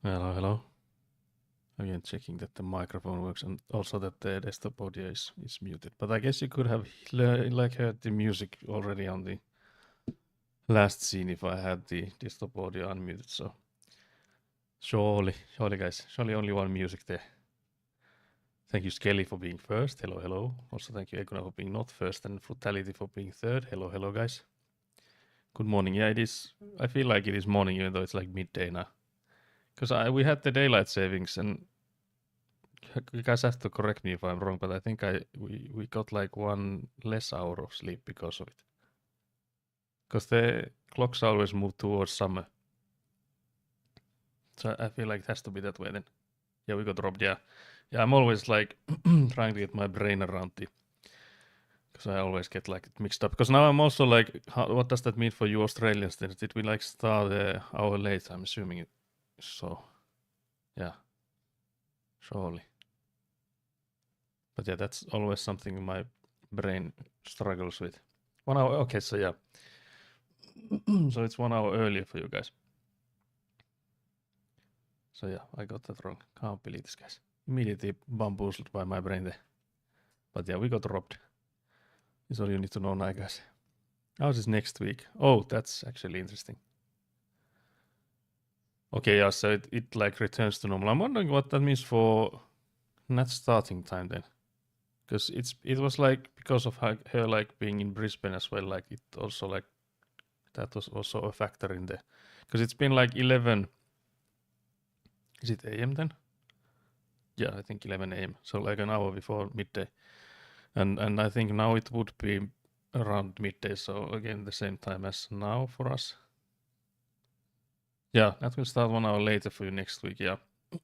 Hello, hello. Again, checking that the microphone works and also that the desktop audio is muted. But I guess you could have like heard the music already on the last scene if I had the desktop audio unmuted. So surely, guys, surely only one music there. Thank you, Skelly, for being first. Hello, hello. Also, thank you, Egona, for being not first, and Frutality for being third. Hello, hello, guys. Good morning. Yeah, it is. I feel like it is morning, even though it's like midday now. Because we had the daylight savings, and you guys have to correct me if I'm wrong, but I think we got like one less hour of sleep because of it. Because the clocks always move towards summer. So I feel like it has to be that way then. Yeah, we got robbed, yeah. Yeah, I'm always like trying to get my brain around the, because I always get like mixed up. Because now I'm also like, what does that mean for you Australians then? Did we like start an hour late? I'm assuming it. So, yeah, surely. But yeah, that's always something my brain struggles with. 1 hour, okay, so yeah. So it's 1 hour earlier for you guys. So yeah, I got that wrong. Can't believe this, guys. Immediately bamboozled by my brain there. But yeah, we got robbed. That's all you need to know now, guys. How's this next week? Oh, that's actually interesting. Okay, yeah, so it like returns to normal. I'm wondering what that means for not starting time then. Because it was like because of her like being in Brisbane as well, like it also like that was also a factor in there. Because it's been like 11. Is it AM then? Yeah, I think 11 AM. So like an hour before midday. And I think now it would be around midday. So again, the same time as now for us. Yeah, that will start 1 hour later for you next week. Yeah.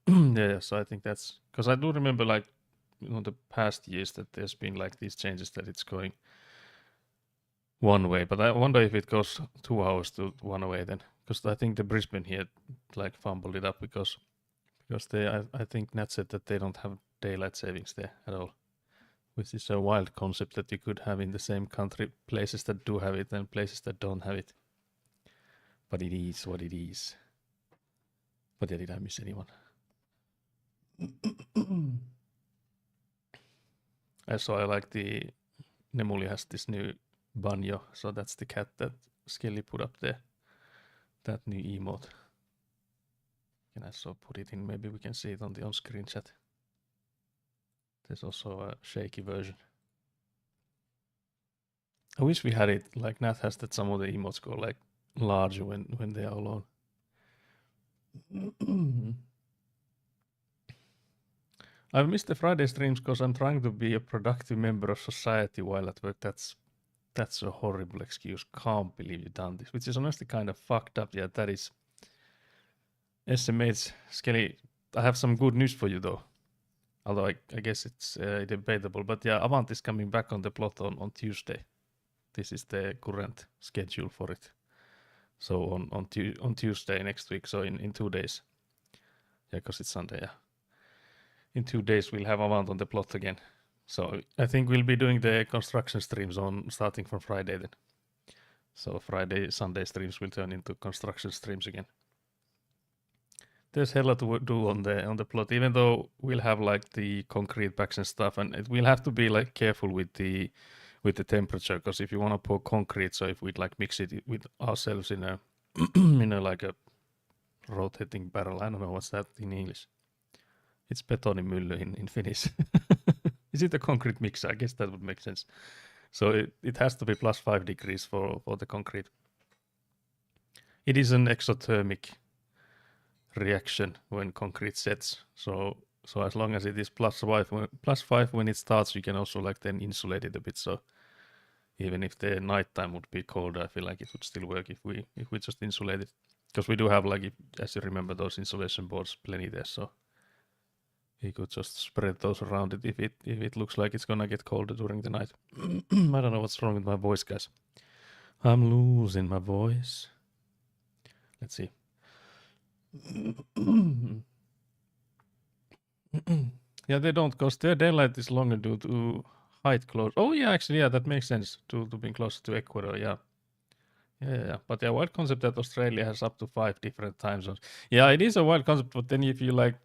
Yeah. So I think that's because I do remember like, the past years that there's been like these changes that it's going one way. But I wonder if it goes 2 hours to one way then. Because I think the Brisbane here like fumbled it up because they, I think Nat said that they don't have daylight savings there at all, which is a wild concept that you could have in the same country, places that do have it and places that don't have it. But it is what it is. But yeah, did I miss anyone? So I like the Nemuli has this new banjo, so that's the cat that Skelly put up there. That new emote. Can I also put it in? Maybe we can see it on the on-screen chat. There's also a shaky version. I wish we had it like Nat has that some of the emotes go like larger when they are alone. I've missed the Friday streams because I'm trying to be a productive member of society while at work. That's a horrible excuse. Can't believe you've done this, which is honestly kind of fucked up. Yeah, that is. SMH, Skelly, I have some good news for you though. Although I guess it's debatable. But yeah, Avant is coming back on the plot on Tuesday. This is the current schedule for it. So on Tuesday next week, so in 2 days. Yeah, because it's Sunday, yeah. In 2 days we'll have Avant on the plot again. So I think we'll be doing the construction streams on starting from Friday then. So Friday, Sunday streams will turn into construction streams again. There's hella to do on the plot, even though we'll have like the concrete packs and stuff, and it will have to be like careful with the temperature, because if you want to pour concrete, so if we'd like mix it with ourselves in a like a rotating barrel, I don't know what's that in English. It's betonimylly in Finnish. Is it a concrete mixer? I guess that would make sense. So it has to be plus 5 degrees for the concrete. It is an exothermic reaction when concrete sets. So as long as it is plus 5 when it starts, you can also like then insulate it a bit. So even if the nighttime would be colder, I feel like it would still work if we just insulate it. Because we do have like, as you remember, those insulation boards plenty there. So you could just spread those around it if it looks like it's gonna get colder during the night. I don't know what's wrong with my voice, guys. I'm losing my voice. Let's see. Yeah, they don't, because their daylight is longer due to height close. Oh yeah, actually, yeah, that makes sense to being closer to Ecuador. Yeah, Yeah. But yeah, wild concept that Australia has up to 5 different time zones. Yeah, it is a wild concept, but then if you like,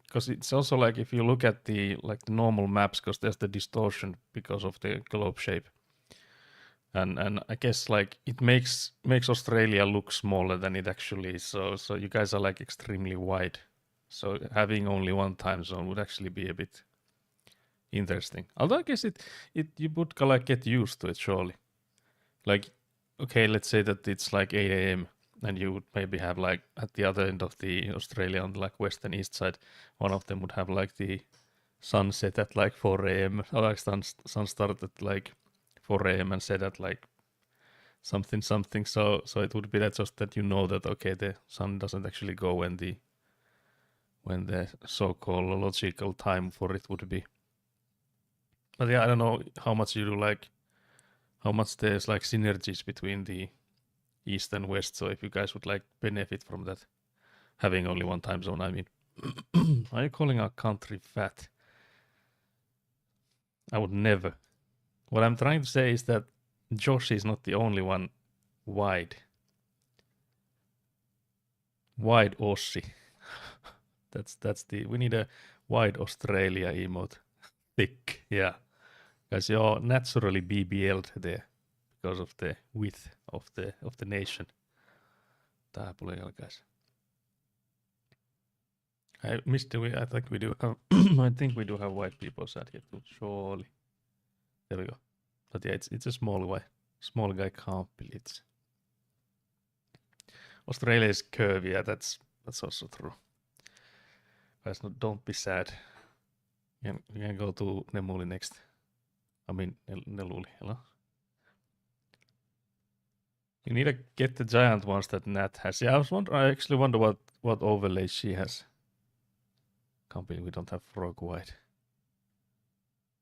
because it's also like if you look at the normal maps, because there's the distortion because of the globe shape, and I guess like it makes Australia look smaller than it actually is. So you guys are like extremely wide. So having only one time zone would actually be a bit interesting. Although I guess it you would like get used to it surely. Like, okay, let's say that it's like 8 a.m. and you would maybe have like at the other end of the Australia on the like west and east side, one of them would have like the sunset at like 4 a.m. or like sun start at like 4 a.m. and set at like something something. So it would be that just that you know that okay, the sun doesn't actually go when the so-called logical time for it would be. But yeah, I don't know how much you do like how much there's like synergies between the east and west. So if you guys would like benefit from that, having only one time zone, I mean, are you calling our country fat? I would never. What I'm trying to say is that Josh is not the only one wide. Wide Aussie. that's the we need a wide Australia emote. Thick, yeah. Because you're naturally BBL'd there because of the width of the nation. Täällä guys. I missed I think we do have I think we do have white people sat here too, surely. There we go. But yeah, it's a small guy can't believe it. Australia is curvy, yeah, that's also true. Guys, don't be sad. You can go to Nemuli next. I mean Neluli, hello. You need to get the giant ones that Nat has. Yeah, I actually wonder what overlays she has. Can't believe we don't have frog white.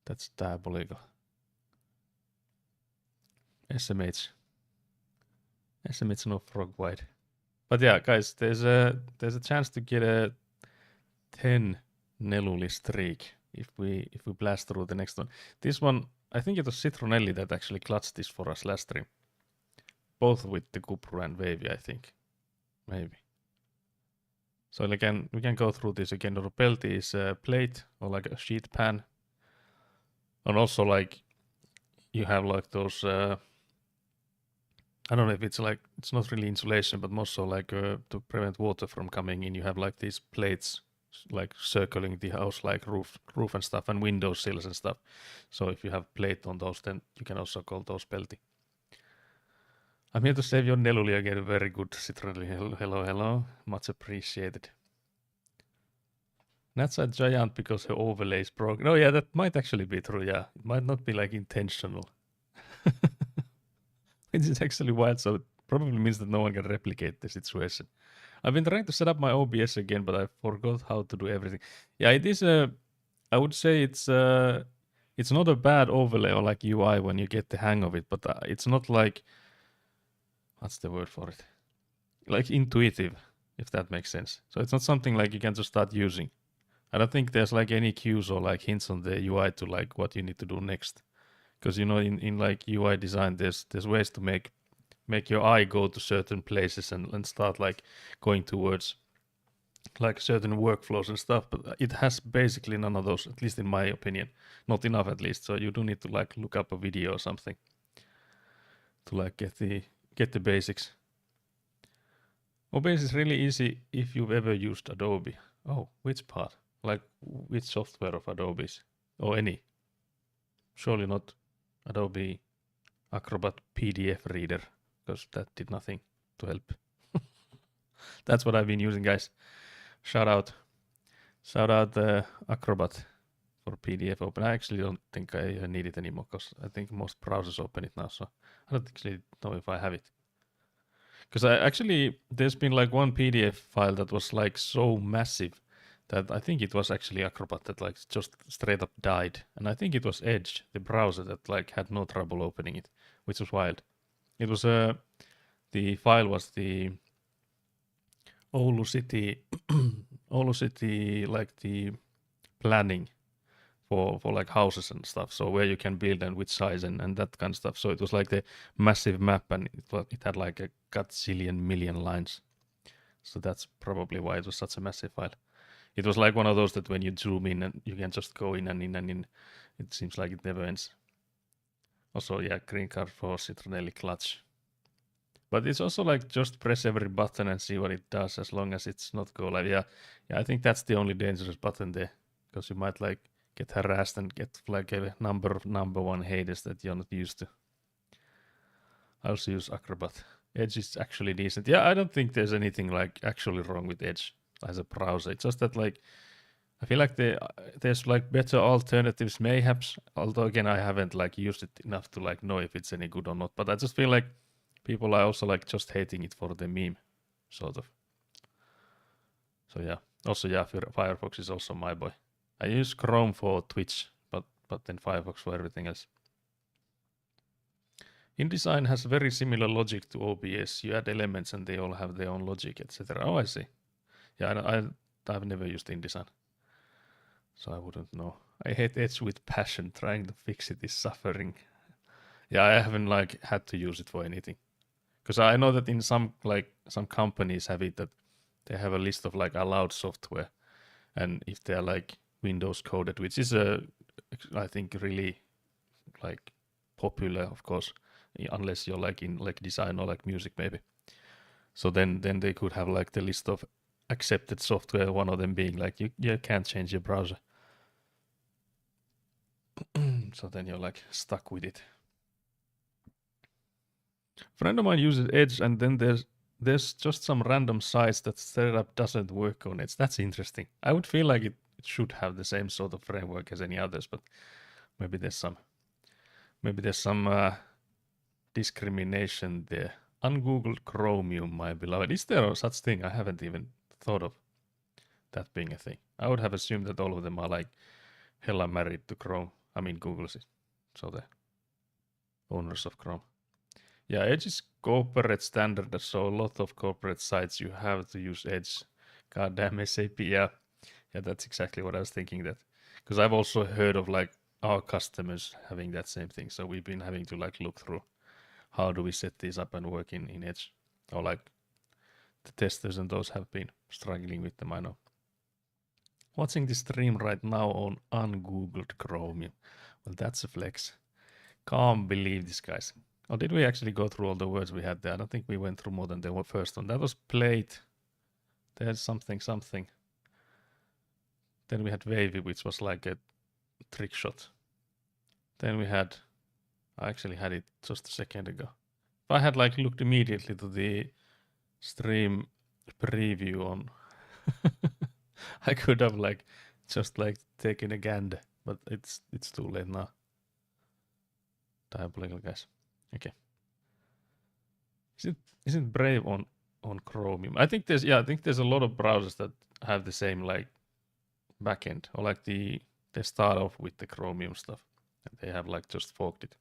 That's diabolical. SMH no frog white. But yeah, guys, there's a chance to get a 10 Neluli streak if we blast through the next one. This one, I think it was Citronelli that actually clutched this for us last stream. Both with the Kupru and Wavy, I think. Maybe. So again, we can go through this again. The Pelti is a plate or like a sheet pan. And also like you have like those I don't know if it's like it's not really insulation, but more so like to prevent water from coming in. You have like these plates like circling the house, like roof and stuff, and window sills and stuff. So if you have plate on those, then you can also call those pelti. I'm here to save your Neluli again. Very good, Citronelli. Hello. Much appreciated. That's a giant because her overlay is broken. Oh yeah, that might actually be true. Yeah, it might not be like intentional. Which is actually wild, so it probably means that no one can replicate the situation. I've been trying to set up my OBS again, but I forgot how to do everything. Yeah, it is I would say it's not a bad overlay or like UI when you get the hang of it, but it's not like, what's the word for it? Like intuitive, if that makes sense. So it's not something like you can just start using. I don't think there's like any cues or like hints on the UI to like what you need to do next. Because you know in like UI design there's ways to make your eye go to certain places and start like going towards like certain workflows and stuff, but it has basically none of those, at least in my opinion. Not enough at least, so you do need to like look up a video or something to like get the basics. OBS is really easy if you've ever used Adobe. Oh, which part? Like which software of Adobe's? Or any? Surely not Adobe Acrobat PDF reader, because that did nothing to help. That's what I've been using, guys. Shout out Acrobat for PDF open. I actually don't think I need it anymore, because I think most browsers open it now, so I don't actually know if I have it. Because there's been like one PDF file that was like so massive that I think it was actually Acrobat that like just straight up died. And I think it was Edge, the browser, that like had no trouble opening it, which was wild. It was the file was the Oulu City like the planning for like houses and stuff. So where you can build and which size and that kind of stuff. So it was like the massive map, and it had like a gazillion million lines. So that's probably why it was such a massive file. It was like one of those that when you zoom in and you can just go in and in and in, it seems like it never ends. Also, yeah, green card for Citronelli clutch. But it's also like just press every button and see what it does, as long as it's not go live. Yeah, I think that's the only dangerous button there, because you might like get harassed and get like a number of number one haters that you're not used to. I also use Acrobat. Edge is actually decent. Yeah, I don't think there's anything like actually wrong with Edge as a browser. It's just that like I feel like there's like better alternatives mayhaps. Although again, I haven't like used it enough to like know if it's any good or not. But I just feel like people are also like just hating it for the meme, sort of. So yeah. Also yeah, Firefox is also my boy. I use Chrome for Twitch, but then Firefox for everything else. InDesign has very similar logic to OBS. You add elements and they all have their own logic, etc. Oh, I see. Yeah, I've never used InDesign, so I wouldn't know. I hate Edge with passion. Trying to fix it is suffering. Yeah, I haven't like had to use it for anything, because I know that in some companies have it that they have a list of like allowed software, and if they're like Windows coded, which is I think really like popular, of course, unless you're like in like design or like music maybe. So then they could have like the list of accepted software, one of them being like you can't change your browser. So then you're like stuck with it. Friend of mine uses Edge, and then there's just some random sites that setup doesn't work on Edge. That's interesting. I would feel like it should have the same sort of framework as any others, but maybe there's some discrimination there. Ungoogled Chromium, my beloved. Is there such thing? I haven't even thought of that being a thing. I would have assumed that all of them are like hella married to Chrome. I mean, Google's it. So the owners of Chrome. Yeah, Edge is corporate standard, so a lot of corporate sites you have to use Edge. Goddamn SAP, yeah, that's exactly what I was thinking. That because I've also heard of like our customers having that same thing. So we've been having to like look through how do we set these up and work in Edge, or like the testers and those have been struggling with them. I know. Watching this stream right now on ungoogled Chromium. Well, that's a flex. Can't believe this, guys. Oh, did we actually go through all the words we had there? I don't think we went through more than the first one. That was plate. There's something. Then we had wavy, which was like a trick shot. Then we had, I actually had it just a second ago. If I had like looked immediately to the stream preview on, I could have like just like taken a gander, but it's too late now. Diabolical, guys. Okay. Isn't Brave on Chromium? I think there's a lot of browsers that have the same like backend, or like they start off with the Chromium stuff and they have like just forked it.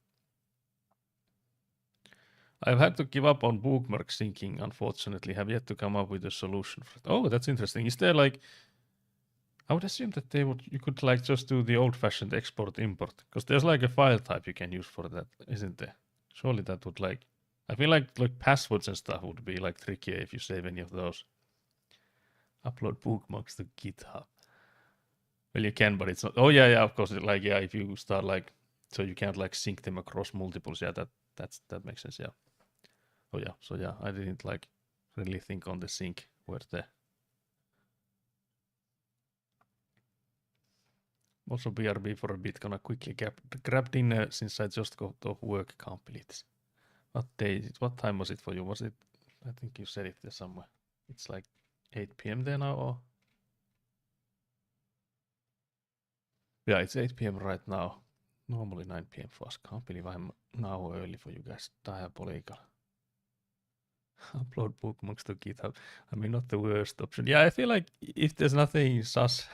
I've had to give up on bookmark syncing, unfortunately. Have yet to come up with a solution for it. Oh, that's interesting. Is there like, I would assume that you could like just do the old-fashioned export import, because there's like a file type you can use for that, isn't there? Surely that would like, I feel like passwords and stuff would be like trickier if you save any of those. Upload bookmarks to GitHub. Well, you can, but it's not. Oh yeah, of course. Like yeah, if you start like, so you can't like sync them across multiples. Yeah, that makes sense. Yeah. Oh yeah. So yeah, I didn't like really think on the sync word there. Also BRB for a bit. Gonna quickly grab dinner since I just got off work. Can't believe this. What day is it? What time was it for you? Was it? I think you said it there somewhere. It's like 8 p.m. there now, or? Yeah, it's 8 p.m. right now. Normally 9 p.m. for us. Can't believe I'm now early for you guys. Diabolical. Upload bookmarks to GitHub. I mean, not the worst option. Yeah, I feel like if there's nothing sus,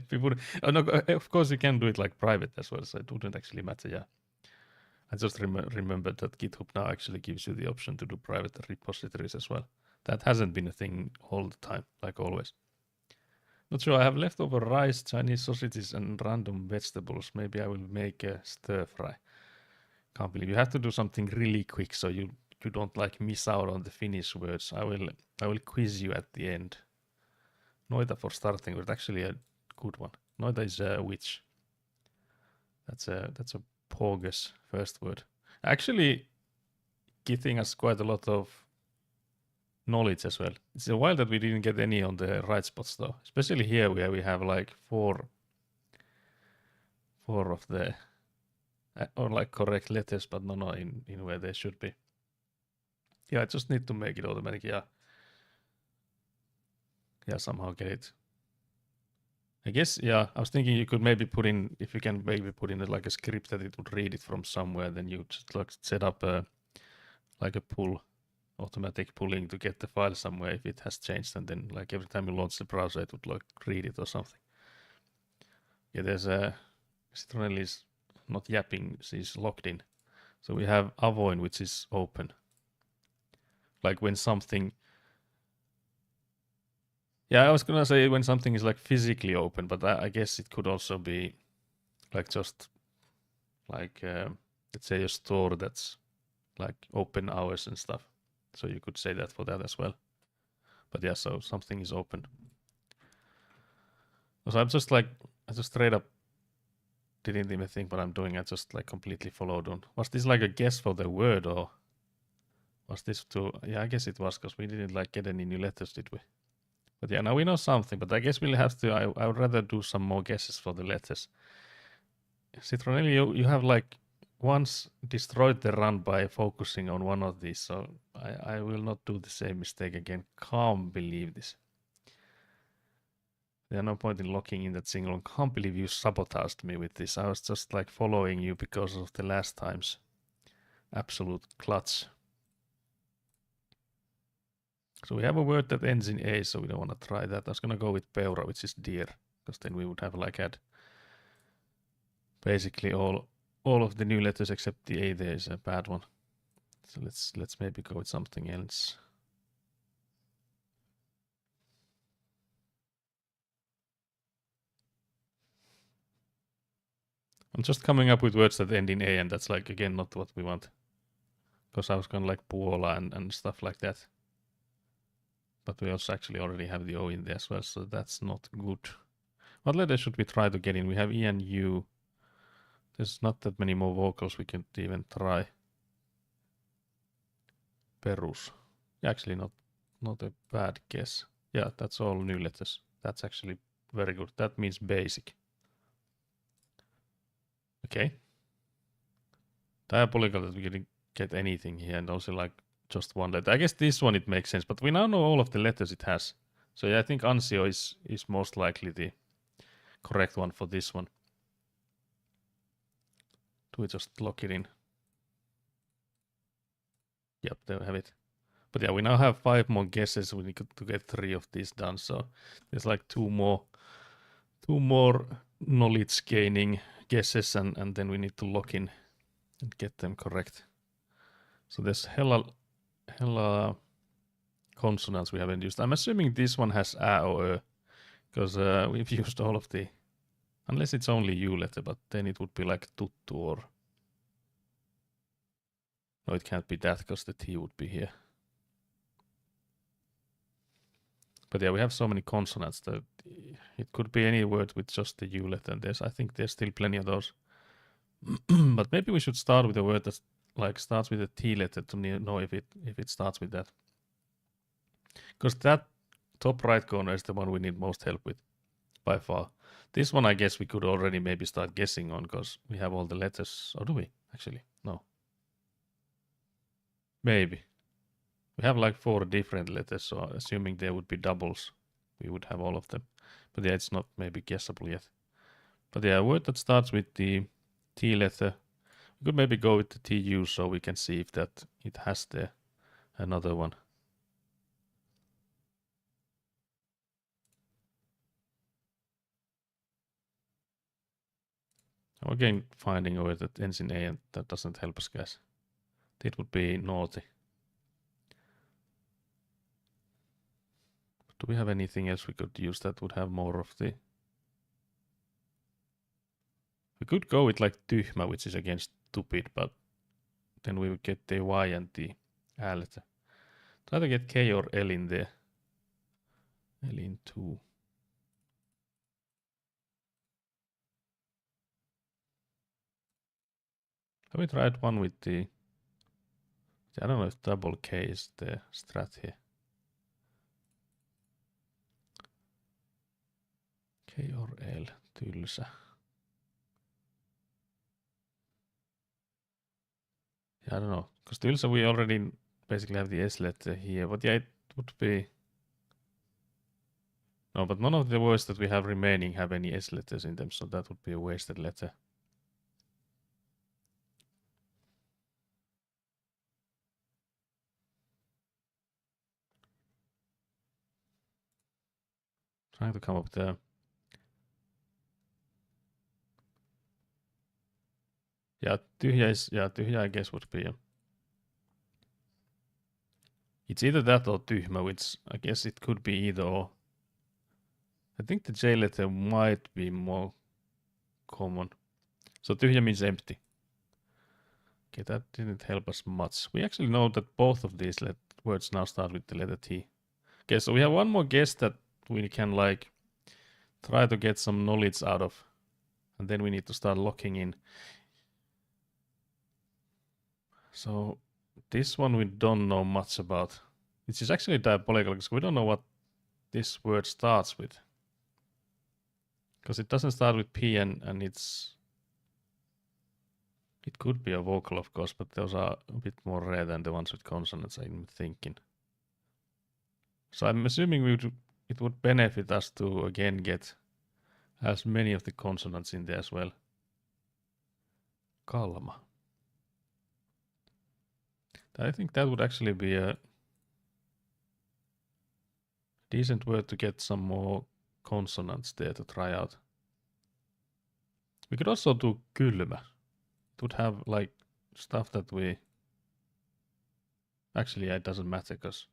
people. Oh, no, of course you can do it like private as well, so it wouldn't actually matter. Yeah, I just remembered that GitHub now actually gives you the option to do private repositories as well. That hasn't been a thing all the time, like always. Not sure. I have leftover rice, Chinese sausages, and random vegetables. Maybe I will make a stir fry. Can't believe you have to do something really quick so you don't like miss out on the Finnish words. I will quiz you at the end. Noita for starting was actually a good one. Noita is a witch. That's a Porgus first word. Actually, giving us quite a lot of knowledge as well. It's a while that we didn't get any on the right spots though. Especially here where we have like four of the or like correct letters, but no in where they should be. Yeah, I just need to make it automatic. Yeah, somehow get it. I guess, yeah, I was thinking you could maybe put in, if you can maybe put in like a script that it would read it from somewhere, then you just like set up a pull, automatic pulling to get the file somewhere if it has changed, and then like every time you launch the browser, it would like read it or something. Yeah, there's a, Citronelli is not yapping, she's locked in. So we have avoin, which is open. Like when something, yeah, I was gonna say when something is like physically open, but I guess it could also be like just like let's say a store that's like open hours and stuff. So you could say that for that as well. But yeah, so something is open. So I'm just like, I just straight up didn't even think what I'm doing. I just like completely followed on. Was this like a guess for the word, or was this to, yeah, I guess it was, because we didn't like get any new letters, did we? But yeah, now we know something, but I guess we'll have to, I would rather do some more guesses for the letters. Citronelli, you have like once destroyed the run by focusing on one of these, so I will not do the same mistake again. Can't believe this. There's no point in locking in that single. Can't believe you sabotaged me with this. I was just like following you because of the last time's absolute clutch. So we have a word that ends in A, so we don't want to try that. I was gonna go with peura, which is deer, because then we would have like had basically all of the new letters except the A there is a bad one. So let's maybe go with something else. I'm just coming up with words that end in A, and that's like again not what we want. Because I was gonna like Puola and stuff like that. But we also actually already have the O in there as well, so that's not good. What letter should we try to get in? We have E and U. There's not that many more vocals we can even try. Perus. Actually not a bad guess. Yeah, that's all new letters. That's actually very good. That means basic. Okay. Diabolical that we didn't get anything here, and also like just one letter. I guess this one it makes sense, but we now know all of the letters it has. So yeah, I think Ansio is most likely the correct one for this one. Do we just lock it in? Yep, there we have it. But yeah, we now have 5 more guesses. We need to get 3 of these done. So there's like two more knowledge gaining guesses, and then we need to lock in and get them correct. So there's hella consonants we haven't used. I'm assuming this one has a or ö, because we've used all of the, unless it's only U letter, but then it would be like tuttu or, no, it can't be that because the T would be here. But yeah, we have so many consonants that it could be any word with just the U letter, and I think there's still plenty of those. But maybe we should start with a word that like starts with a T letter to know if it starts with that. Because that top right corner is the one we need most help with, by far. This one I guess we could already maybe start guessing on, because we have all the letters. Or do we? Actually, no. Maybe. We have like 4 different letters, so assuming there would be doubles, we would have all of them. But yeah, it's not maybe guessable yet. But yeah, a word that starts with the T letter. We could maybe go with the TU so we can see if that it has the another one. Again, finding a word that ends in A, and that doesn't help us, guys. It would be naughty. Do we have anything else we could use that would have more of the... We could go with like tyhmä, which is again stupid, but then we would get the Y and the L. Try to get K or L in there. L in 2. Have we tried one with the... I don't know if double K is the strat here. K or L, tylsä. Yeah, I don't know. Because tylsä we already basically have the S letter here. But yeah, it would be... No, but none of the words that we have remaining have any S letters in them, so that would be a wasted letter. Trying to come up there. Yeah, tyhjä I guess would be. It's either that or tyhmä, which I guess it could be either or. I think the J letter might be more common. So tyhjä means empty. Okay, that didn't help us much. We actually know that both of these words now start with the letter T. Okay, so we have one more guess that we can like try to get some knowledge out of. And then we need to start locking in. So this one we don't know much about. This is actually diabolical because we don't know what this word starts with. Because it doesn't start with P and it's... It could be a vocal, of course, but those are a bit more rare than the ones with consonants, I'm thinking. So I'm assuming it would benefit us to, again, get as many of the consonants in there as well. Kalma. I think that would actually be a decent word to get some more consonants there to try out. We could also do kylmä. It would have like stuff that we... Actually, yeah, it doesn't matter because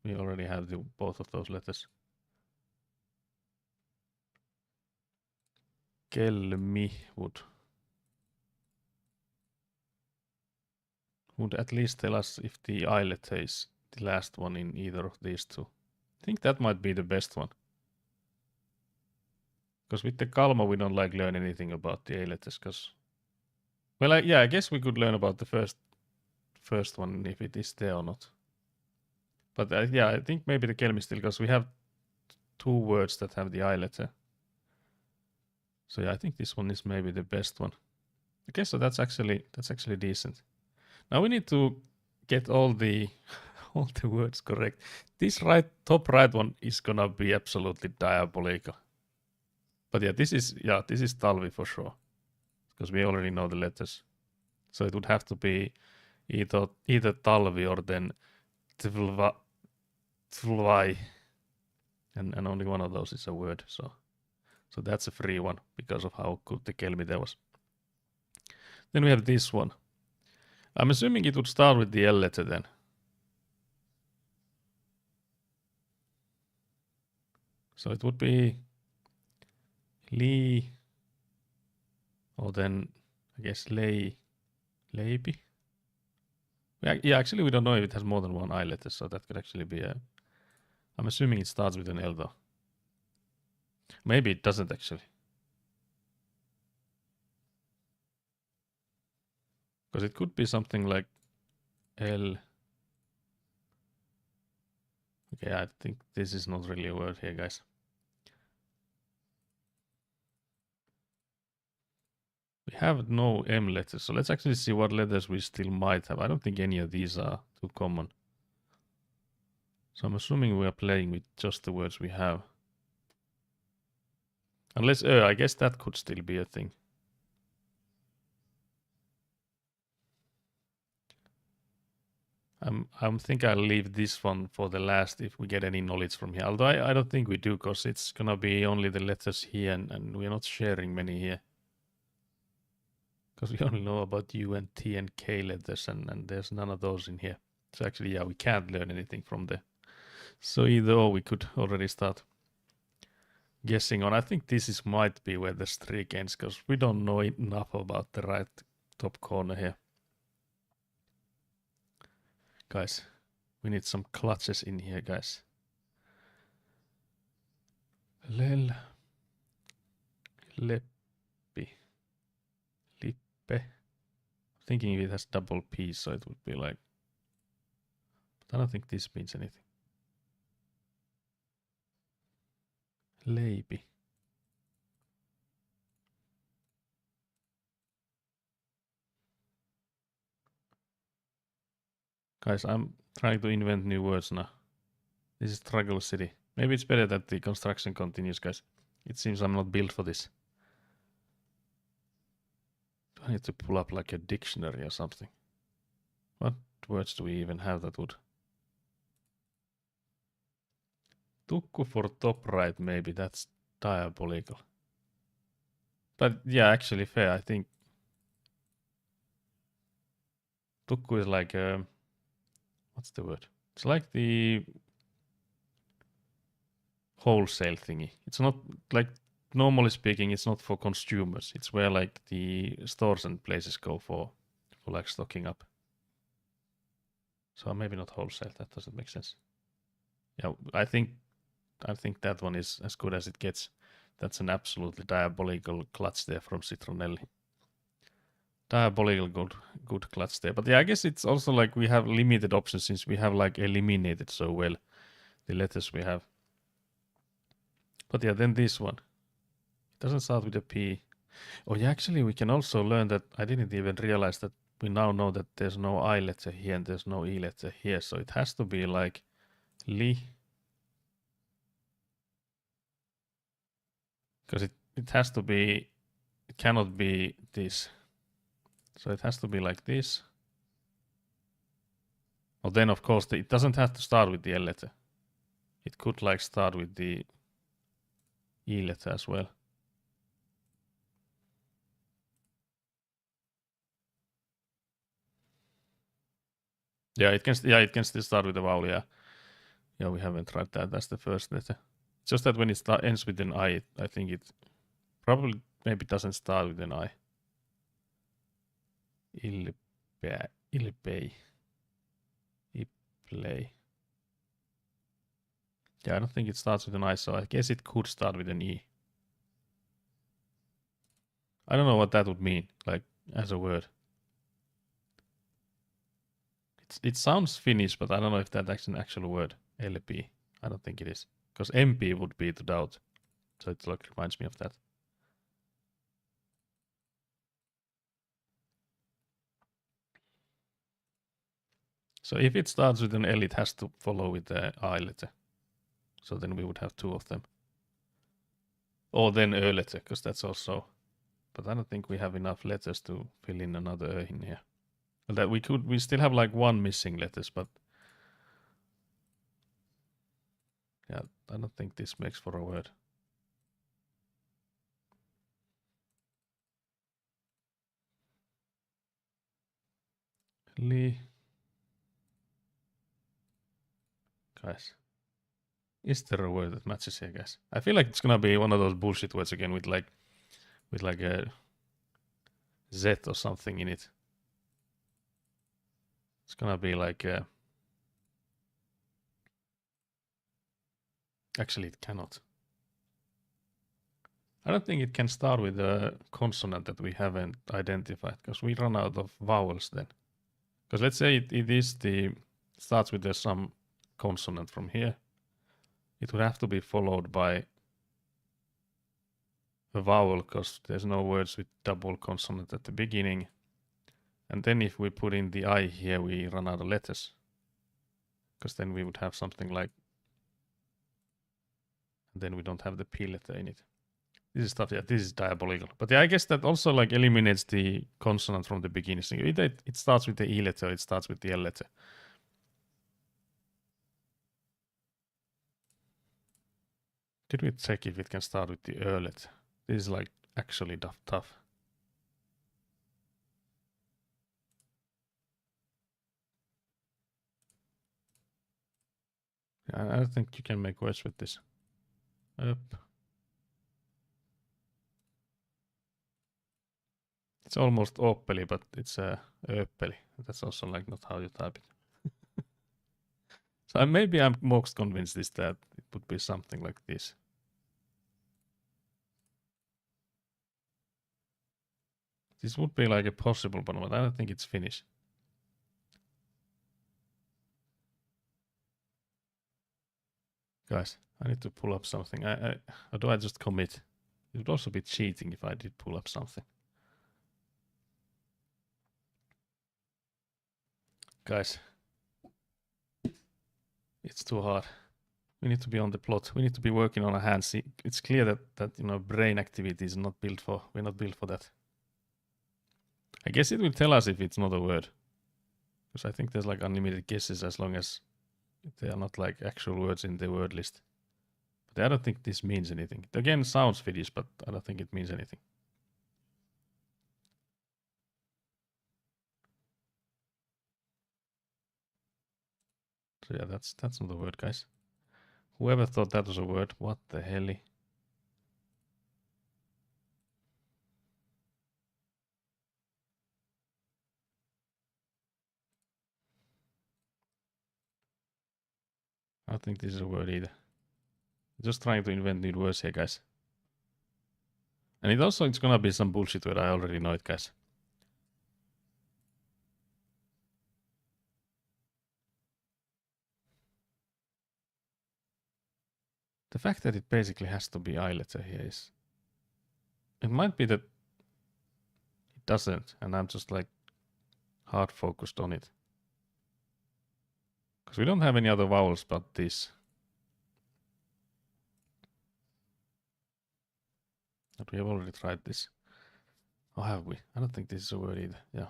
we already have both of those letters. Kelmi would at least tell us if the I letter is the last one in either of these two. I think that might be the best one. Because with the kalma we don't like learn anything about the A letters, because... Well, I guess we could learn about the first one if it is there or not. But yeah, I think maybe the kelmi still, because we have two words that have the I letter. So yeah, I think this one is maybe the best one. Okay, so that's actually decent. Now we need to get all the all the words correct. This top right one is gonna be absolutely diabolical. But yeah, this is talvi for sure, because we already know the letters. So it would have to be either talvi or then tvlvai, and only one of those is a word. So that's a free one because of how good the kelmi there was. Then we have this one. I'm assuming it would start with the L letter then. So it would be li, or then I guess leipi. Yeah, actually we don't know if it has more than one I letter, so that could actually be a... I'm assuming it starts with an L though. Maybe it doesn't actually. Because it could be something like L. Okay, I think this is not really a word here, guys. We have no M letters, so let's actually see what letters we still might have. I don't think any of these are too common. So I'm assuming we are playing with just the words we have. Unless, I guess that could still be a thing. I think I'll leave this one for the last if we get any knowledge from here. Although I don't think we do, because it's gonna be only the letters here and we're not sharing many here. Because we only know about U and T and K letters and there's none of those in here. So actually, yeah, we can't learn anything from the So either or we could already start guessing on. I think this might be where the streak ends, because we don't know enough about the right top corner here. Guys, we need some clutches in here, guys. Lel. Leppi. Lippe. Thinking if it has double P, so it would be like... But I don't think this means anything. Leipi. Guys, I'm trying to invent new words now. This is Struggle City. Maybe it's better that the construction continues, guys. It seems I'm not built for this. Do I need to pull up like a dictionary or something? What words do we even have that would... Tukku for top right, maybe. That's diabolical. But yeah, actually fair, I think. Tukku is like a... What's the word? It's like the wholesale thingy. It's not like, normally speaking, it's not for consumers. It's where like the stores and places go for like stocking up. So maybe not wholesale. That doesn't make sense. Yeah, I think that one is as good as it gets. That's an absolutely diabolical clutch there from Citronelli. Diabolical good clutch there. But yeah, I guess it's also like we have limited options since we have like eliminated so well the letters we have. But yeah, then this one. It doesn't start with a P. Oh yeah, actually we can also learn that I didn't even realize that we now know that there's no I letter here and there's no E letter here. So it has to be like Li. Because it has to be, it cannot be this. So it has to be like this. Well, then of course it doesn't have to start with the L letter. It could like start with the E letter as well. Yeah, it can still start with a vowel, yeah. Yeah, we haven't tried that. That's the first letter. It's just that when it ends with an I, I think it probably maybe doesn't start with an I. Ilpei. Iplay. Yeah, I don't think it starts with an I, so I guess it could start with an E. I don't know what that would mean, like, as a word. It sounds Finnish, but I don't know if that's an actual word. LP. I don't think it is. Because MP would be to doubt. So it like reminds me of that. So if it starts with an L, it has to follow with the I letter. So then we would have two of them. Or then Ö letter, because that's also... But I don't think we have enough letters to fill in another Ö in here. Well, that we still have like one missing letters, but... Yeah, I don't think this makes for a word. Li. Guys. Is there a word that matches here, guys? I feel like it's gonna be one of those bullshit words again with like a Z or something in it. It's gonna be like actually it cannot. I don't think it can start with a consonant that we haven't identified, because we run out of vowels then. Because let's say it is starts with some consonant from here. It would have to be followed by a vowel, because there's no words with double consonant at the beginning. And then if we put in the I here, we run out of letters. Because then we would have something like... And then we don't have the P letter in it. This is stuff, yeah, this is diabolical. But yeah, I guess that also like eliminates the consonant from the beginning. So it starts with the E letter, it starts with the L letter. Did we check if it can start with the Ö letter? This is like actually tough. I think you can make words with this. Up. It's almost Oppeli, but it's Öppeli. That's also like not how you type it. So maybe I'm most convinced is that it would be something like this. This would be like a possible one, but I don't think it's Finnish. Guys, I need to pull up something. Or do I just commit? It would also be cheating if I did pull up something. Guys, it's too hard. We need to be on the plot. We need to be working on our hands. It's clear that brain activity is not built for. We're not built for that. I guess it will tell us if it's not a word, because I think there's like unlimited guesses as long as they are not like actual words in the word list. But I don't think this means anything. It again sounds Finnish, but I don't think it means anything. So yeah, that's not a word, guys. Whoever thought that was a word, what the hell? I don't think this is a word either. Just trying to invent new words here, guys. And it's gonna be some bullshit word. I already know it, guys. The fact that it basically has to be I letter here is... It might be that it doesn't, and I'm just like hard focused on it. Because we don't have any other vowels but this. But we have already tried this. Or have we? I don't think this is a word either. Yeah.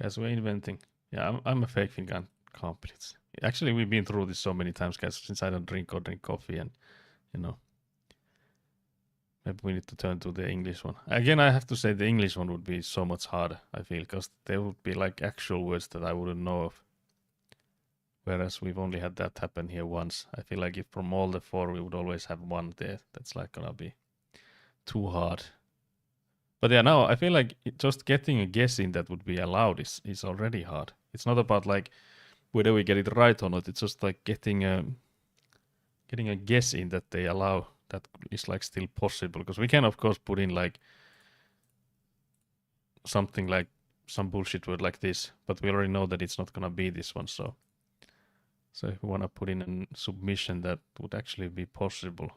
Guys, we're inventing. Yeah, I'm a fake thing. I can't believe it. Actually, we've been through this so many times, guys, since I don't drink coffee and, maybe we need to turn to the English one. Again, I have to say the English one would be so much harder, I feel, because there would be like actual words that I wouldn't know of. Whereas we've only had that happen here once. I feel like if from all the four we would always have one there, that's like gonna be too hard. But yeah, now I feel like just getting a guess in that would be allowed is already hard. It's not about like whether we get it right or not. It's just like getting a guess in that they allow that is like still possible. Because we can of course put in like something like some bullshit word like this, but we already know that it's not gonna be this one. So if we wanna put in a submission that would actually be possible.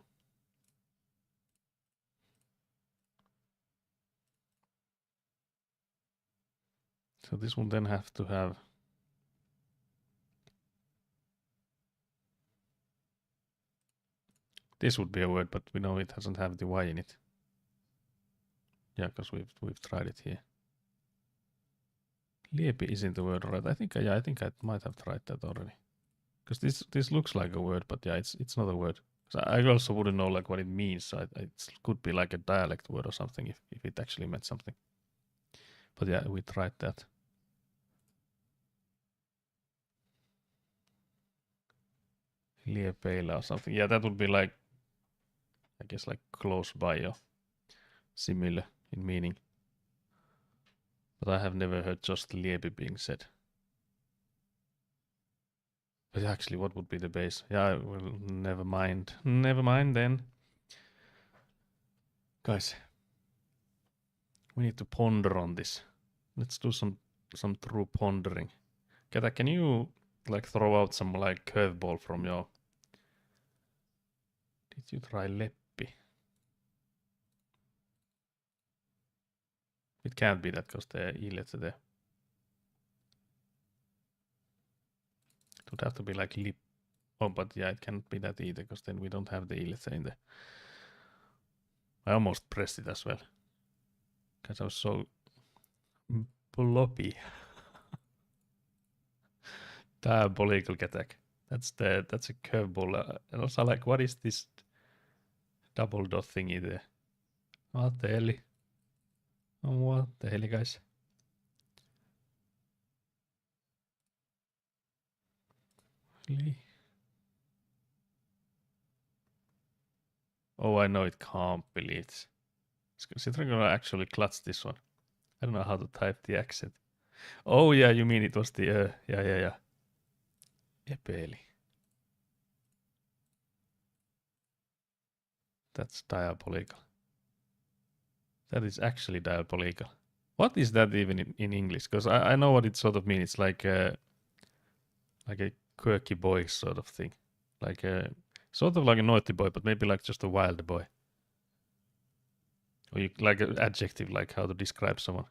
So this will then have to have... This would be a word, but we know it doesn't have the Y in it. Yeah, because we've tried it here. Liepi isn't a word, right? I think I might have tried that already. Because this looks like a word, but yeah, it's not a word. So I also wouldn't know like what it means. So it could be like a dialect word or something if it actually meant something. But yeah, we tried that. Liepeillä or something. Yeah, that would be like, I guess like close by or similar in meaning. But I have never heard just Liepi being said. But actually, what would be the base? Yeah, well, never mind. Never mind then. Guys, we need to ponder on this. Let's do some true pondering. Kata, can you like throw out some like curveball from your... Did you try Leppi? It can't be that because the E letter there. It would have to be like lip. Oh, but yeah, it can't be that either because then we don't have the E letter in there. I almost pressed it as well. Because I was so floppy. Diabolical attack. That's a curveball. And also like, what is this double dot thingy there? What the hell? Oh, what the hell, guys? Really? Oh, I know it can't believe this. Considering I actually clutch this one. I don't know how to type the accent. Oh yeah, you mean it was the yeah. Epeli. That's diabolical. That is actually diabolical. What is that even in English? Because I know what it sort of means. It's like a quirky boy sort of thing. Like a sort of like a naughty boy, but maybe like just a wild boy. Or you like an adjective, like how to describe someone.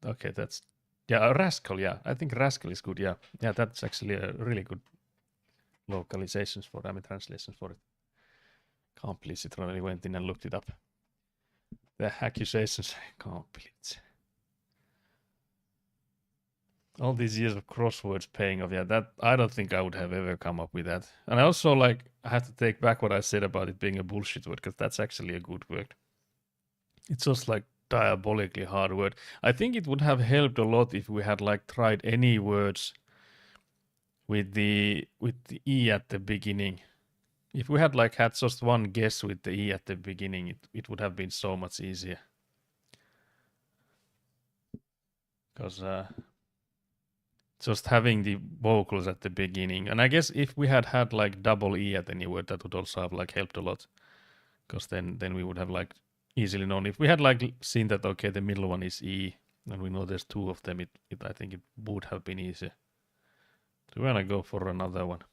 Okay, that's yeah, a rascal. Yeah, I think rascal is good. Yeah, yeah, that's actually a really good localizations for translations for it. Can't believe it really went in and looked it up. The accusations. Can't believe it. All these years of crosswords paying off. Yeah, that I don't think I would have ever come up with that. And I also like I have to take back what I said about it being a bullshit word because that's actually a good word. It's just like diabolically hard word. I think it would have helped a lot if we had like tried any words with the e at the beginning. If we had like had just one guess with the e at the beginning, it would have been so much easier. Because just having the vocals at the beginning, and I guess if we had had like double e at any word, that would also have like helped a lot. Because then we would have like easily known if we had like seen that okay the middle one is e and we know there's two of them. It I think it would have been easier. So we're gonna go for another one.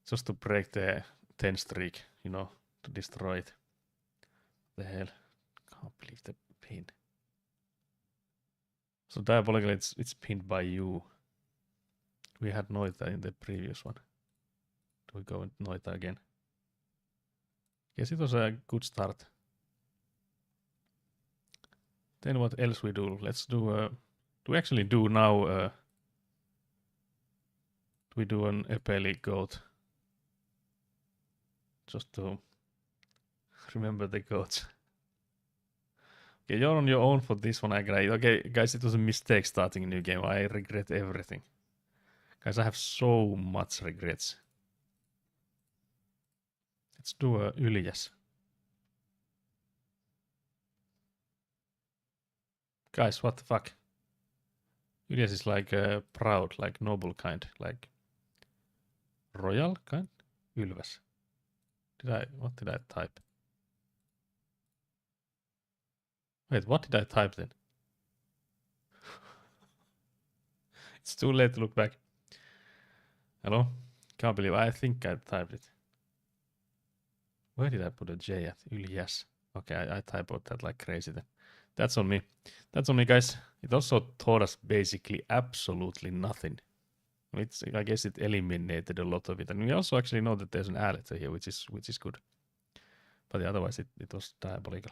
Just to break the 10 streak, to destroy it. The hell? Can't believe the pin. So diabolical, it's pinned by you. We had Noita in the previous one. Do we go with Noita again? Guess it was a good start. Then what else we do? Let's do we actually do now we do an Epeli goat? Just to remember the goats. Okay, you're on your own for this one, I agree. Okay, guys, it was a mistake starting a new game. I regret everything. Guys, I have so much regrets. Let's do a Yljas. Guys, what the fuck? Yljas is like proud, like noble kind, like royal kind? Ylväs. What did I type? Wait, what did I type then? It's too late to look back. Hello? Can't believe I think I typed it. Where did I put a J at? Yljas. Okay, I typed that like crazy then. That's on me. That's on me, guys. It also taught us basically absolutely nothing. I guess it eliminated a lot of it. And we also actually know that there's an A letter here, which is good. But otherwise it was diabolical.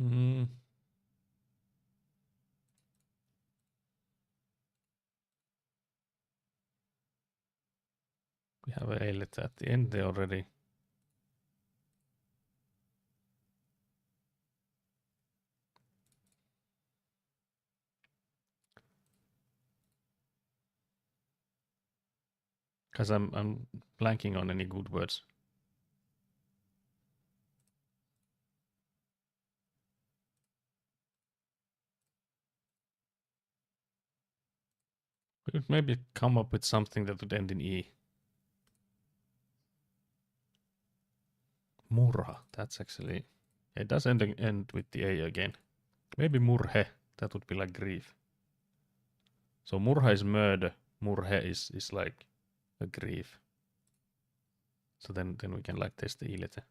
Mm. We have a letter at the end there already. Because I'm blanking on any good words. We could maybe come up with something that would end in E. Murha. That's actually... It does end with the A again. Maybe murhe. That would be like grief. So murha is murder. Murhe is like a grief. So then we can like test the E letter.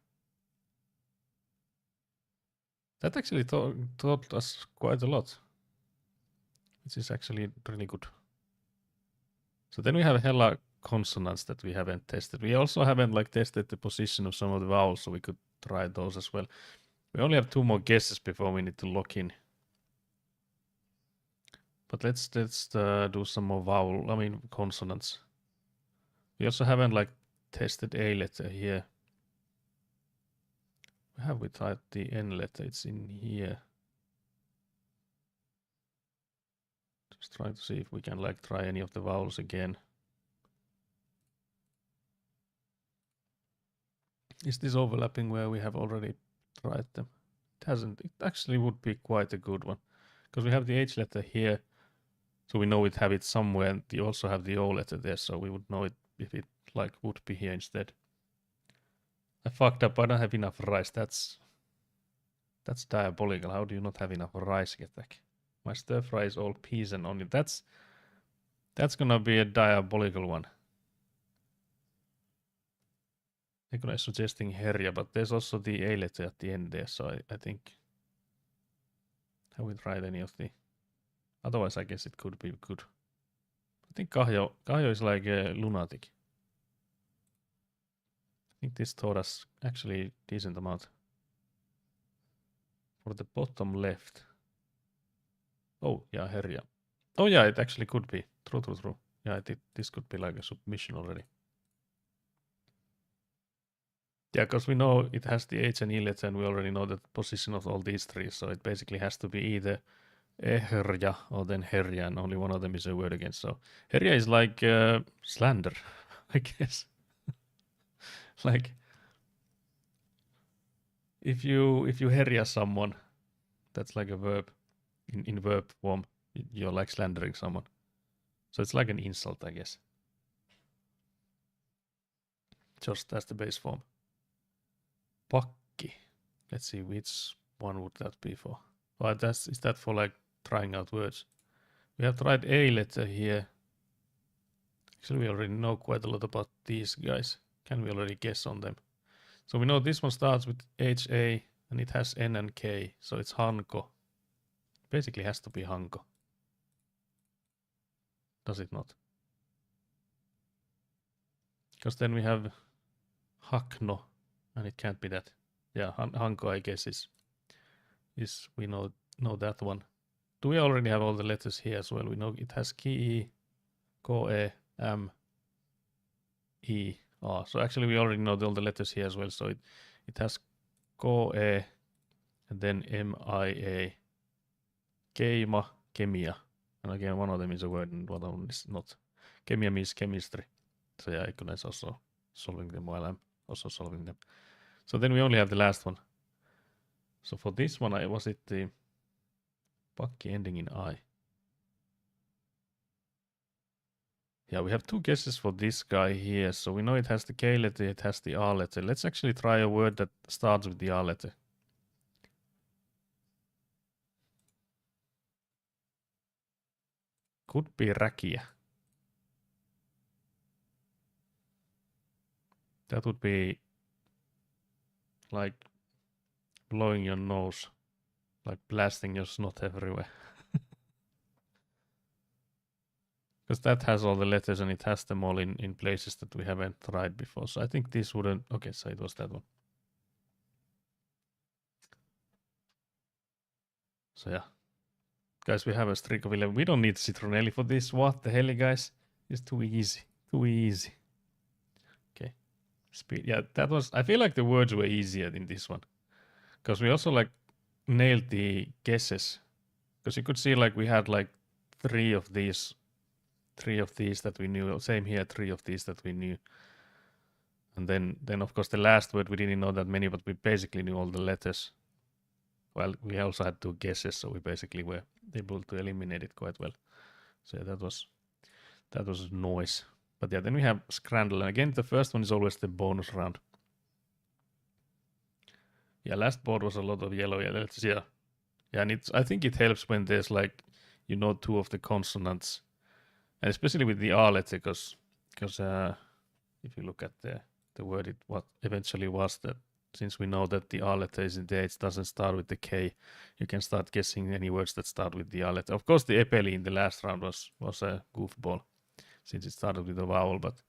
That actually taught us quite a lot. Which is actually really good. So then we have hella consonants that we haven't tested. We also haven't like tested the position of some of the vowels, so we could try those as well. We only have 2 more guesses before we need to lock in. But let's do some more consonants. We also haven't like tested A letter here. have we tried the N letter? It's in here. Just trying to see if we can like try any of the vowels again. Is this overlapping where we have already tried them? It hasn't. It actually would be quite a good one. Because we have the H letter here. So we know we'd have it somewhere. And you also have the O letter there. So we would know it if it like would be here instead. I fucked up. I don't have enough rice. That's diabolical. How do you not have enough rice, Getak? My stir fry is all peas and onion. That's gonna be a diabolical one. Ekona is suggesting herja, but there's also the A letter at the end there, so I think... Have we tried any of the... Otherwise, I guess it could be good. I think Kahjo is like a lunatic. I think this taught us actually a decent amount. For the bottom left. Oh, yeah, herja. Oh yeah, it actually could be. True. Yeah, this could be like a submission already. Yeah, because we know it has the H and E letter, and we already know the position of all these three, so it basically has to be either herja or then herja, and only one of them is a word again. So herja is like slander, I guess. Like if you herja someone, that's like a verb in verb form. You're like slandering someone. So it's like an insult, I guess. Just that's the base form. Pakki. Let's see which one would that be for. Well, is that for like trying out words? We have tried A letter here. Actually, we already know quite a lot about these guys. Can we already guess on them? So we know this one starts with HA and it has N and K, so it's Hanko. Basically has to be Hanko. Does it not? Because then we have Hakno, and it can't be that. Yeah, Hanko, I guess is we know that one. Do we already have all the letters here as well? We know it has Ki, Ko, E, M, E, A. So actually we already know all the letters here as well. So it has Ko, E, and then M, I, A, Keima, Kemia. And again, one of them is a word and one of them is not. Kemia means chemistry. So yeah, Ikuna is also solving them while I'm also solving them. So then we only have the last one. So for this one, was it the Pakki ending in I? Yeah, we have two guesses for this guy here. So we know it has the K letter, it has the R letter. Let's actually try a word that starts with the R letter. Could be räkiä. That would be like blowing your nose, like blasting your snot everywhere. Because that has all the letters and it has them all in places that we haven't tried before. So I think this wouldn't... Okay, so it was that one. So yeah. Guys, we have a streak of 11. We don't need Citronelli for this. What the hell, guys? It's too easy. Too easy. Okay. Speed. Yeah, that was... I feel like the words were easier in this one. Because we also like nailed the guesses. Because you could see like we had like three of these that we knew. Same here, three of these that we knew. And then of course the last word we didn't know that many, but we basically knew all the letters. Well, we also had two guesses, so we basically were able to eliminate it quite well. So yeah, that was noise. But yeah, then we have Scrandle. And again, the first one is always the bonus round. Yeah, last board was a lot of yellow. Yeah, and I think it helps when there's like, you know, two of the consonants. And especially with the R letter, because if you look at the word, what eventually was that, since we know that the R letter is in there, it doesn't start with the K. You can start guessing any words that start with the R letter. Of course, the Epeli in the last round was a goofball, since it started with a vowel, but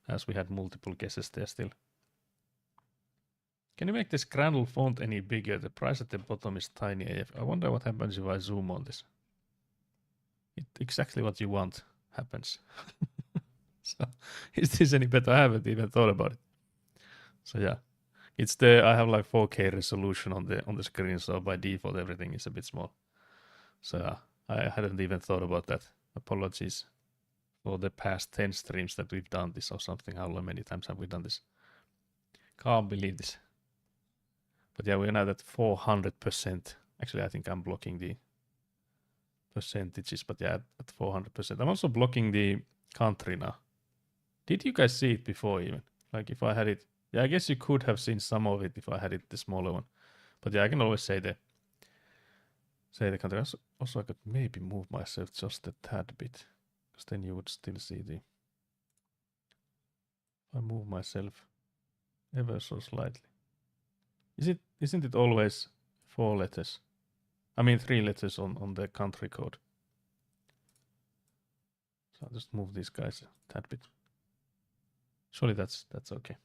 as we had multiple guesses there still. Can you make this Scrandle font any bigger? The price at the bottom is tiny AF. I wonder what happens if I zoom on this. Exactly what you want happens. So, is this any better? I haven't even thought about it. So yeah. It's the I have like 4K resolution on the screen, so by default everything is a bit small. So I hadn't even thought about that. Apologies for the past 10 streams that we've done this or something. How many times have we done this? Can't believe this. But yeah, we're now at 400%. Actually, I think I'm blocking the percentages, but yeah, at 400%. I'm also blocking the country now. Did you guys see it before even? Like if I had it, yeah, I guess you could have seen some of it if I had it, the smaller one. But yeah, I can always say the country. Also, I could maybe move myself just a tad bit, because then you would still see the. If I move myself ever so slightly. Isn't it always 4 letters? I mean 3 letters on the country code. So I'll just move these guys a tad bit. Surely that's okay.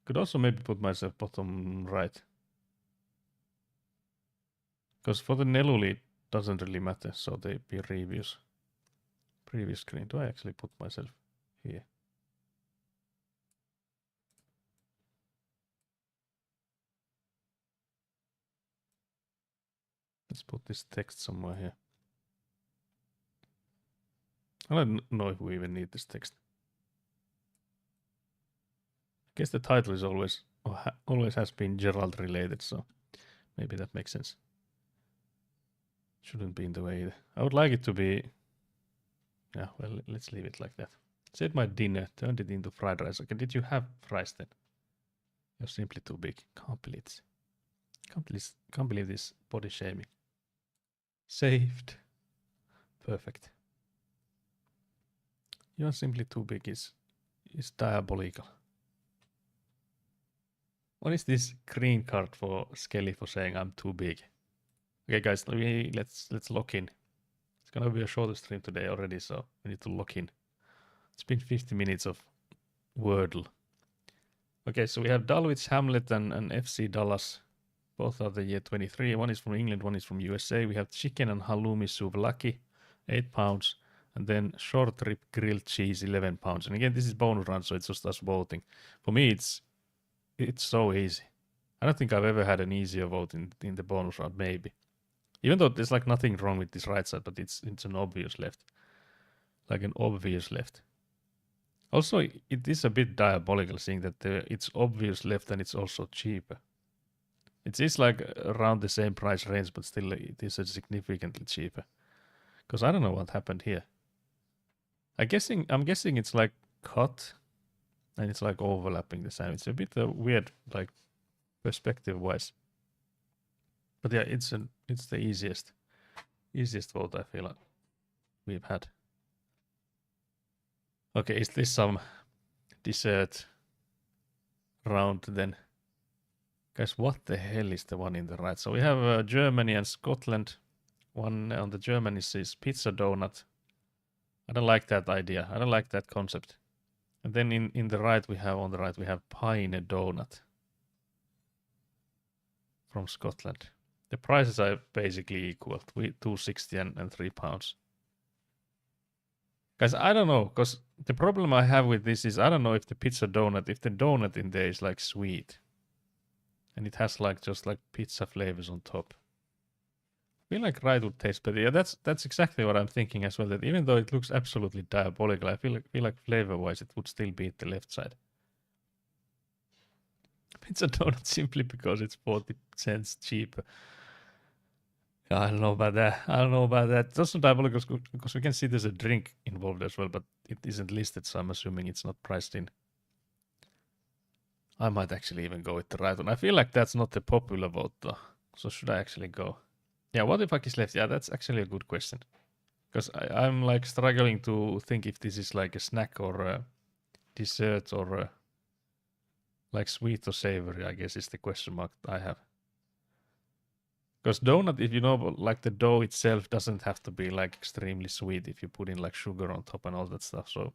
Could also maybe put myself bottom right. Because for the Neluli it doesn't really matter, so they be previous screen. Do I actually put myself here? Let's put this text somewhere here. I don't know if we even need this text. I guess the title is always has been Geralt related, so maybe that makes sense. Shouldn't be in the way either. I would like it to be. Yeah, well, let's leave it like that. Said my dinner, turned it into fried rice. Okay, did you have fries then? You're simply too big. Can't believe this. Can't believe this body shaming. Saved. Perfect. You're simply too big is diabolical. What is this green card for Skelly for saying I'm too big? Okay, guys, let's lock in. It's gonna be a shorter stream today already, so we need to lock in. It's been 50 minutes of Wordle. Okay, so we have Dulwich Hamlet and FC Dallas. Both are the year 23. One is from England, one is from USA. We have chicken and halloumi souvlaki, 8 pounds. And then short rib grilled cheese, 11 pounds. And again, this is bonus round, so it's just us voting. For me, it's so easy. I don't think I've ever had an easier vote in the bonus round, maybe. Even though there's like nothing wrong with this right side, but it's an obvious left. Like an obvious left. Also, it is a bit diabolical seeing that it's obvious left and it's also cheaper. It is like around the same price range, but still it is significantly cheaper. Because I don't know what happened here. I'm guessing it's like cut and it's like overlapping the sandwich. It's a bit weird, like perspective-wise. But yeah, it's the easiest vote I feel like we've had. Okay, is this some dessert round then? Guys, what the hell is the one in the right? So we have Germany and Scotland. One on the Germany says pizza donut. I don't like that idea. I don't like that concept. And then on the right we have pine donut from Scotland. The prices are basically equal. $2.60 and £3. Guys, I don't know, because the problem I have with this is I don't know if the donut in there is like sweet. And it has like just like pizza flavors on top. I feel like right would taste better. Yeah, that's exactly what I'm thinking as well. That even though it looks absolutely diabolical, I feel like flavor-wise it would still beat the left side. Pizza donut simply because it's 40 cents cheaper. I don't know about that. It's also diabolical because we can see there's a drink involved as well, but it isn't listed, so I'm assuming it's not priced in. I might actually even go with the right one. I feel like that's not the popular vote though. So should I actually go? Yeah, what the fuck is left? Yeah, that's actually a good question. Because I'm like struggling to think if this is like a snack or a dessert or like sweet or savory, I guess is the question mark I have. Because donut, if you know, like the dough itself doesn't have to be like extremely sweet if you put in like sugar on top and all that stuff. So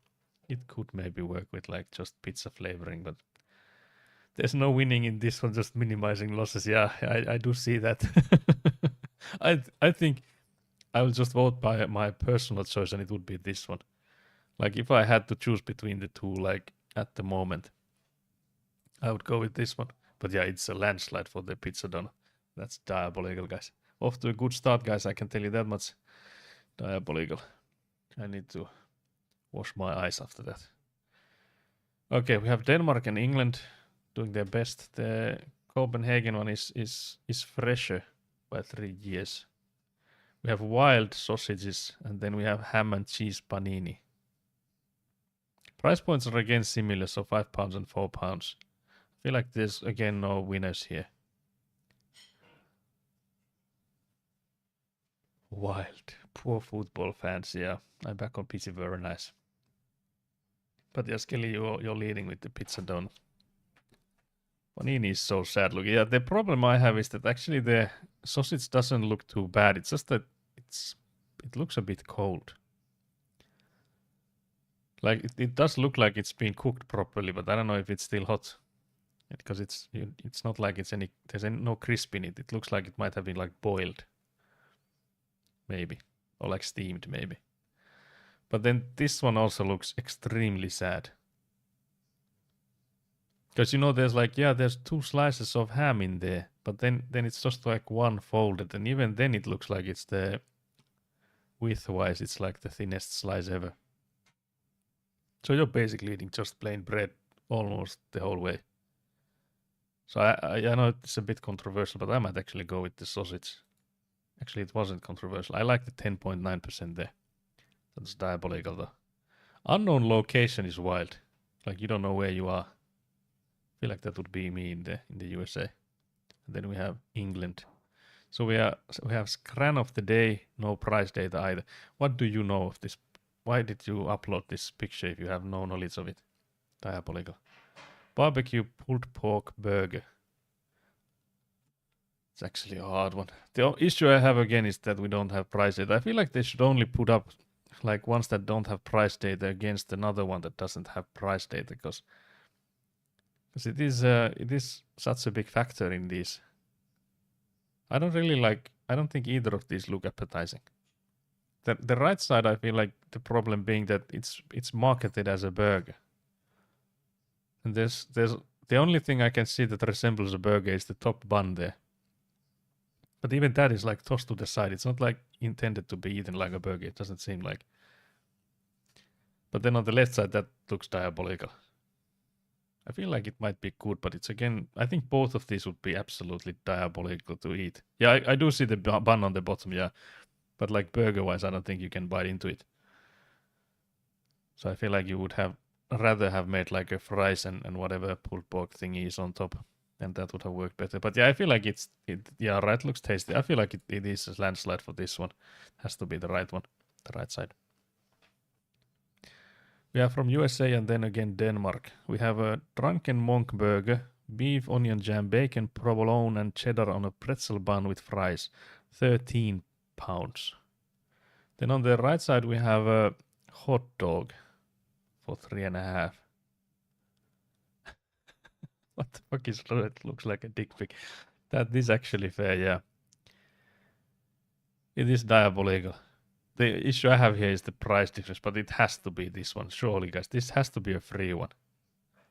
it could maybe work with like just pizza flavoring, but there's no winning in this one, just minimizing losses. Yeah, I do see that. I think I will just vote by my personal choice and it would be this one. Like if I had to choose between the two, like at the moment, I would go with this one. But yeah, it's a landslide for the pizza donut. That's diabolical, guys. Off to a good start, guys. I can tell you that much. Diabolical. I need to wash my eyes after that. Okay, we have Denmark and England doing their best. The Copenhagen one is fresher by 3 years. We have wild sausages, and then we have ham and cheese panini. Price points are again similar, so £5 and £4. I feel like there's again no winners here. Wild. Poor football fans, yeah. I'm back on PC, very nice. But yeah, Skelly, you're leading with the pizza donut. Panini is so sad looking. Yeah, the problem I have is that actually the sausage doesn't look too bad. It's just that it looks a bit cold. Like it does look like it's been cooked properly, but I don't know if it's still hot. Because it's not like there's no crisp in it. It looks like it might have been like boiled. Maybe. Or like steamed maybe. But then this one also looks extremely sad. Because you know there's like, yeah, there's 2 slices of ham in there. But then it's just like one folded. And even then it looks like it's the width-wise, it's like the thinnest slice ever. So you're basically eating just plain bread almost the whole way. So I know it's a bit controversial, but I might actually go with the sausage. Actually, it wasn't controversial. I like the 10.9% there. That's diabolical though. Unknown location is wild. Like you don't know where you are. I feel like that would be me in the USA. And then we have England. So we have Scran of the day, no price data either. What do you know of this? Why did you upload this picture if you have no knowledge of it? Diabolical. Barbecue pulled pork burger. It's actually a hard one. The issue I have again is that we don't have price data. I feel like they should only put up like ones that don't have price data against another one that doesn't have price data, because it is such a big factor in these. I don't think either of these look appetizing. The right side, I feel like the problem being that it's marketed as a burger. And there's the only thing I can see that resembles a burger is the top bun there. But even that is like tossed to the side. It's not like intended to be eaten like a burger. It doesn't seem like. But then on the left side, that looks diabolical. I feel like it might be good, but it's again, I think both of these would be absolutely diabolical to eat. Yeah, I do see the bun on the bottom, yeah. But like burger-wise, I don't think you can bite into it. So I feel like you would have rather have made like a fries and whatever pulled pork thingy is on top. And that would have worked better. But yeah, I feel like yeah, right, looks tasty. I feel like it is a landslide for this one. Has to be the right one, the right side. We are from USA and then again Denmark. We have a Drunken Monk burger, beef, onion jam, bacon, provolone and cheddar on a pretzel bun with fries. £13. Then on the right side we have a hot dog for 3.5. What the fuck is that? It looks like a dick pic. That is actually fair, yeah. It is diabolical. The issue I have here is the price difference, but it has to be this one. Surely, guys, this has to be a free one.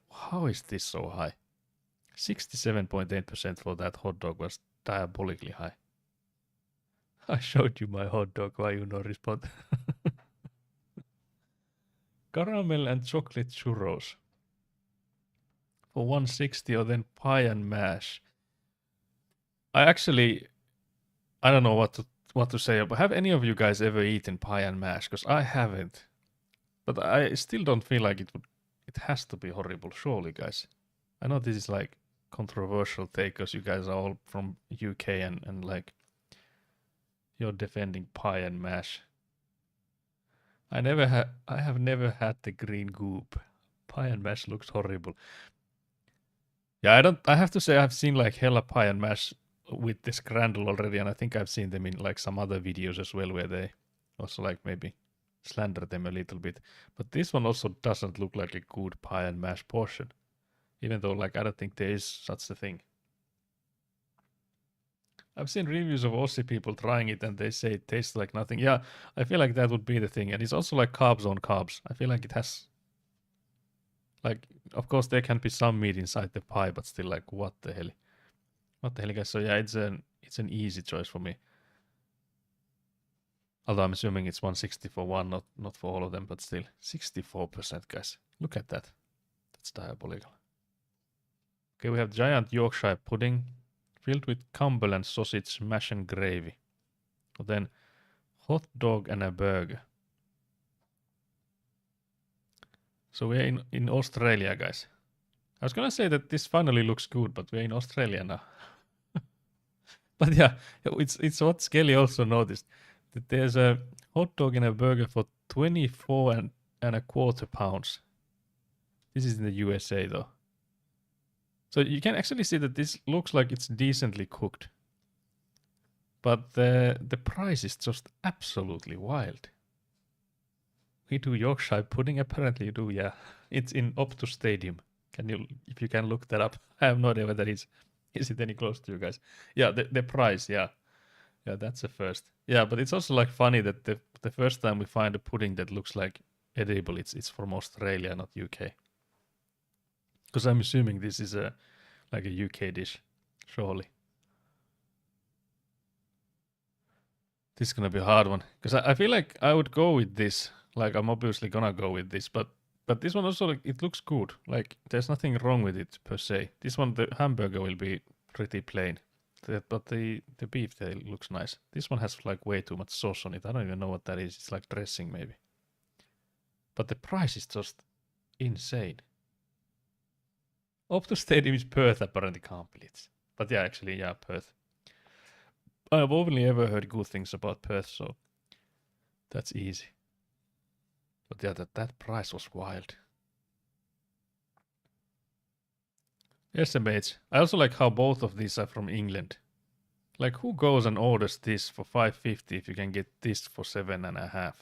How is this so high? 67.8% for that hot dog was diabolically high. I showed you my hot dog, why you not respond? Caramel and chocolate churros for 160, or then pie and mash. I don't know what to say, but have any of you guys ever eaten pie and mash? Because I haven't. But I still don't feel like it has to be horrible, surely, guys. I know this is like controversial take because you guys are all from UK and like you're defending pie and mash. I have never had the green goop. Pie and mash looks horrible. Yeah, I have to say I've seen like hella pie and mash with this Scrandle already, and I think I've seen them in like some other videos as well where they also like maybe slander them a little bit. But this one also doesn't look like a good pie and mash portion. Even though like I don't think there is such a thing. I've seen reviews of Aussie people trying it and they say it tastes like nothing. Yeah, I feel like that would be the thing. And it's also like carbs on carbs. I feel like it has Like, of course, there can be some meat inside the pie, but still, like, what the hell? What the hell, guys? So yeah, it's an easy choice for me. Although I'm assuming it's 160 for one, not for all of them, but still 64%, guys. Look at that. That's diabolical. Okay, we have giant Yorkshire pudding filled with Cumberland sausage, mash and gravy. And then hot dog and a burger. So we're in Australia, guys. I was gonna say that this finally looks good, but we're in Australia now. But yeah, it's what Skelly also noticed. That there's a hot dog and a burger for 24 and a quarter pounds. This is in the USA though. So you can actually see that this looks like it's decently cooked. But the price is just absolutely wild. We do Yorkshire pudding, apparently you do, yeah. It's in Optus Stadium. If you can look that up? I have no idea where that is. Is it any close to you guys? Yeah, the price, yeah. Yeah, that's the first. Yeah, but it's also like funny that the first time we find a pudding that looks like edible, it's from Australia, not UK. Because I'm assuming this is like a UK dish, surely. This is gonna be a hard one because I feel like I would go with this. Like I'm obviously gonna go with this, but this one also, like, it looks good. Like there's nothing wrong with it per se. This one, the hamburger will be pretty plain, but the beef there looks nice. This one has like way too much sauce on it. I don't even know what that is. It's like dressing maybe. But the price is just insane. Optus Stadium is Perth, apparently, can't believe it. But yeah, actually, yeah, Perth. I've only ever heard good things about Perth, so that's easy. But yeah, that price was wild. Estimates. I also like how both of these are from England. Like, who goes and orders this for $5.50 if you can get this for $7.50?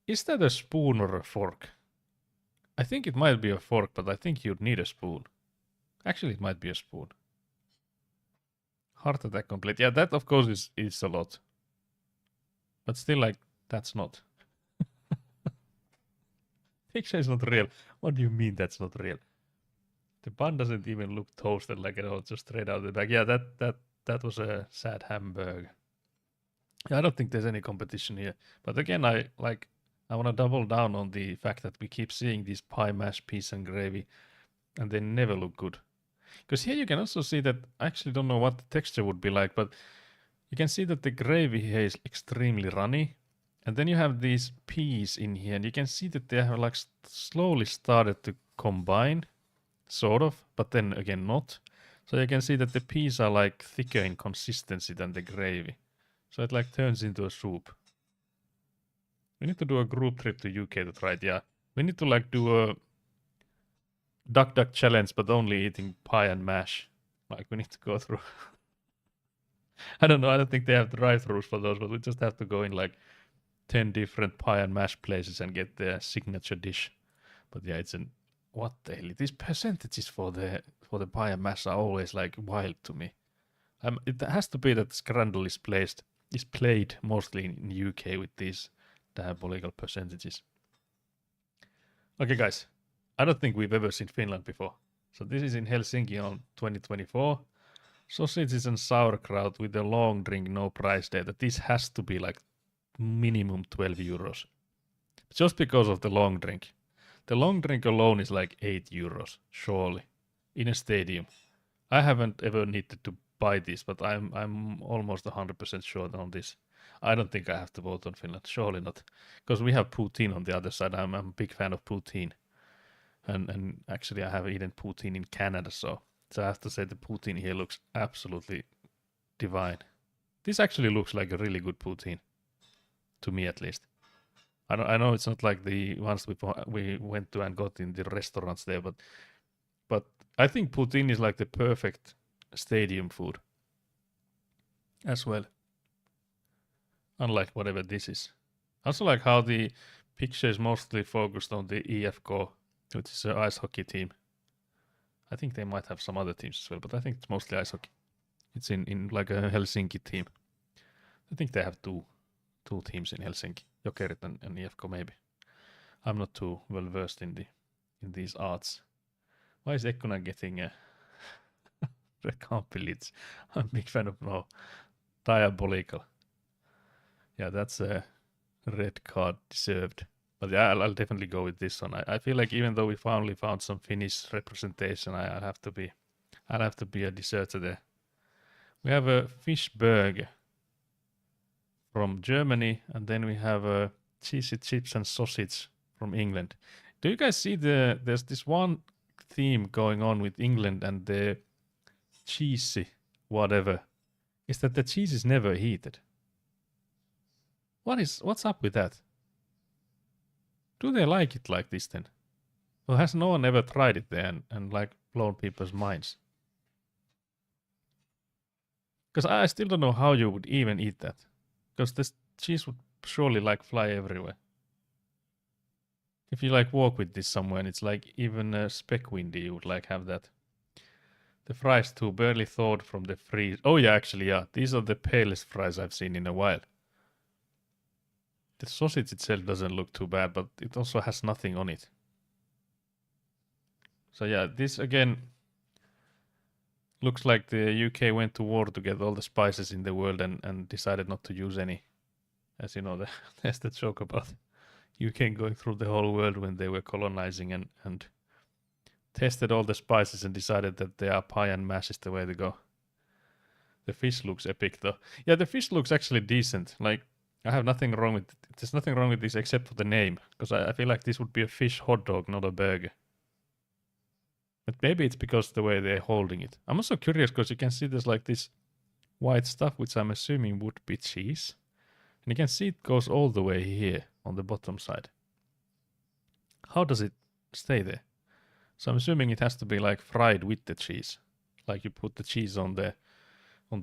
Is that a spoon or a fork? I think it might be a fork, but I think you'd need a spoon. Actually, it might be a spoon. Heart attack complete. Yeah, that of course is a lot. But still, like, that's not. Picture is not real. What do you mean that's not real? The bun doesn't even look toasted like it all, just straight out of the bag. Yeah, that was a sad hamburger. Yeah, I don't think there's any competition here. But again, I want to double down on the fact that we keep seeing these pie, mash, peas, and gravy, and they never look good. Because here you can also see that I actually don't know what the texture would be like, but you can see that the gravy here is extremely runny. And then you have these peas in here, and you can see that they have like slowly started to combine, sort of, but then again not. So you can see that the peas are like thicker in consistency than the gravy. So it like turns into a soup. We need to do a group trip to UK to try it, yeah. We need to like do a duck challenge, but only eating pie and mash. Like we need to go through. I don't know, I don't think they have drive-thrus for those, but we just have to go in like 10 different pie and mash places and get their signature dish. But yeah, it's an what the hell? These percentages for the pie and mash are always like wild to me. It has to be that Scrandle is played mostly in UK with these diabolical percentages. Okay, guys, I don't think we've ever seen Finland before. So this is in Helsinki on 2024. Sausages and sauerkraut with a long drink, no price data. This has to be like minimum 12 euros. Just because of the long drink. The long drink alone is like 8 euros, surely, in a stadium. I haven't ever needed to buy this, but I'm almost 100% sure on this. I don't think I have to vote on Finland, surely not. Because we have poutine on the other side. I'm a big fan of poutine. And actually I have eaten poutine in Canada, so I have to say the poutine here looks absolutely divine. This actually looks like a really good poutine. To me at least. I know it's not like the ones we went to and got in the restaurants there, but I think poutine is like the perfect stadium food as well. Unlike whatever this is. I also like how the picture is mostly focused on the EFK, which is an ice hockey team. I think they might have some other teams as well, but I think it's mostly ice hockey. It's in like a Helsinki team. I think they have two teams in Helsinki, Jokerit and EFK maybe. I'm not too well versed in these arts. Why is Ekkuna getting a complete? I'm a big fan of no diabolical. Yeah, that's a red card deserved. But yeah, I'll definitely go with this one. I feel like even though we finally found some Finnish representation, I'll have to be a deserter there. We have a fish burger from Germany, and then we have a cheesy chips and sausage from England. Do you guys see there's this one theme going on with England and the cheesy whatever, is that the cheese is never heated. What's up with that? Do they like it like this then? Or has no one ever tried it there and like blown people's minds? Because I still don't know how you would even eat that. Because this cheese would surely like fly everywhere. If you like walk with this somewhere and it's like even a speck windy, you would like have that. The fries too, barely thawed from the freeze. Oh yeah, actually yeah. These are the palest fries I've seen in a while. The sausage itself doesn't look too bad, but it also has nothing on it. So yeah, this again looks like the UK went to war to get all the spices in the world and decided not to use any. As you know, there's the joke about UK going through the whole world when they were colonizing and tested all the spices and decided that the pie and mash is the way to go. The fish looks epic though. Yeah, the fish looks actually decent. Like, I have nothing wrong with it. There's nothing wrong with this except for the name. Because I feel like this would be a fish hot dog, not a burger. But maybe it's because the way they're holding it. I'm also curious because you can see there's like this white stuff, which I'm assuming would be cheese. And you can see it goes all the way here on the bottom side. How does it stay there? So I'm assuming it has to be like fried with the cheese. Like you put the cheese on the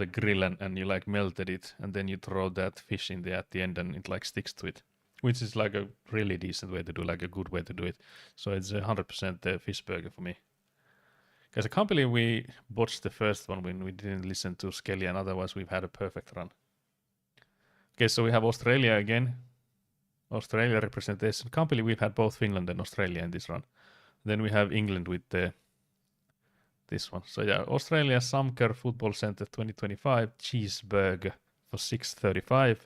grill and you like melted it and then you throw that fish in there at the end and it like sticks to it. Which is like a really decent way to do, like a good way to do it. So it's 100% the fish burger for me. Because I can't believe we botched the first one when we didn't listen to Skelly and otherwise we've had a perfect run. Okay, so we have Australia again. Australia representation. Can't believe we've had both Finland and Australia in this run. Then we have England with this one. So yeah, Australia Sumker Football Centre 2025 cheeseburger for $6.35.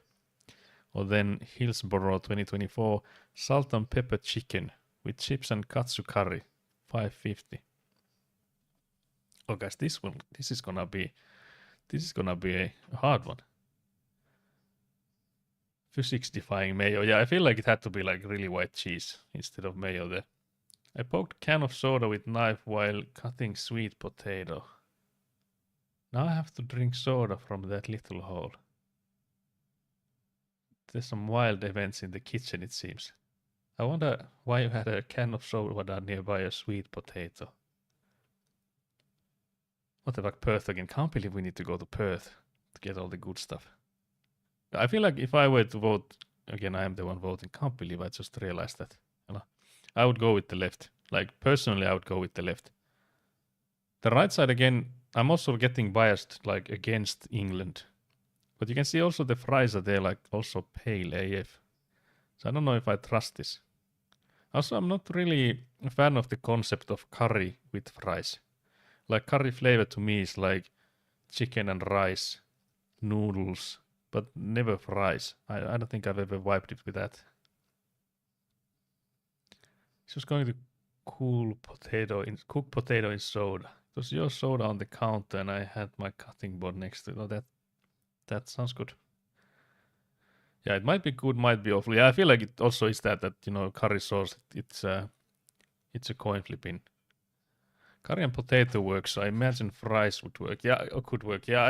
Or then Hillsborough 2024 salt and pepper chicken with chips and katsu curry $5.50. Oh guys, this is gonna be a hard one. Physics-defying mayo. Yeah, I feel like it had to be like really white cheese instead of mayo there. I poked a can of soda with knife while cutting sweet potato. Now I have to drink soda from that little hole. There's some wild events in the kitchen, it seems. I wonder why you had a can of soda nearby a sweet potato. What about Perth again? Can't believe we need to go to Perth to get all the good stuff. I feel like if I were to vote, again, I am the one voting. Can't believe I just realized that. You know, I would go with the left. Like, personally, I would go with the left. The right side, again, I'm also getting biased, like, against England. But you can see also the fries are there, like, also pale AF. So I don't know if I trust this. Also, I'm not really a fan of the concept of curry with fries. Like, curry flavor to me is like chicken and rice, noodles, but never fries. I don't think I've ever wiped it with that. Just going to cook potato in soda. It was your soda on the counter and I had my cutting board next to it. Oh, that sounds good. Yeah, it might be good, might be awful. Yeah, I feel like it also is that you know, curry sauce, it's a coin flip in. Curry and potato works, so I imagine fries would work. Yeah, it could work. Yeah,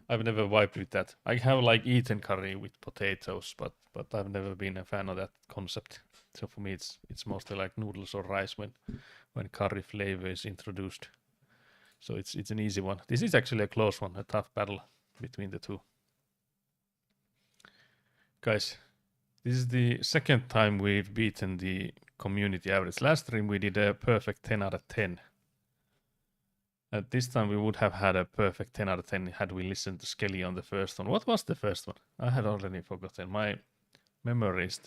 I've never wiped with that. I have like eaten curry with potatoes, but I've never been a fan of that concept. So for me, it's mostly like noodles or rice when curry flavor is introduced. So it's an easy one. This is actually a close one, a tough battle between the two. Guys, this is the second time we've beaten the community average. Last stream we did a perfect 10 out of 10. At this time we would have had a perfect 10 out of 10 had we listened to Skelly on the first one. What was the first one? I had already forgotten. My memory is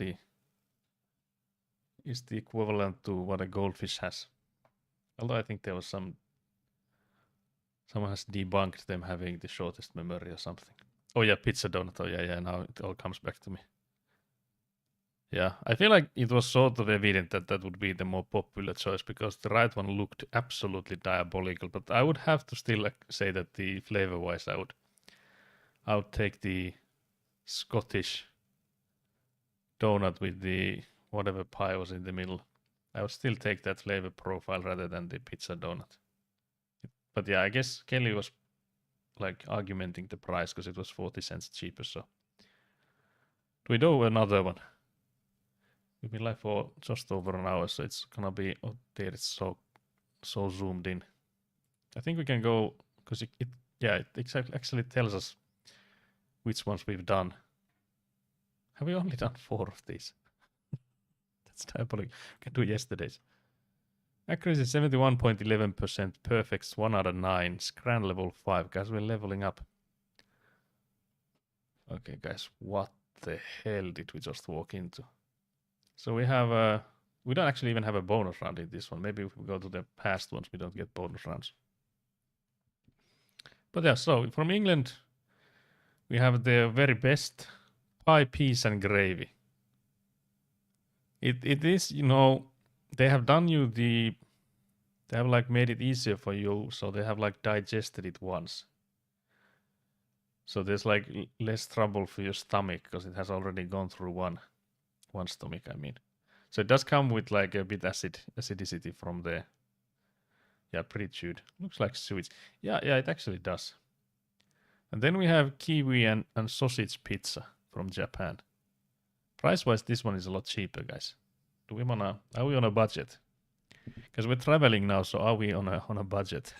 is the equivalent to what a goldfish has. Although I think there was someone has debunked them having the shortest memory or something. Oh yeah, pizza donut. Oh yeah, now it all comes back to me. Yeah, I feel like it was sort of evident that that would be the more popular choice because the right one looked absolutely diabolical. But I would have to still say that the flavor-wise, I would take the Scottish donut with the whatever pie was in the middle. I would still take that flavor profile rather than the pizza donut. But yeah, I guess Kelly was like argumenting the price because it was 40 cents cheaper. So do we do another one? We've been live for just over an hour, so it's gonna be, oh there, it's so zoomed in. I think we can go because it actually tells us which ones we've done. Have we only done 4 of these? That's diabolical. We can do yesterday's. Accuracy 71.11%, perfects 1 out of 9, scran level 5. Guys, we're leveling up. Okay, guys, what the hell did we just walk into? So we have we don't actually even have a bonus round in this one. Maybe if we go to the past ones, we don't get bonus rounds. But yeah, so from England, we have the very best pie, peas, and gravy. It is, you know, they have done you they have like made it easier for you, so they have like digested it once. So there's like less trouble for your stomach because it has already gone through one stomach, I mean. So it does come with like a bit acidity from the, yeah, pretty chewed. Looks like sweets. Yeah, it actually does. And then we have kiwi and sausage pizza from Japan. Price-wise, this one is a lot cheaper, guys. Are we on a budget? Because we're traveling now, so are we on a budget?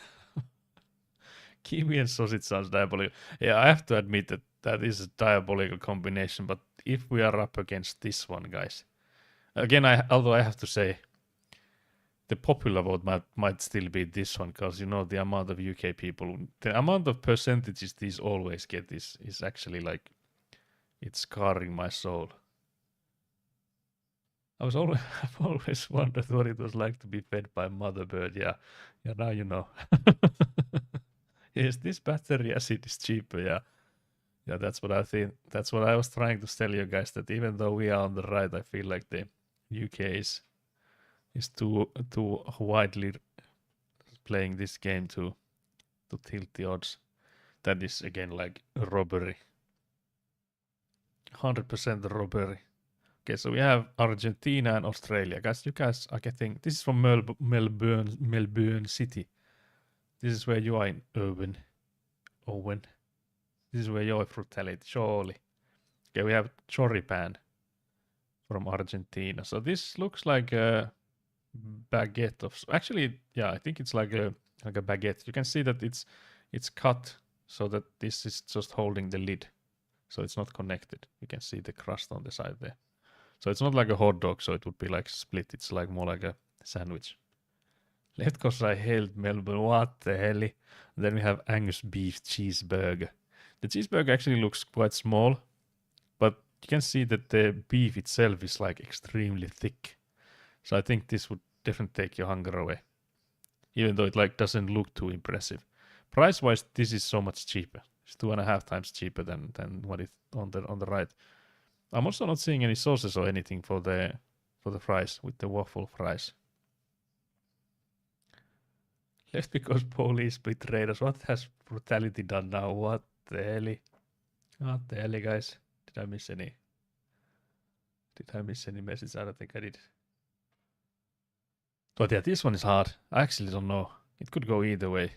Kiwi and sausage sounds diabolical. Yeah, I have to admit that is a diabolical combination, but if we are up against this one, guys. Again, although I have to say, the popular vote might still be this one, because you know the amount of UK people, the amount of percentages these always get is actually like, it's scarring my soul. I've always wondered what it was like to be fed by mother bird. Yeah, now you know. Yes, this battery acid is cheaper. Yeah, that's what I think. That's what I was trying to tell you guys, that even though we are on the right, I feel like the UK is too widely playing this game to tilt the odds. That is again like a robbery. 100% robbery. Okay, so we have Argentina and Australia. Guys, you guys are getting... This is from Melbourne City. This is where you are in Owen. This is where your frutality, surely. Okay, we have choripan from Argentina. So this looks like a baguette of... Actually, yeah, I think it's like a baguette. You can see that it's cut so that this is just holding the lid. So it's not connected. You can see the crust on the side there. So it's not like a hot dog, so it would be like split. It's like more like a sandwich. Left cause I held Melbourne, what the hell? Then we have Angus beef cheeseburger. The cheeseburger actually looks quite small, but you can see that the beef itself is like extremely thick. So I think this would definitely take your hunger away. Even though it like doesn't look too impressive. Price-wise, this is so much cheaper. It's 2.5 times cheaper than what it's on the right. I'm also not seeing any sauces or anything for the fries, with the waffle fries. Left because police betrayed us. What has brutality done now? What the hell? What the hell, guys? Did I miss any message? I don't think I did. But yeah, this one is hard. I actually don't know. It could go either way.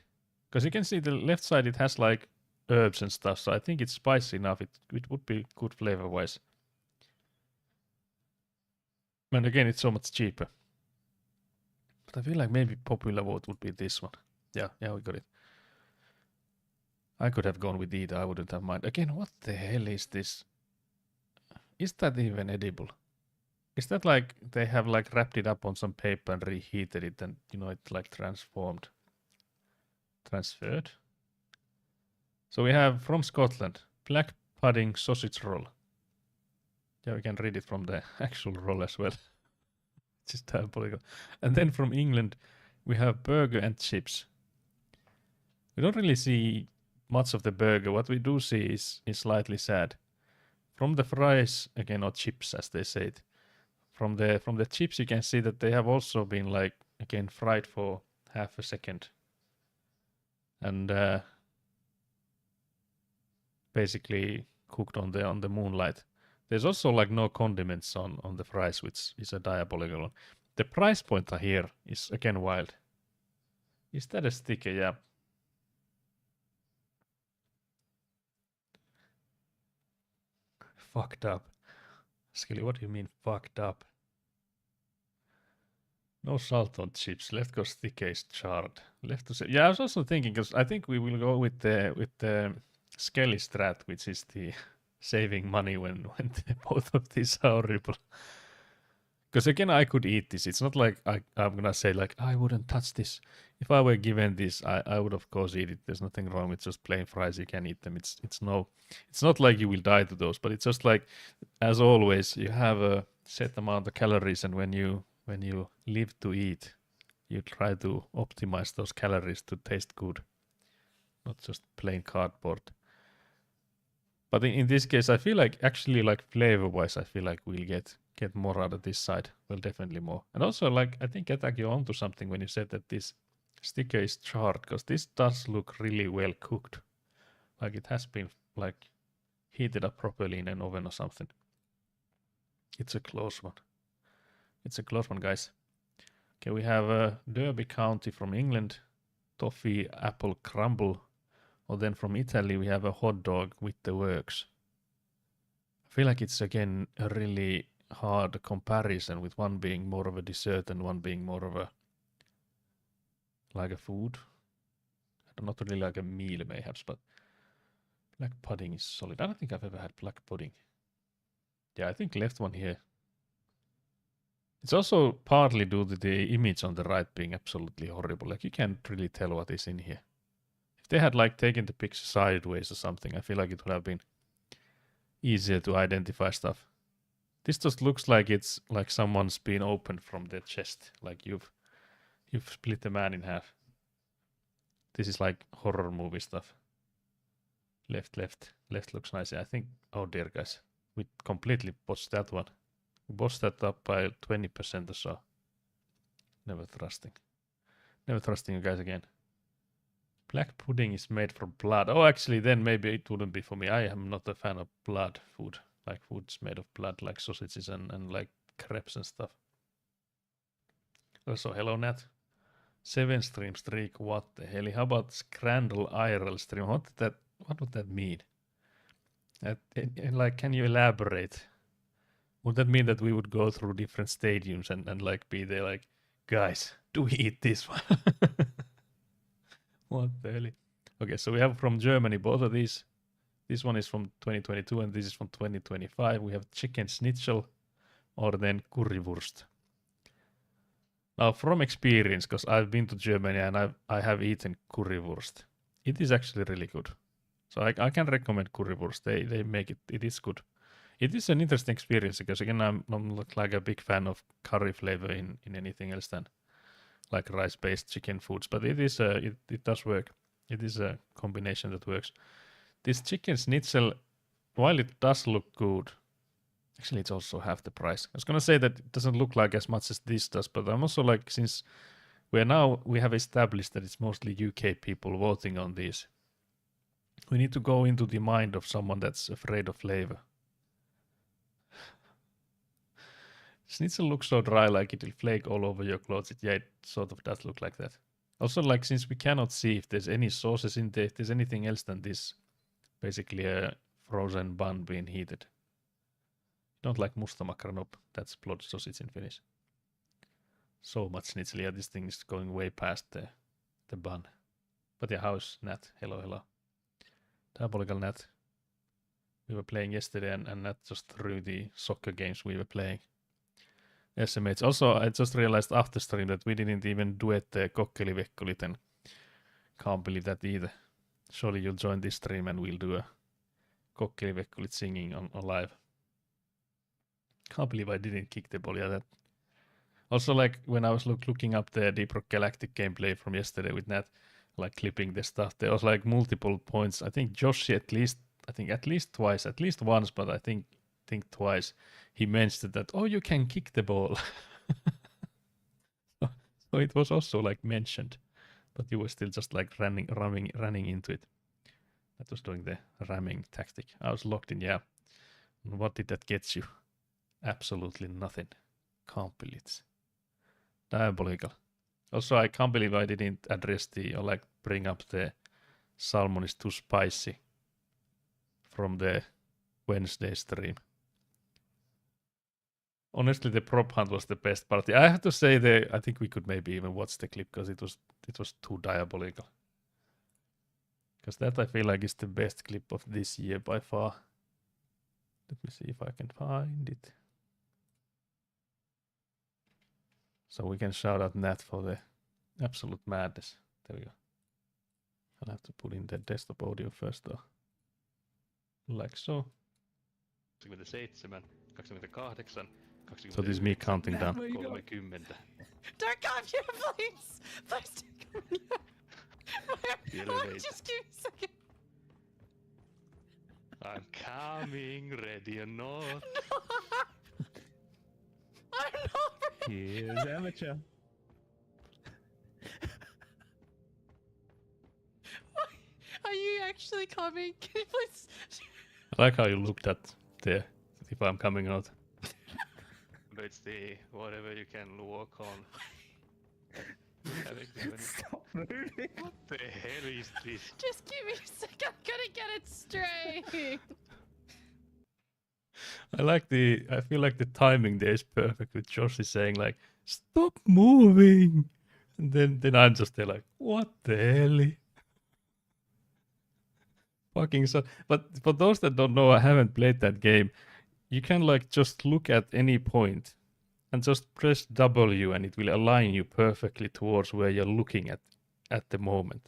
Because you can see the left side, it has like herbs and stuff. So I think it's spicy enough. It would be good flavor-wise. And again, it's so much cheaper. But I feel like maybe popular vote would be this one. Yeah, we got it. I could have gone with either. I wouldn't have mind. Again, what the hell is this? Is that even edible? Is that like they have like wrapped it up on some paper and reheated it and, you know, it like transferred? So we have from Scotland, black pudding sausage roll. Yeah, we can read it from the actual roll as well. Just diabolical. And then from England, we have burger and chips. We don't really see much of the burger. What we do see is slightly sad. From the fries, again, or chips as they say it, from the chips you can see that they have also been like again fried for half a second and basically cooked on the moonlight. There's also like no condiments on the fries, which is a diabolical one. The price point here is again wild. Is that a sticker? Yeah. Fucked up. Skilly, what do you mean fucked up? No salt on chips. Left because sticker is charred. Left to say. Yeah, I was also thinking because I think we will go with the Skelly strat, which is the saving money when both of these are horrible. Because again, I could eat this. It's not like I'm gonna say like I wouldn't touch this. If I were given this, I would of course eat it. There's nothing wrong with just plain fries. You can eat them. It's not like you will die to those. But it's just like, as always, you have a set amount of calories, and when you live to eat, you try to optimize those calories to taste good, not just plain cardboard. But in this case, I feel like actually like flavor-wise, I feel like we'll get more out of this side. Well, definitely more. And also, like, I think Etak, you're onto something when you said that this sticker is charred, because this does look really well cooked. Like it has been like heated up properly in an oven or something. It's a close one. It's a close one, guys. Okay, we have Derby County from England, toffee apple crumble. Or then from Italy, we have a hot dog with the works. I feel like it's again a really hard comparison, with one being more of a dessert and one being more of a like a food. Not really like a meal mayhaps, but black pudding is solid. I don't think I've ever had black pudding. Yeah, I think left one here. It's also partly due to the image on the right being absolutely horrible. Like you can't really tell what is in here. If they had like taken the picture sideways or something, I feel like it would have been easier to identify stuff. This just looks like it's like someone's been opened from their chest. Like you've split the man in half. This is like horror movie stuff. Left looks nice. I think, oh dear guys, we completely botched that one. We botched that up by 20% or so. Never trusting you guys again. Black pudding is made from blood. Oh, actually, then maybe it wouldn't be for me. I am not a fan of blood food. Like foods made of blood, like sausages and like crepes and stuff. Also, hello Nat. 7-stream streak, what the hell? How about Scrandle IRL stream? What would that mean? Like, can you elaborate? Would that mean that we would go through different stadiums and like be there like, guys, do we eat this one? What the hell? Okay, so we have from Germany both of these. This one is from 2022 and this is from 2025. We have chicken schnitzel or then currywurst. Now, from experience, because I've been to Germany and I have eaten currywurst, it is actually really good. So I can recommend currywurst. They make it. It is good. It is an interesting experience because again, I'm not like a big fan of curry flavor in anything else than like rice-based chicken foods, but it is it does work. It is a combination that works. This chicken schnitzel, while it does look good, actually it's also half the price. I was gonna say that it doesn't look like as much as this does, but I'm also like, since we have established that it's mostly UK people voting on these, we need to go into the mind of someone that's afraid of flavor. Schnitzel looks so dry, like it will flake all over your clothes. Yeah, it sort of does look like that. Also, like, since we cannot see if there's any sauces in there, if there's anything else than this, basically a frozen bun being heated. Don't like musta makranop. That's blood sausage in Finnish. So much schnitzel. Yeah, this thing is going way past the bun. But yeah, how's Nat? Hello. Diabolical Nat. We were playing yesterday and Nat just threw the soccer games we were playing. SMH. Also, I just realized after stream that we didn't even duet the Kokkelivekkulit, and can't believe that either. Surely you'll join this stream and we'll do a Kokkelivekkulit singing on live. Can't believe I didn't kick the ball. Yeah, that Also, like when I was looking up the Deep Rock Galactic gameplay from yesterday with Nat, like clipping the stuff, there was like multiple points. I think Joshi at least twice, at least once, but I think twice, he mentioned that, oh, you can kick the ball. So it was also like mentioned, but you were still just like running into it. That was doing the ramming tactic. I was locked in, yeah. What did that get you? Absolutely nothing. Can't believe it. Diabolical. Also, I can't believe I didn't address or like bring up the salmon is too spicy from the Wednesday stream. Honestly, the prop hunt was the best part. I have to say I think we could maybe even watch the clip because it was too diabolical. Because that I feel like is the best clip of this year by far. Let me see if I can find it. So we can shout out Nat for the absolute madness. There we go. I'll have to put in the desktop audio first though. Like so. 27, 28, 29. So this is me counting down. 30. Don't come here, please! Please don't come here! Just give me a second. I'm coming, ready or not. No! I'm not ready! Here's amateur. Are you actually coming? Can you please... I like how you looked at there, if I'm coming out. But it's the whatever you can walk on. Stop moving. What the hell is this? Just give me a second, I'm gonna get it straight! I feel like the timing there is perfect with Josh is saying like, stop moving. And then I'm just there like, what the hell? Fucking so. But for those that don't know, I haven't played that game. You can like just look at any point and just press W and it will align you perfectly towards where you're looking at the moment.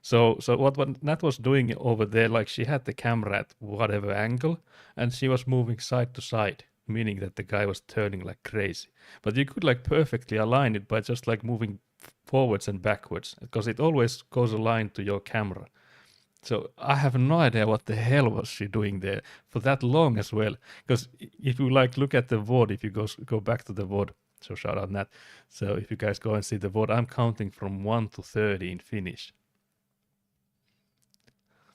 So what Nat was doing over there, like she had the camera at whatever angle and she was moving side to side, meaning that the guy was turning like crazy. But you could like perfectly align it by just like moving forwards and backwards because it always goes aligned to your camera. So I have no idea what the hell was she doing there for that long as well. Because if you like look at the VOD, if you go back to the VOD, so shout out Nat. So if you guys go and see the VOD, I'm counting from 1 to 30 in Finnish.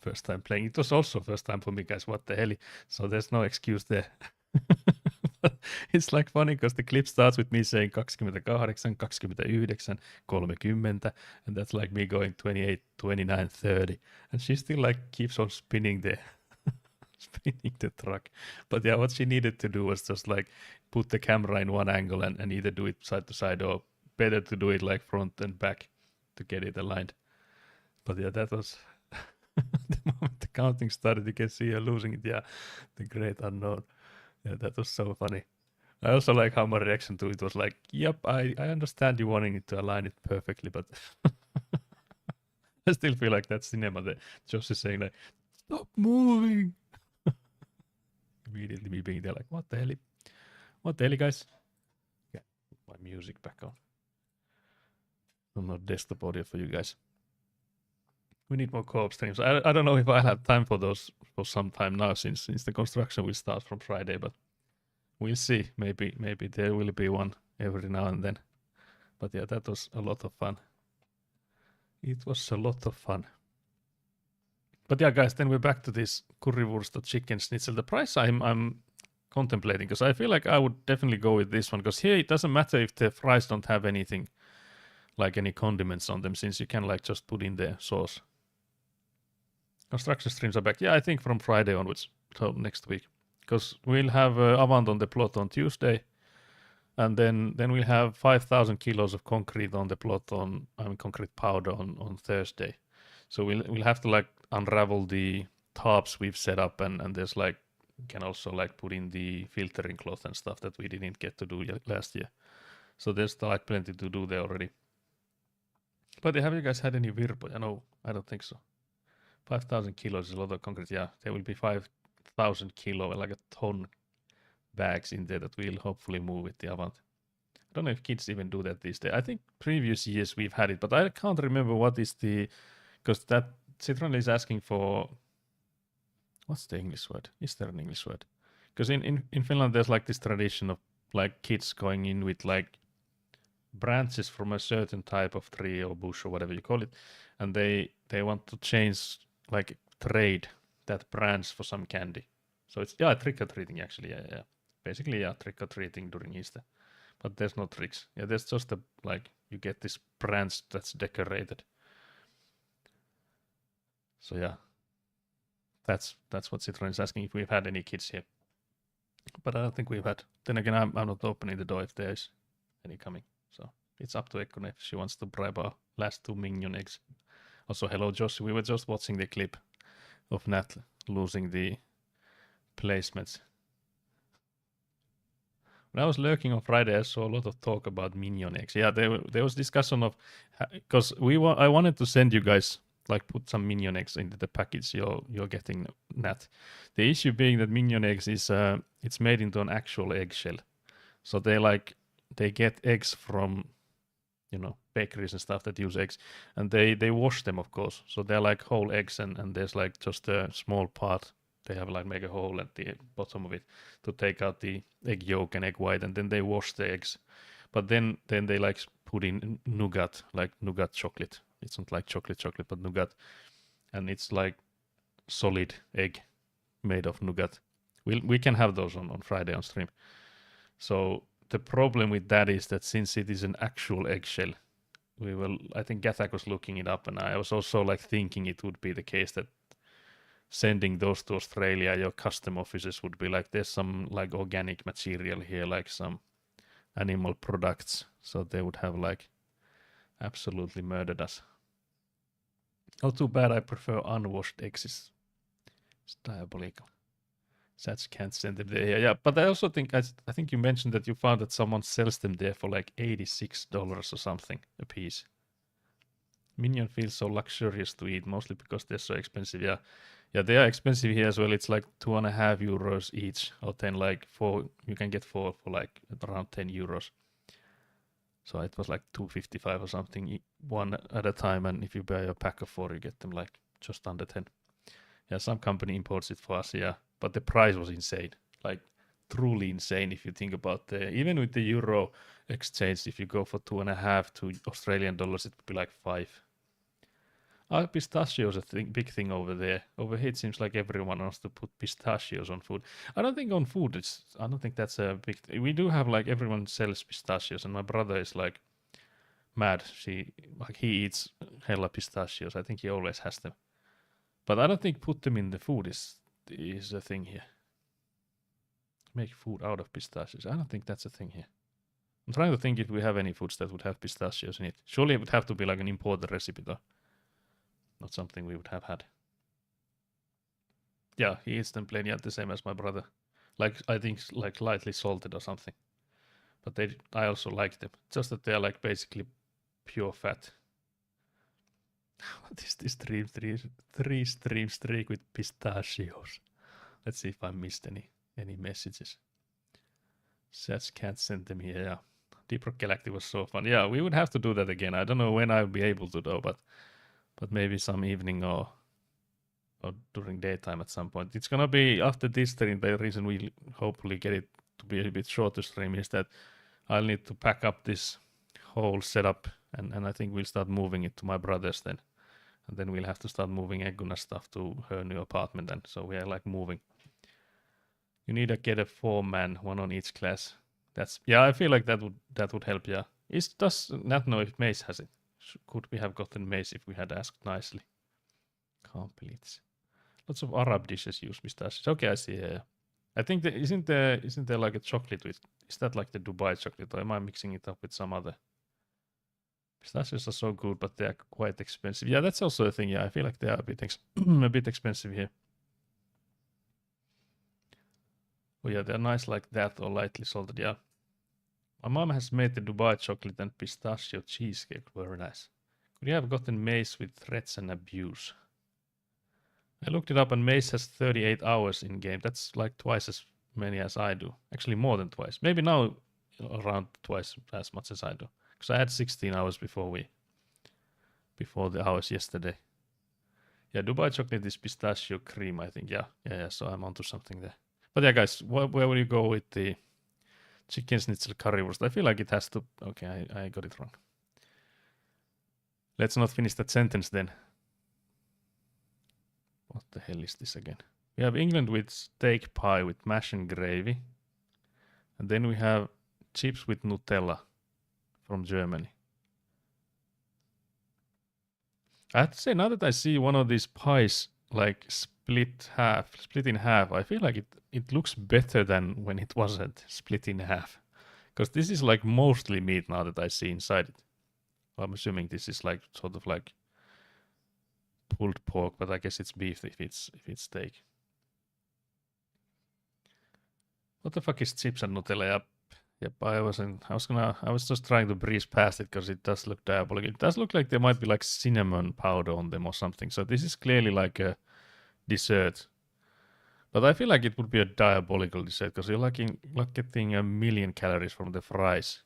First time playing. It was also first time for me, guys. What the hell? So there's no excuse there. It's like funny because the clip starts with me saying 28, 29, 30, and that's like me going 28, 29, 30. And she still like keeps on spinning spinning the truck. But yeah, what she needed to do was just like put the camera in one angle and either do it side to side or better to do it like front and back to get it aligned. But yeah, that was the moment the counting started, you can see her losing it. Yeah, the great unknown. Yeah, that was so funny. I also like how my reaction to it was like, yep, I understand you wanting it to align it perfectly, but I still feel like that cinema that Josh is saying like, stop moving. Immediately me being there like, what the hell? What the hell, guys? Yeah, put my music back on. I'm not desktop audio for you guys. We need more co-op streams. I don't know if I'll have time for those for some time now since the construction will start from Friday, but we'll see. Maybe there will be one every now and then. But yeah, that was a lot of fun. It was a lot of fun. But yeah, guys, then we're back to this currywurst or chicken schnitzel. The price I'm contemplating, because I feel like I would definitely go with this one, because here it doesn't matter if the fries don't have anything, like any condiments on them, since you can like just put in the sauce. Construction streams are back. Yeah, I think from Friday onwards, so next week. Because we'll have Avant on the plot on Tuesday, and then we'll have 5,000 kilos of concrete on the plot concrete powder on Thursday. So we'll have to like unravel the tarps we've set up, and there's like can also like put in the filtering cloth and stuff that we didn't get to do last year. So there's like plenty to do there already. But have you guys had any virpo? No, I don't think so. 5,000 kilos is a lot of concrete. Yeah, there will be 5,000 kilo, like a ton bags in there that we'll hopefully move with the Avant. I don't know if kids even do that these days. I think previous years we've had it, but I can't remember what is the, because that Citron is asking for, what's the English word? Is there an English word? Because in Finland there's like this tradition of like kids going in with like branches from a certain type of tree or bush or whatever you call it, and they want to change, like trade that branch for some candy. So it's trick or treating actually. Yeah. Basically trick or treating during Easter, but there's no tricks. Yeah, there's just a like you get this branch that's decorated. So yeah, that's what Citron is asking if we've had any kids here. But I don't think we've had. Then again, I'm not opening the door if there's any coming. So it's up to Ekkone if she wants to bribe our last 2 minion eggs. Also, hello Josh. We were just watching the clip of Nat losing the placements. When I was lurking on Friday, I saw a lot of talk about minion eggs. Yeah, there was discussion of, because I wanted to send you guys, like put some minion eggs into the package you're getting, Nat. The issue being that minion eggs is it's made into an actual eggshell, so they get eggs from, you know, bakeries and stuff that use eggs, and they wash them, of course. So they're like whole eggs, and there's like just a small part. They have like make a hole at the bottom of it to take out the egg yolk and egg white, and then they wash the eggs. But then they like put in nougat, like nougat chocolate. It's not like chocolate, but nougat, and it's like solid egg made of nougat. We can have those on Friday on stream. So the problem with that is that since it is an actual eggshell, I think Gathak was looking it up, and I was also like thinking it would be the case that sending those to Australia, your custom offices would be like, there's some like organic material here, like some animal products. So they would have like absolutely murdered us. Oh, too bad. I prefer unwashed eggs. It's diabolical. Such can't send them there. Yeah, but I also think, I think you mentioned that you found that someone sells them there for like $86 or something a piece. Minion feels so luxurious to eat, mostly because they're so expensive. Yeah, they are expensive here as well. It's like €2.5 each, or 10, like 4. You can get 4 for like around €10. So it was like 2.55 or something, one at a time. And if you buy a pack of 4, you get them like just under 10. Yeah, some company imports it for us. Yeah, but the price was insane, like truly insane. If you think about even with the euro exchange, if you go for 2.5 to Australian dollars, it would be like 5. Pistachios a big thing over there. Over here, it seems like everyone wants to put pistachios on food. I don't think on food, I don't think that's a big thing. We do have like everyone sells pistachios, and my brother is like mad. He eats hella pistachios. I think he always has them. But I don't think put them in the food is a thing here. Make food out of pistachios. I don't think that's a thing here. I'm trying to think if we have any foods that would have pistachios in it. Surely it would have to be like an imported recipe though. Not something we would have had. Yeah, he eats them plain, yeah, the same as my brother. Like, I think like lightly salted or something. But I also like them. Just that they're like basically pure fat. What is this three stream streak with pistachios? Let's see if I missed any messages. Such can't send them here. Yeah. Deep Rock Galactic was so fun. Yeah, we would have to do that again. I don't know when I'll be able to though, but maybe some evening or during daytime at some point. It's gonna be after this stream. The reason we hopefully get it to be a bit shorter stream is that I'll need to pack up this whole setup, and I think we'll start moving it to my brother's then. And then we'll have to start moving Eguna's stuff to her new apartment then. So we are like moving. You need to get a 4-man, 1 on each class. I feel like that would help, yeah. Does not know if Mace has it. Could we have gotten Mace if we had asked nicely? Can't believe it. Lots of Arab dishes use pistachios. Okay, I see. Yeah. I think isn't there like a chocolate with? Is that like the Dubai chocolate, or am I mixing it up with some other? Pistachios are so good, but they are quite expensive. Yeah, that's also a thing. Yeah, I feel like they are a bit expensive here. Oh yeah, they're nice like that or lightly salted. Yeah. My mom has made the Dubai chocolate and pistachio cheesecake. Very nice. Could you have gotten Mace with threats and abuse? I looked it up, and Mace has 38 hours in game. That's like twice as many as I do. Actually, more than twice. Maybe now around twice as much as I do. Because I had 16 hours before the hours yesterday. Yeah, Dubai chocolate is pistachio cream, I think. Yeah. So I'm onto something there. But yeah, guys, where will you go with the chicken schnitzel currywurst? I feel like it has to. Okay, I got it wrong. Let's not finish that sentence then. What the hell is this again? We have England with steak pie with mash and gravy. And then we have chips with Nutella from Germany. I have to say, now that I see one of these pies like split in half, I feel like it looks better than when it wasn't split in half. Because this is like mostly meat now that I see inside it. Well, I'm assuming this is like sort of like pulled pork, but I guess it's beef if it's steak. What the fuck is chips and Nutella? Yep, I was just trying to breeze past it because it does look diabolical. It does look like there might be like cinnamon powder on them or something. So this is clearly like a dessert. But I feel like it would be a diabolical dessert because you're like getting 1,000,000 calories from the fries.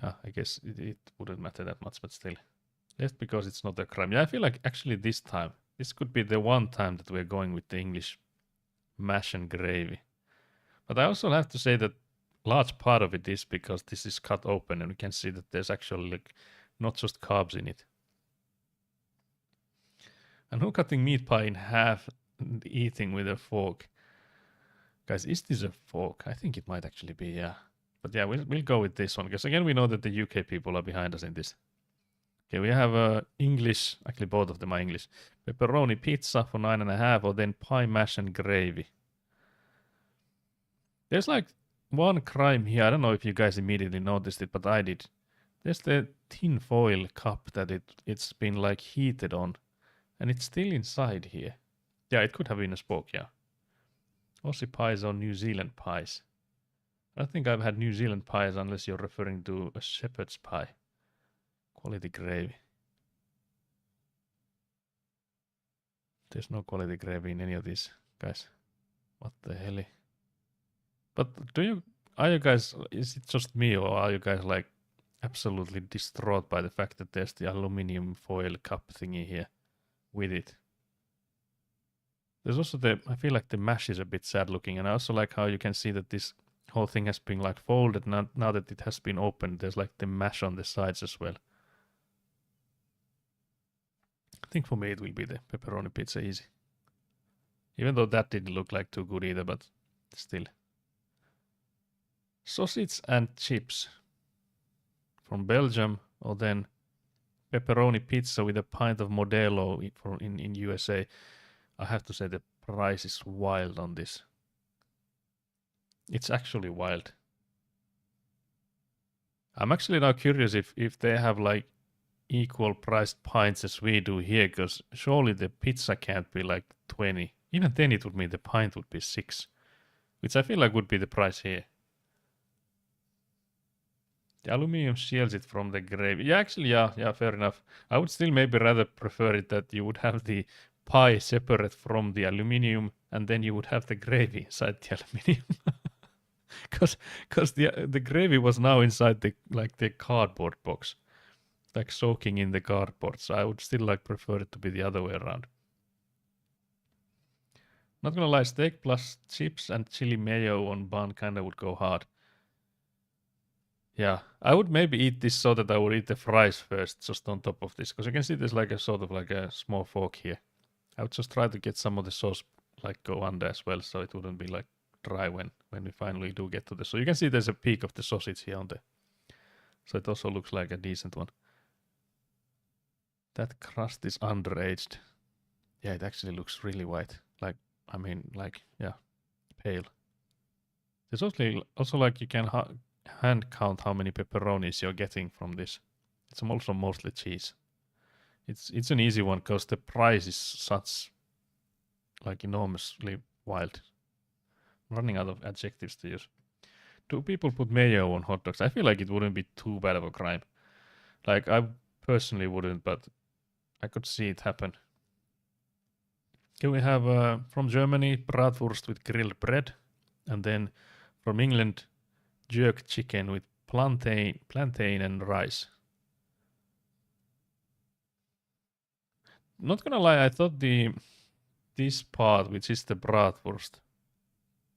Yeah, I guess it wouldn't matter that much, but still. Just because it's not a crime. Yeah, I feel like actually this could be the one time that we're going with the English mash and gravy. But I also have to say that large part of it is because this is cut open and we can see that there's actually like not just carbs in it. And who cutting meat pie in half and eating with a fork? Guys, is this a fork? I think it might actually be, yeah. But yeah, we'll go with this one because again we know that the UK people are behind us in this. Okay, we have English, actually both of them are English. Pepperoni pizza for 9.5 or then pie mash and gravy. There's like one crime here. I don't know if you guys immediately noticed it, but I did. There's the tin foil cup that it's been like heated on. And it's still inside here. Yeah, it could have been a spoke, yeah. Aussie pies or New Zealand pies. I don't think I've had New Zealand pies unless you're referring to a shepherd's pie. Quality gravy. There's no quality gravy in any of these, guys. What the hell? But are you guys, is it just me or are you guys like absolutely distraught by the fact that there's the aluminium foil cup thingy here with it? There's also I feel like the mash is a bit sad looking, and I also like how you can see that this whole thing has been like folded now that it has been opened. There's like the mash on the sides as well. I think for me it will be the pepperoni pizza easy. Even though that didn't look like too good either, but still. Sausage and chips from Belgium, or then pepperoni pizza with a pint of Modelo in USA. I have to say the price is wild on this. It's actually wild. I'm actually now curious if they have like equal priced pints as we do here, because surely the pizza can't be like 20. Even then it would mean the pint would be 6, which I feel like would be the price here. The aluminium shields it from the gravy. Yeah, actually, yeah, fair enough. I would still maybe rather prefer it that you would have the pie separate from the aluminium, and then you would have the gravy inside the aluminium. Because the gravy was now inside the cardboard box, like soaking in the cardboard. So I would still like prefer it to be the other way around. Not gonna lie, steak plus chips and chili mayo on bun kinda would go hard. Yeah, I would maybe eat this so that I would eat the fries first, just on top of this, because you can see there's like a sort of like a small fork here. I would just try to get some of the sauce like go under as well, so it wouldn't be like dry when we finally do get to the. So you can see there's a peak of the sausage here on the. So it also looks like a decent one. That crust is underaged. Yeah, it actually looks really white. Like, I mean, like, yeah, pale. There's also like you can hand count how many pepperonis you're getting from this. It's also mostly cheese. It's an easy one because the price is such like enormously wild. I'm running out of adjectives to use. Do people put mayo on hot dogs? I feel like it wouldn't be too bad of a crime. Like I personally wouldn't, but I could see it happen. Here we have from Germany bratwurst with grilled bread, and then From England, jerk chicken with plantain and rice. Not gonna lie, I thought this part, which is the bratwurst,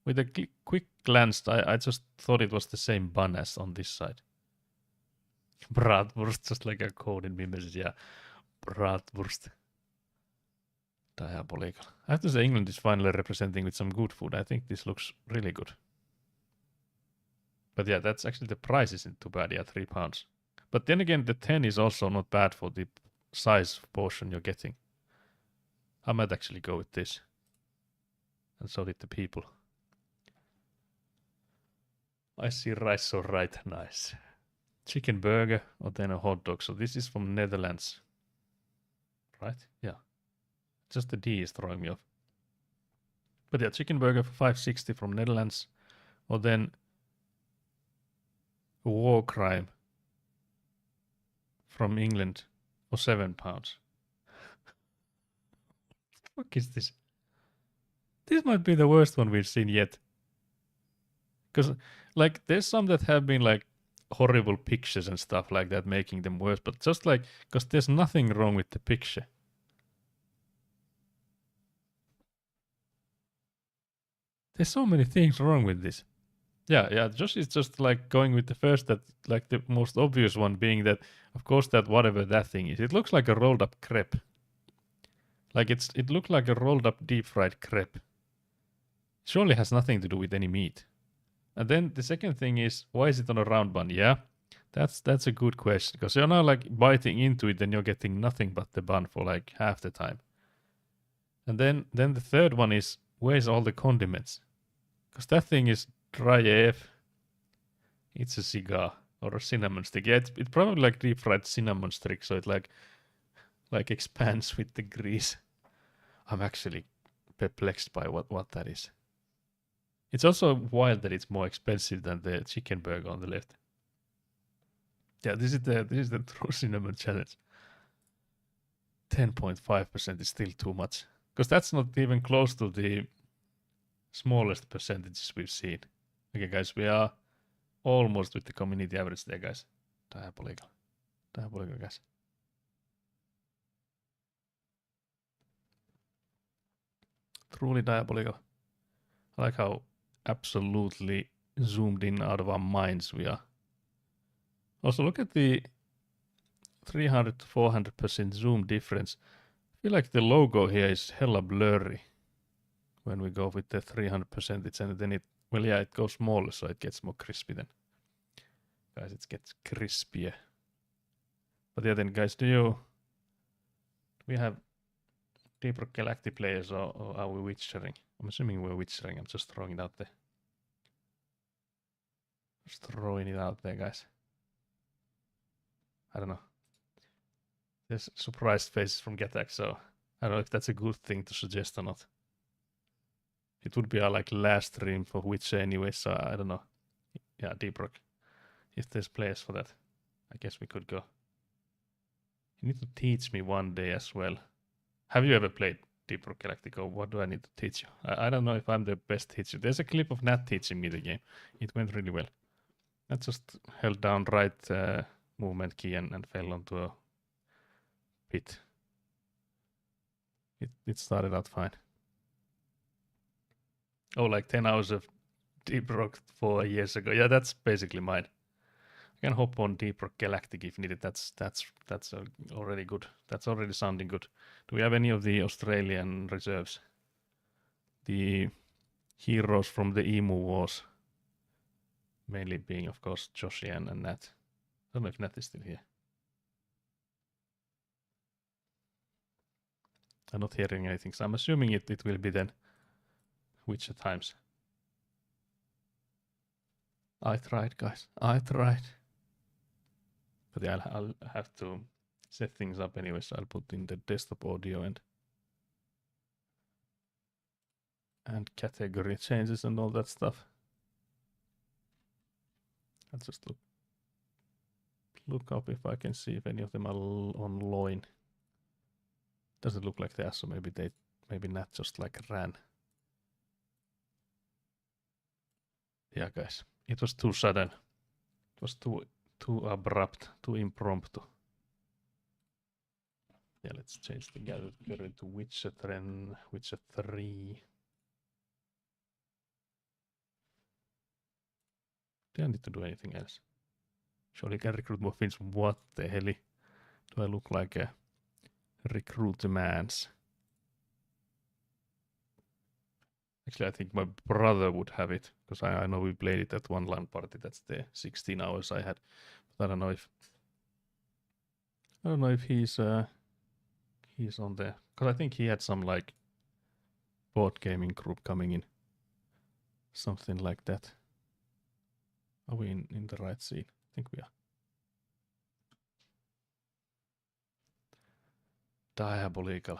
with a quick glance, I just thought it was the same bun as on this side. Bratwurst, just like a code in message, yeah. Bratwurst. Diabolical. I have to say England is finally representing with some good food. I think this looks really good. But yeah, that's actually the price isn't too bad, yeah, £3. But then again, the 10 is also not bad for the size of portion you're getting. I might actually go with this. And so did the people. I see rice, so right, nice. Chicken burger or then a hot dog. So this is from Netherlands. Right? Yeah. Just the D is throwing me off. But yeah, chicken burger for $5.60 from Netherlands. Or then a war crime from England for £7. What is this? This might be the worst one we've seen yet. Because, like, there's some that have been, like, horrible pictures and stuff like that, making them worse. But just, like, because there's nothing wrong with the picture. There's so many things wrong with this. Yeah, Josh is just, like, going with the first, that, like, the most obvious one being that, of course, that whatever that thing is, it looks like a rolled up crepe. Like, it looked like a rolled up deep fried crepe. Surely has nothing to do with any meat. And then the second thing is, why is it on a round bun? Yeah, that's a good question, because you're now like biting into it and you're getting nothing but the bun for like half the time. And then the third one is, where's all the condiments? Because that thing is dry AF. It's a cigar or a cinnamon stick. Yeah, it's probably like deep fried cinnamon stick, so it like expands with the grease. I'm actually perplexed by what that is. It's also wild that it's more expensive than the chicken burger on the left. Yeah, this is the true cinnamon challenge. 10.5% is still too much. Because that's not even close to the smallest percentages we've seen. Okay, guys, we are almost with the community average there, guys. Diabolical. Diabolical, guys. Truly diabolical. I like how absolutely zoomed in out of our minds we are. Also, look at the 300 to 400% zoom difference. I feel like the logo here is hella blurry when we go with the 300%, and then it goes smaller, so it gets more crispy then. Guys, it gets crispier. But yeah, then guys, do we have Deep Rock Galactic players, or are we witchering? I'm assuming we're witchering. I'm just throwing it out there. Just throwing it out there, guys. I don't know. There's surprised faces from Getak, so I don't know if that's a good thing to suggest or not. It would be our like last stream for Witcher anyway, so I don't know. Yeah, Deep Rock. If there's players for that, I guess we could go. You need to teach me one day as well. Have you ever played Deep Rock Galactic, or what do I need to teach you? I don't know if I'm the best teacher. There's a clip of Nat teaching me the game. It went really well. I just held down right movement key and fell onto a pit. It started out fine. Oh, like 10 hours of Deep Rock 4 years ago. Yeah, that's basically mine. I can hop on Deep Rock Galactic if needed. That's already good. That's already sounding good. Do we have any of the Australian reserves? The heroes from the Emu Wars. Mainly being, of course, Joshi and Nat. I don't know if Nat is still here. I'm not hearing anything, so I'm assuming it will be then Witcher times. I tried, guys. I tried. But yeah, I'll have to set things up anyway, so I'll put in the desktop audio and category changes and all that stuff. I'll just look up if I can see if any of them are on loin. Doesn't look like they are, so maybe Nat just like ran. Yeah, guys, it was too sudden. It was too abrupt, too impromptu. Yeah, let's change the category to Witcher 3. Witcher 3. Do I need to do anything else? Surely I can recruit more Finns. What the hell? Do I look like a recruit demands? Actually, I think my brother would have it, because I know we played it at one LAN party. That's the 16 hours I had. But I don't know if he's on there, because I think he had some like board gaming group coming in, something like that. Are we in the right scene? I think we are. Diabolical.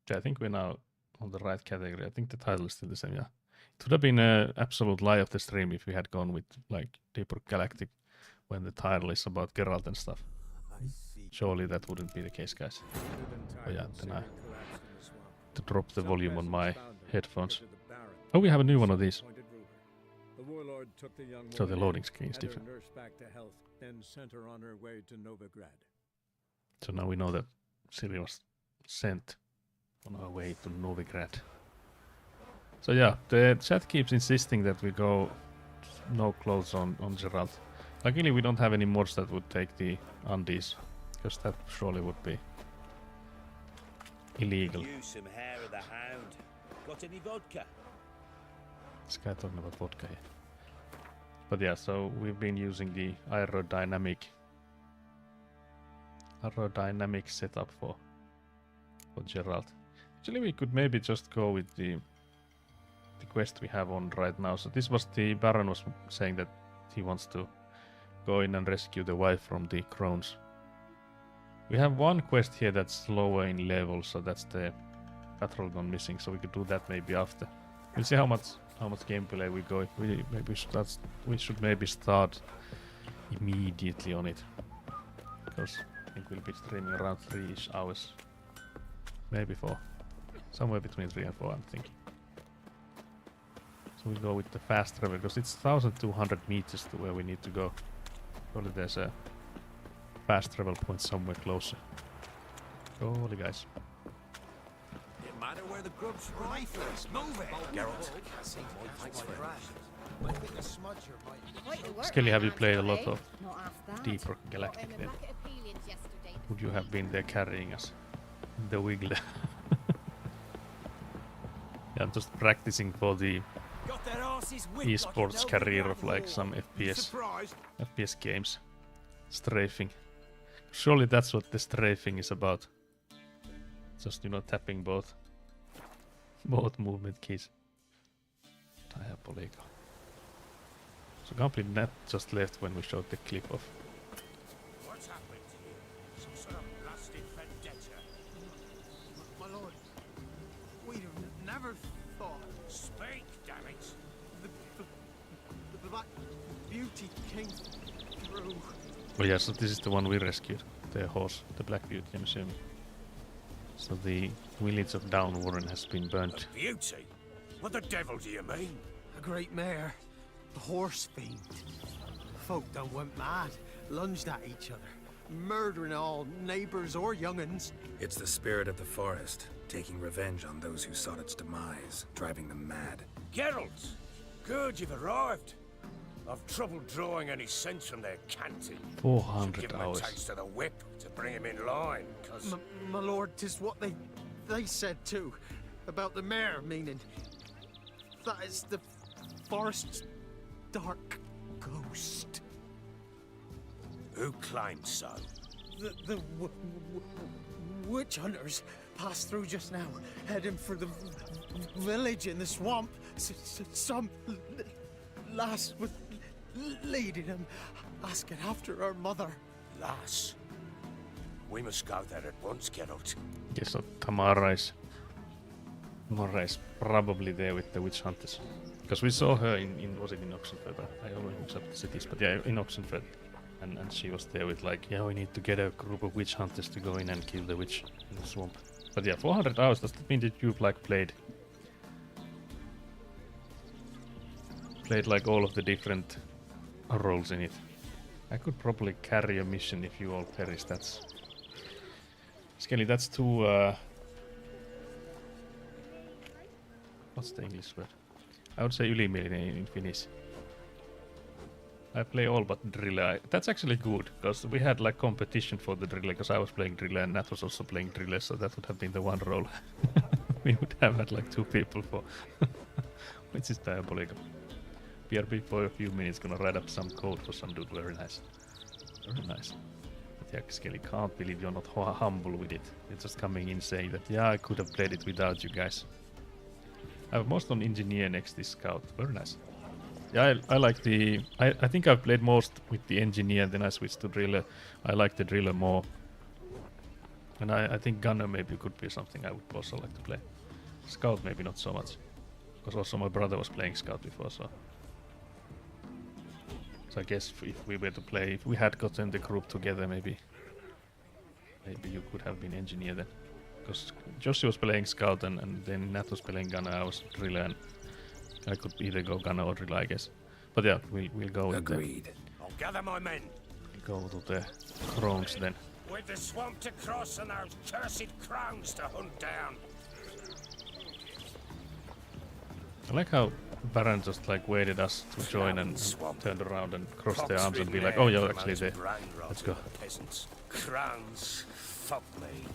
Yeah, I think we're now on the right category. I think the title is still the same, yeah. It would have been an absolute lie of the stream if we had gone with like Deeper Galactic when the title is about Geralt and stuff. Surely that wouldn't be the case, guys. Oh yeah, then I have to drop the volume on my headphones. Oh, we have a new one of these. So the loading screen is different. So now we know that Siri was sent on our way to Novigrad. So yeah, the chat keeps insisting that we go no clothes on Geralt. Luckily we don't have any mods that would take the undies, because that surely would be illegal. You some hair of the hound. Got any vodka? This guy talking about vodka here. But yeah, so we've been using the aerodynamic setup for Geralt. Actually, we could maybe just go with the quest we have on right now. So this was the Baron was saying that he wants to go in and rescue the wife from the crones. We have one quest here that's lower in level, so that's the patrol gone missing. So we could do that maybe after. We'll see how much gameplay we go. We should maybe start immediately on it, because I think we'll be streaming around 3-ish hours, maybe 4, somewhere between 3 and 4, I'm thinking. So we'll go with the fast travel, because it's 1,200 meters to where we need to go. Probably there's a fast travel point somewhere closer. Holy guys. It matter where the grub's rifles. Move it, Geralt. Skelly, have you played a lot of Deeper Galactic then? Would you have been there carrying us? The Wiggler. Yeah, I'm just practicing for the esports career of like some FPS games. Strafing. Surely that's what the strafing is about. Just, tapping both movement keys. Diabolical. So complete net just left when we showed the clip of. What's happened to you? Some sort of blasted vendetta? My lord, we'd have never thought Speak, damn it! the Black Beauty came through. Oh yeah, so this is the one we rescued. The horse, the Black Beauty, I'm assuming. So the village of Downwarren has been burnt. A beauty? What the devil do you mean? A great mare, the horse fiend. Folk done went mad, lunged at each other, murdering all neighbors or young'uns. It's the spirit of the forest, taking revenge on those who sought its demise, driving them mad. Geralt! Good you've arrived. I've trouble drawing any sense from their canting. 400 Should give 'em a hours. taste of the whip to bring him in line, 'cause... My lord, 'tis what they said too, about the mare, meaning that is the forest's dark ghost. Who claims so? The witch hunters passed through just now, heading for the village in the swamp. Some lass was leading them, asking after her mother. Lass. We must go there at once, Geralt. Yes, so Tamara is probably there with the witch hunters. Because we saw her in was it in Oxenford? I always mix up the cities, but yeah, in Oxenford. And she was there with like, yeah, we need to get a group of witch hunters to go in and kill the witch in the swamp. But yeah, 400 hours, does that mean that you've like played played like all of the different roles in it. I could probably carry a mission if you all perish. That's Skelly. That's too. What's the English word? I would say ylimielinen in Finnish. I play all but Driller. That's actually good, because we had like competition for the Driller, because I was playing Driller and Nat was also playing Driller, so that would have been the one role. We would have had like 2 people for, which is diabolical. BRB for a few minutes gonna write up some code for some dude. Very nice. Very nice. But yeah, Skelly, can't believe you're not humble with it. You're just coming in saying that, yeah, I could have played it without you guys. I have most on Engineer next this Scout. Very nice. Yeah, I like the... I think I've played most with the Engineer, then I switched to Driller. I like the Driller more. And I think Gunner maybe could be something I would also like to play. Scout maybe not so much. Because also my brother was playing Scout before, so... So I guess if we were to play... If we had gotten the group together, maybe you could have been Engineer then. Because Joshi was playing Scout and then Nat was playing Gunner, I was Driller, and I could either go Gunner or Driller, I guess. But yeah, we'll go with Agreed. I'll gather my men. Go to the Crones then. With the swamp to cross and those cursed crowns to hunt down. I like how Baron just like waited us to join and turned around and crossed their arms and be like, oh yeah, actually there. Let's go. Peasants. Crowns. Fuck me.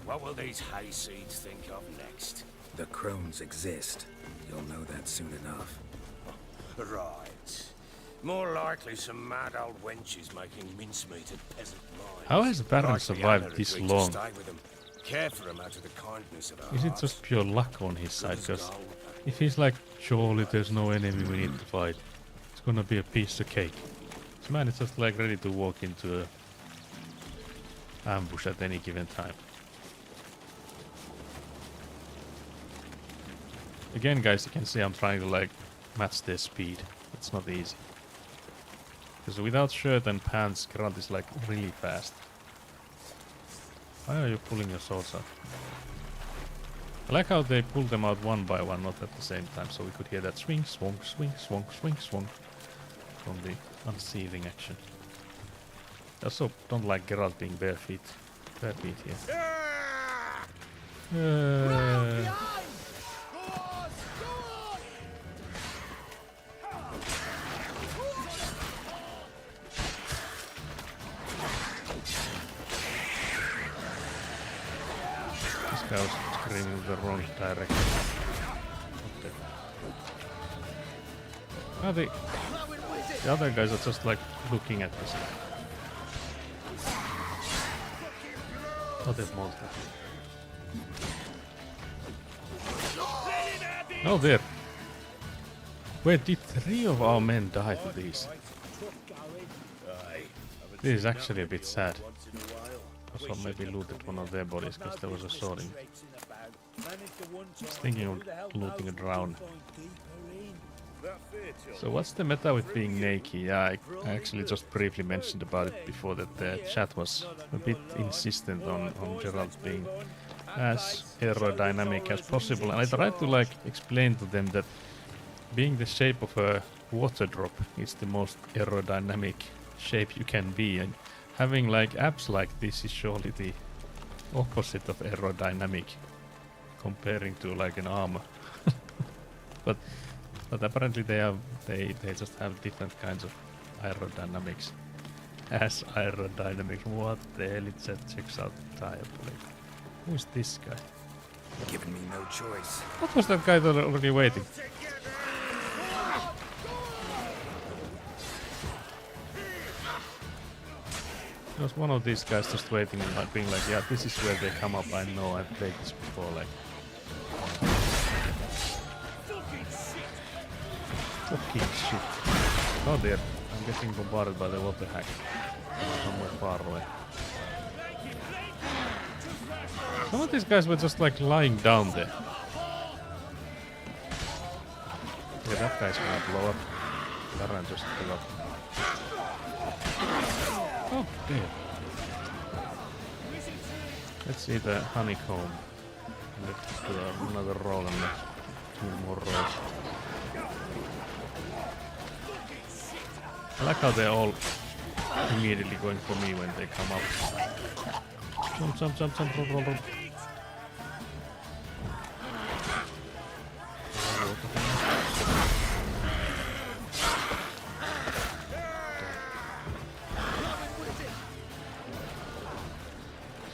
What will these hayseeds think of next? The crones exist. You'll know that soon enough. Right. More likely some mad old wenches making mincemeat at peasant mines. How has Baron Likely survived Anna this agreed to long? stay with them. Care for them out of the kindness of her Is it heart. just pure luck on his side? Good as Because gold. if he's like, surely there's no enemy we need to fight, it's gonna be a piece of cake. This man is just like ready to walk into a ambush at any given time. Again, guys, you can see I'm trying to like match their speed. It's not easy. Because without shirt and pants, Geralt is like really fast. Why are you pulling your swords out? I like how they pull them out one by one, not at the same time, so we could hear that swing, swong, swing, swong, swing, swong from the unsealing action. I also don't like Geralt being bare feet here. This guy was screaming the wrong direction. Okay. Ah, the other guys are just like looking at us. Oh, there's monster. No, there. Wait, did 3 of our men die to these? This is actually a bit sad. Also maybe looted one of their bodies because there was a sword in it. I was thinking of looting a drown. So what's the meta with being naked? Yeah, I actually just briefly mentioned about it before, that the chat was a bit insistent on Geralt being as aerodynamic as possible, and I tried to like explain to them that being the shape of a water drop is the most aerodynamic shape you can be, and having like abs like this is surely the opposite of aerodynamic comparing to like an armor. but apparently they just have different kinds of aerodynamics. As aerodynamics, what the hell, it said checks out diabolic. Who is this guy? Giving me no choice. What was that guy that already waiting? There was one of these guys just waiting and like being like, yeah, this is where they come up, I know, I've played this before, like. Fucking shit. Oh dear, I'm getting bombarded by the water hack. Somewhere far away. Some of these guys were just like lying down there. Yeah, that guy's gonna blow up. Baron just blew up. Oh dear. Let's see the honeycomb. Let's do another roll and 2 more rolls. I like how they're all immediately going for me when they come up. Jump, roll.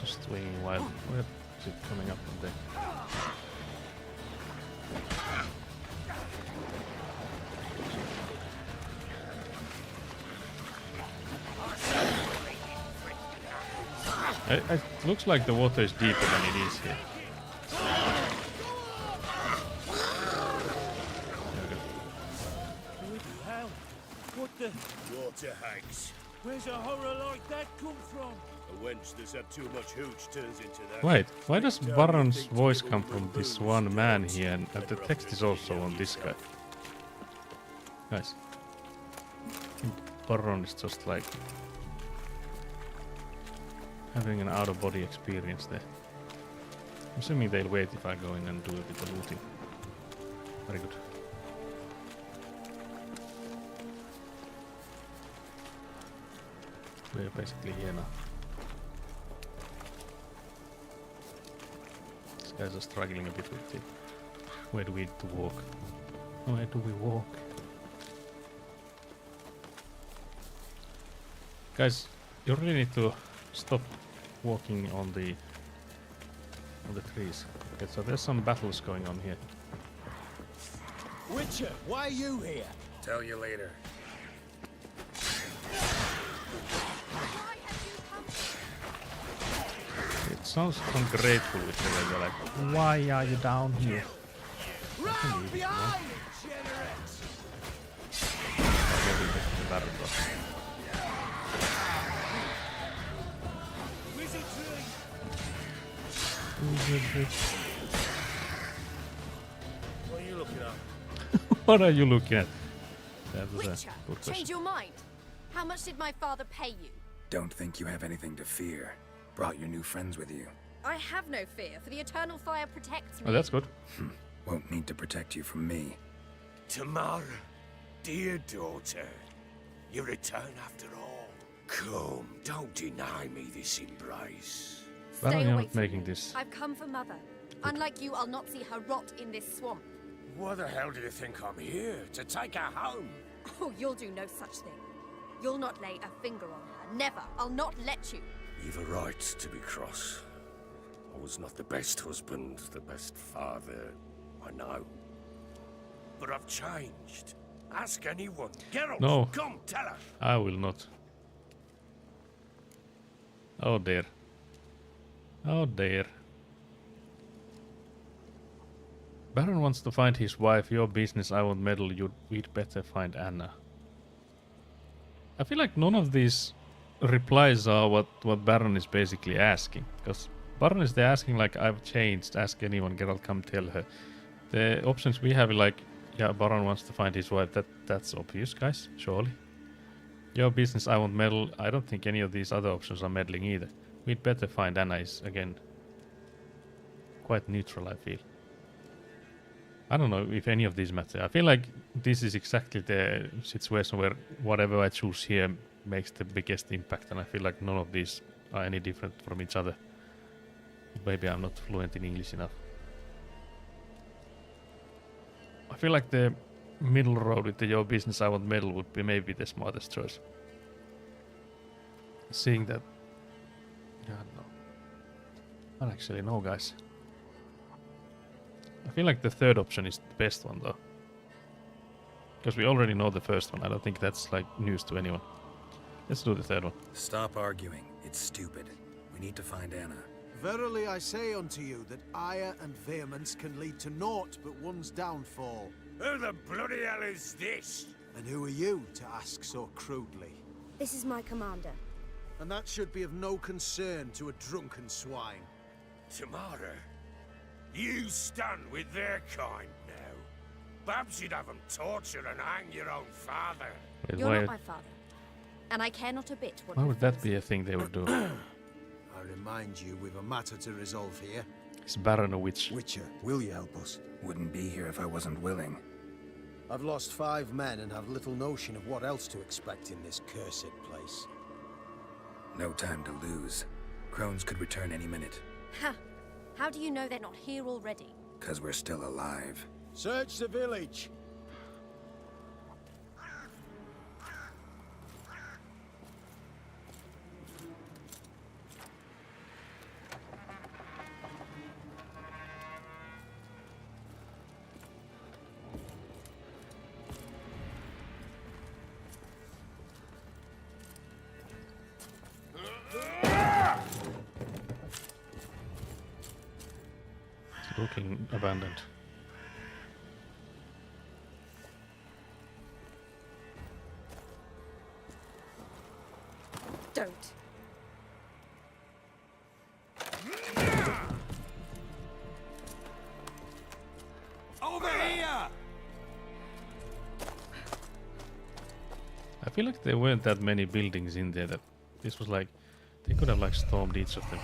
Just swinging wild. Where is it coming up from there? It looks like the water is deeper than it is here. Bloody hell! What the? Water hags. Where's a horror like that come from? A wench that's had too much hooch turns into that. Wait, why does Baron's voice come from this one man here and the text is also on this guy? Guys. I think Baron is just like having an out-of-body experience there. I'm assuming they'll wait if I go in and do a bit of looting. Very good. We're basically here now. These guys are struggling a bit with it. Where do we need to walk? Where do we walk? Guys, you really need to stop walking on the trees. Okay, so there's some battles going on here. Witcher, why are you here? Tell you later. It sounds ungrateful with the way they're like, why are you down here? Round behind, degenerates! Maybe the battle boss. What are you looking at? What are you looking at? That was a Witcher, good question. change your mind. How much did my father pay you? Don't think you have anything to fear. Brought your new friends with you. I have no fear, for the eternal fire protects me. Oh, that's good. Won't need to protect you from me. Tamara, dear daughter, you return after all. Come, don't deny me this embrace. Why Stay are you away not from making me. this? I've come for Mother. Unlike you, I'll not see her rot in this swamp. What the hell do you think I'm here? To take her home? Oh, you'll do no such thing. You'll not lay a finger on her. Never. I'll not let you. You've a right to be cross. I was not the best husband, the best father, I know. But I've changed. Ask anyone. Geralt, No. come, tell her. I will not. Oh dear. Oh dear. Baron wants to find his wife. Your business, I won't meddle. We'd better find Anna. I feel like none of these replies are what Baron is basically asking. Because Baron is there asking like, I've changed. Ask anyone. Geralt, come tell her. The options we have like, yeah, Baron wants to find his wife. That's obvious, guys. Surely. Your business, I won't meddle. I don't think any of these other options are meddling either. We'd better find Anna is, again, quite neutral, I feel. I don't know if any of these matter. I feel like this is exactly the situation where whatever I choose here makes the biggest impact, and I feel like none of these are any different from each other. Maybe I'm not fluent in English enough. I feel like the middle road with the your business, I won't meddle would be maybe the smartest choice. Seeing that... I don't know. I don't actually know, guys. I feel like the third option is the best one, though. Because we already know the first one. I don't think that's, like, news to anyone. Let's do the third one. Stop arguing. It's stupid. We need to find Anna. Verily I say unto you that ire and vehemence can lead to naught but one's downfall. Who the bloody hell is this? And who are you to ask so crudely? This is my commander. And that should be of no concern to a drunken swine. Tamara, you stand with their kind now. Perhaps you'd have them torture and hang your own father. Wait, You're why, not my father. And I care not a bit what why your would that father be a thing they would do? I remind you we've a matter to resolve here. Is Baron a witch? Witcher, will you help us? Wouldn't be here if I wasn't willing. I've lost 5 men and have little notion of what else to expect in this cursed place. No time to lose. Crones could return any minute. Ha! How do you know they're not here already? 'Cause we're still alive. Search the village. It's looking abandoned. Don't. Over here! I feel like there weren't that many buildings in there that this was like they could have like stormed each of them.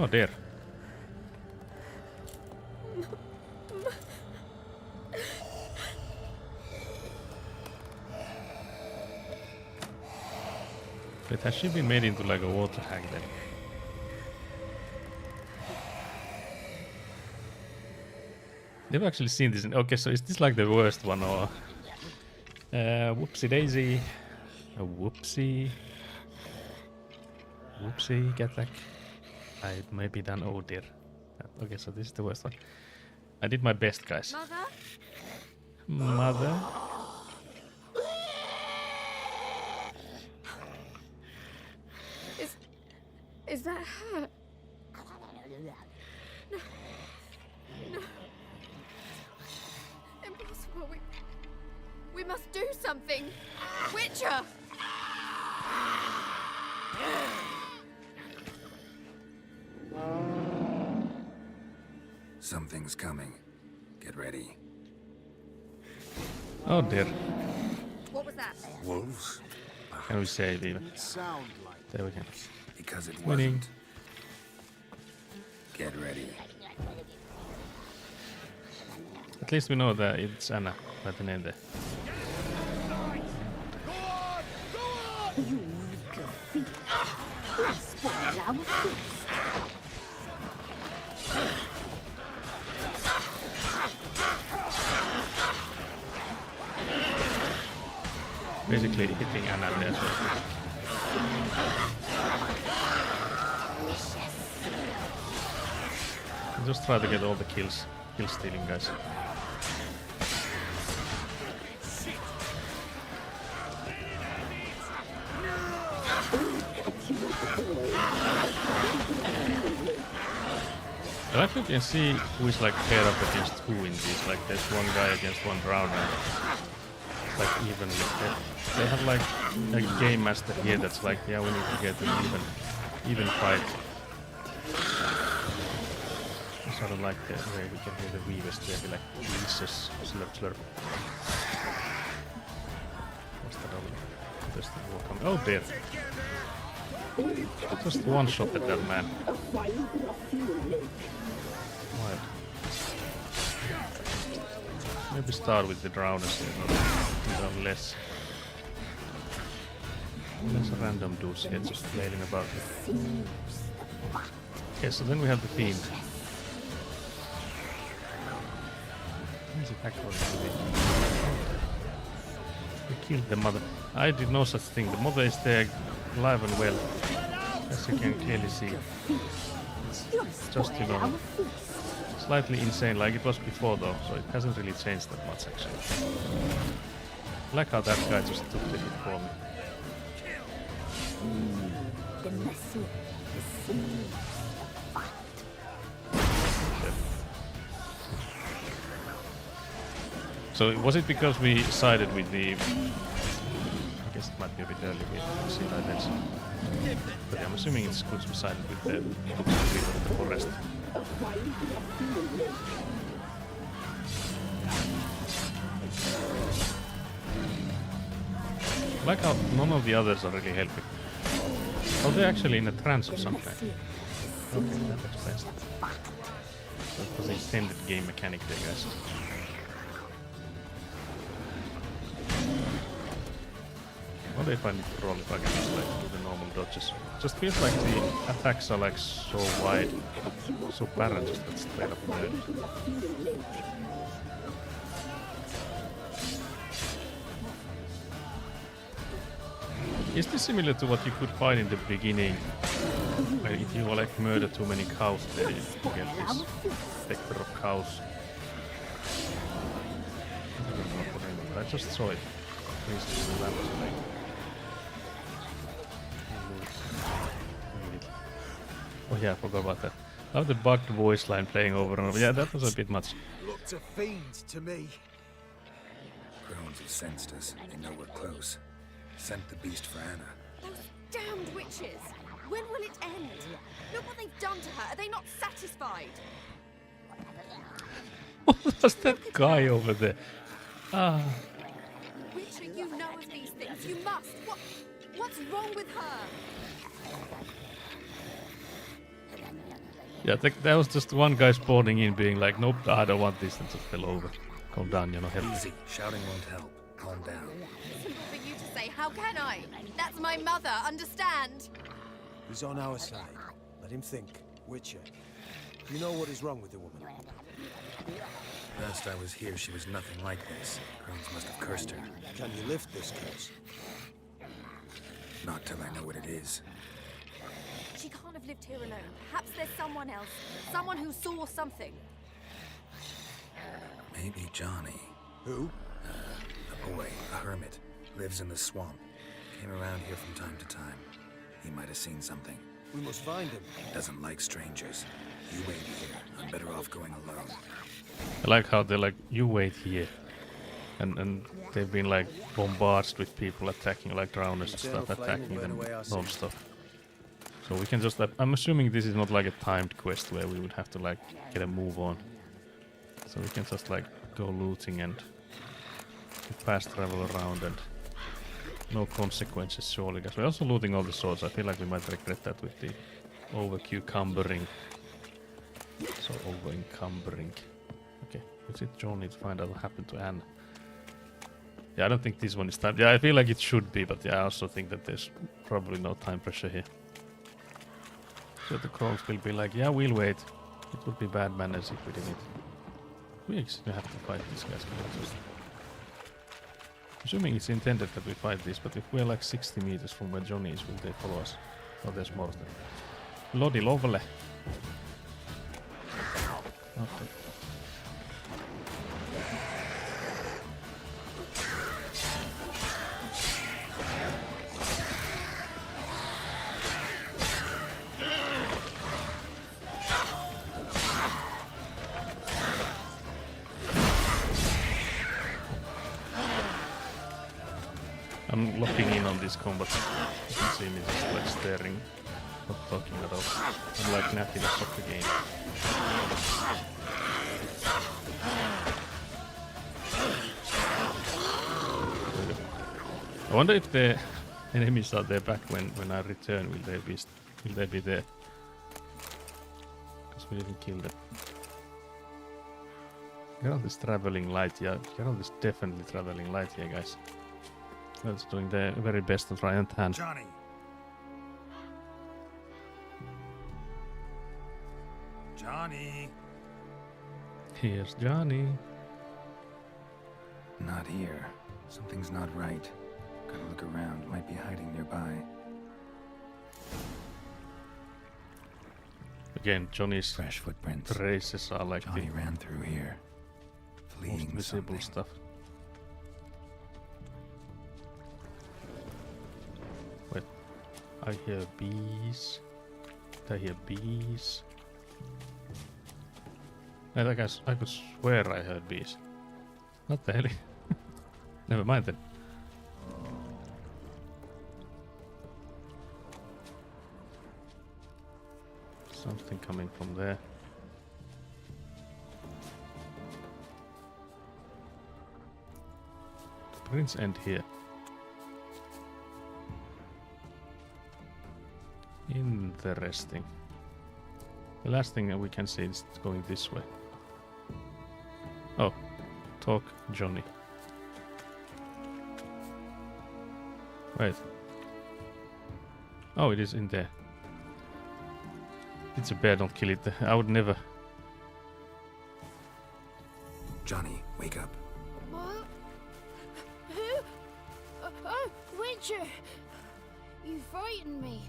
Oh dear. But has she been made into like a water hag then? Never actually seen this. Okay, so is this like the worst one or? Whoopsie daisy. A whoopsie. Whoopsie, get back. I maybe done. Oh dear. Okay, so this is the worst one. I did my best, guys. Mother? Mother. Is that her? No. No. Impossible. We must do something. Witcher! Something's coming. Get ready. Oh dear. What was that? Wolves? Can we save even? Sound like. There we can. Because it Winning. wasn't. Get ready. At least we know that it's Anna by the name there. Basically hitting Anna there. Just try to get all the kills. Kill stealing guys. I like you can see who is like paired up against who in these. Like there's one guy against one drowner. Like even they have like a game master here that's like, yeah, we need to get an even fight. I sort of like the way we can hear the weavers there be like Jesus slurp slurp. What's that over? There's the war coming. Oh dear. Just one shot at that man. Wild. Maybe start with the drowners here, not less random dudes here just flailing about. Okay, so then we have the fiend. Where's it actually? We killed the mother. I did no such thing. The mother is there alive and well, as you can clearly see. It's just, you know, slightly insane like it was before though, so it hasn't really changed that much actually. I like how that guy just took the hit for me. So was it because we sided with the... I guess it might be a bit early with sea items. But I'm assuming it's because we sided with the forest. Like how none of the others are really helping. Oh, they're actually in a trance or something. Okay, that explains it. That was the intended game mechanic there, guys. I wonder if I need to roll if I can just like do the normal dodges. Just feels like the attacks are like so wide, so barren, just that straight up murder. Is this similar to what you could find in the beginning? Where if you like murder too many cows, then you get this specter of cows. I just saw it. Oh yeah, I forgot about that. Now the bugged voice line playing over and over. Yeah, that was a bit much. Looked a fiend to me. Crones have sensed us. They know we're close. Sent the beast for Anna. Those damned witches! When will it end? Look what they've done to her. Are they not satisfied? What was that guy over there? Ah. Witcher, you know of these things. You must. What's wrong with her? Yeah, that was just one guy spawning in being like, nope, I don't want this, and just fell over. Calm down, you know, help. Easy. Shouting won't help. Calm down. Simple for you to say. How can I? That's my mother. Understand? He's on our side. Let him think. Witcher, you know what is wrong with the woman? Last I was here, she was nothing like this. Crones must have cursed her. Can you lift this curse? Not till I know what it is. She can't have lived here alone. Perhaps there's someone else. Someone who saw something. Maybe Johnny. Who? A boy, a hermit. Lives in the swamp. Came around here from time to time. He might have seen something. We must find him. Doesn't like strangers. You wait here. I'm better off going alone. I like how they're like, you wait here. And they've been like bombarded with people attacking, like drowners and stuff, attacking them non-stop. So we can just, I'm assuming this is not like a timed quest where we would have to like get a move on. So we can just like go looting and fast travel around and no consequences surely. Because we're also looting all the swords. I feel like we might regret that with the over-cumbering. So over-encumbering. Okay, is it Johnny to find out what happened to Anne? Yeah, I don't think this one is time. Yeah, I feel like it should be, but yeah, I also think that there's probably no time pressure here. So the crows will be like, yeah, we'll wait. It would be bad manners if we didn't. We actually have to fight these guys. Assuming it's intended that we fight this, but if we're like 60 meters from where Johnny is, will they follow us? Oh, there's more of them. Lodi lovely. Okay. I'm locking in on this combat. You can see me just like staring, not talking at all. I'm like nappiness of the game. I wonder if the enemies are there back when I return. Will they be there? Because we didn't kill them. Geralt is traveling light, yeah. Geralt is definitely traveling light here, guys. Geralt's doing the very best to try and hand. Johnny! Johnny! Here's Johnny. Not here. Something's not right. Gotta look around. Might be hiding nearby. Again, Johnny's Fresh footprints. traces are like Johnny ran through here. the most Fleeing visible something. stuff. Wait, I hear bees. I hear bees. I guess I could swear I heard bees. What the hell? Never mind then. Something coming from there. The prints end here. Interesting. The last thing that we can see is going this way. Oh, talk Johnny. Wait. Oh, it is in there. It's a bear, don't kill it. I would never. Johnny, wake up. What? Who? Oh, Witcher! You frightened me.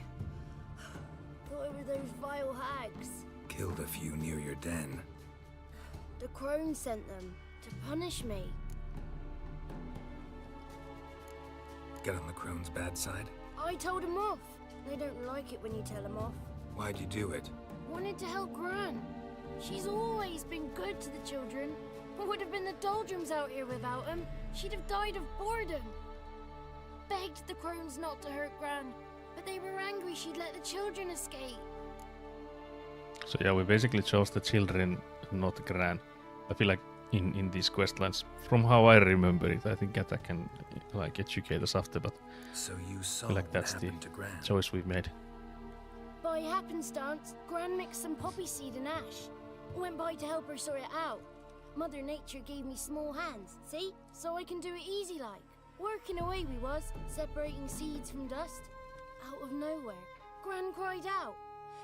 Thought it were those vile hags. Killed a few near your den. The crone sent them to punish me. Get on the crone's bad side? I told them off. They don't like it when you tell them off. Why'd you do it? Wanted to help Gran. She's always been good to the children. It would have been the doldrums out here without him. She'd have died of boredom. Begged the crones not to hurt Gran, but they were angry she'd let the children escape. So yeah, we basically chose the children, not Gran. I feel like in these questlines, from how I remember it, I think that can like educate us after, but So you saw I feel like what that's the happened to Gran. choice we've made. By happenstance, Gran mixed some poppy seed and ash. Went by to help her sort it out. Mother Nature gave me small hands, see? So I can do it easy like. Working away we was, separating seeds from dust. Out of nowhere, Gran cried out.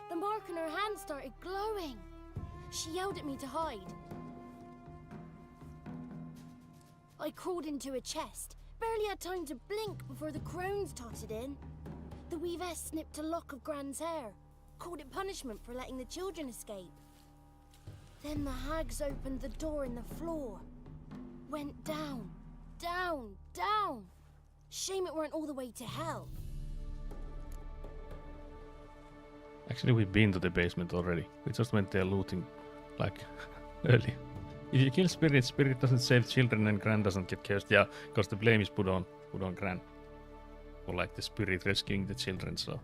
The mark on her hand started glowing. She yelled at me to hide. I crawled into a chest. Barely had time to blink before the crones totted in. The weavess snipped a lock of Gran's hair. Called it punishment for letting the children escape. Then the hags opened the door in the floor. Went down, down, down. Shame it weren't all the way to hell. Actually, we've been to the basement already. We just went there looting, like, early. If you kill Spirit, Spirit doesn't save children and Gran doesn't get cursed. Yeah, because the blame is put on Gran. Or like the Spirit rescuing the children, so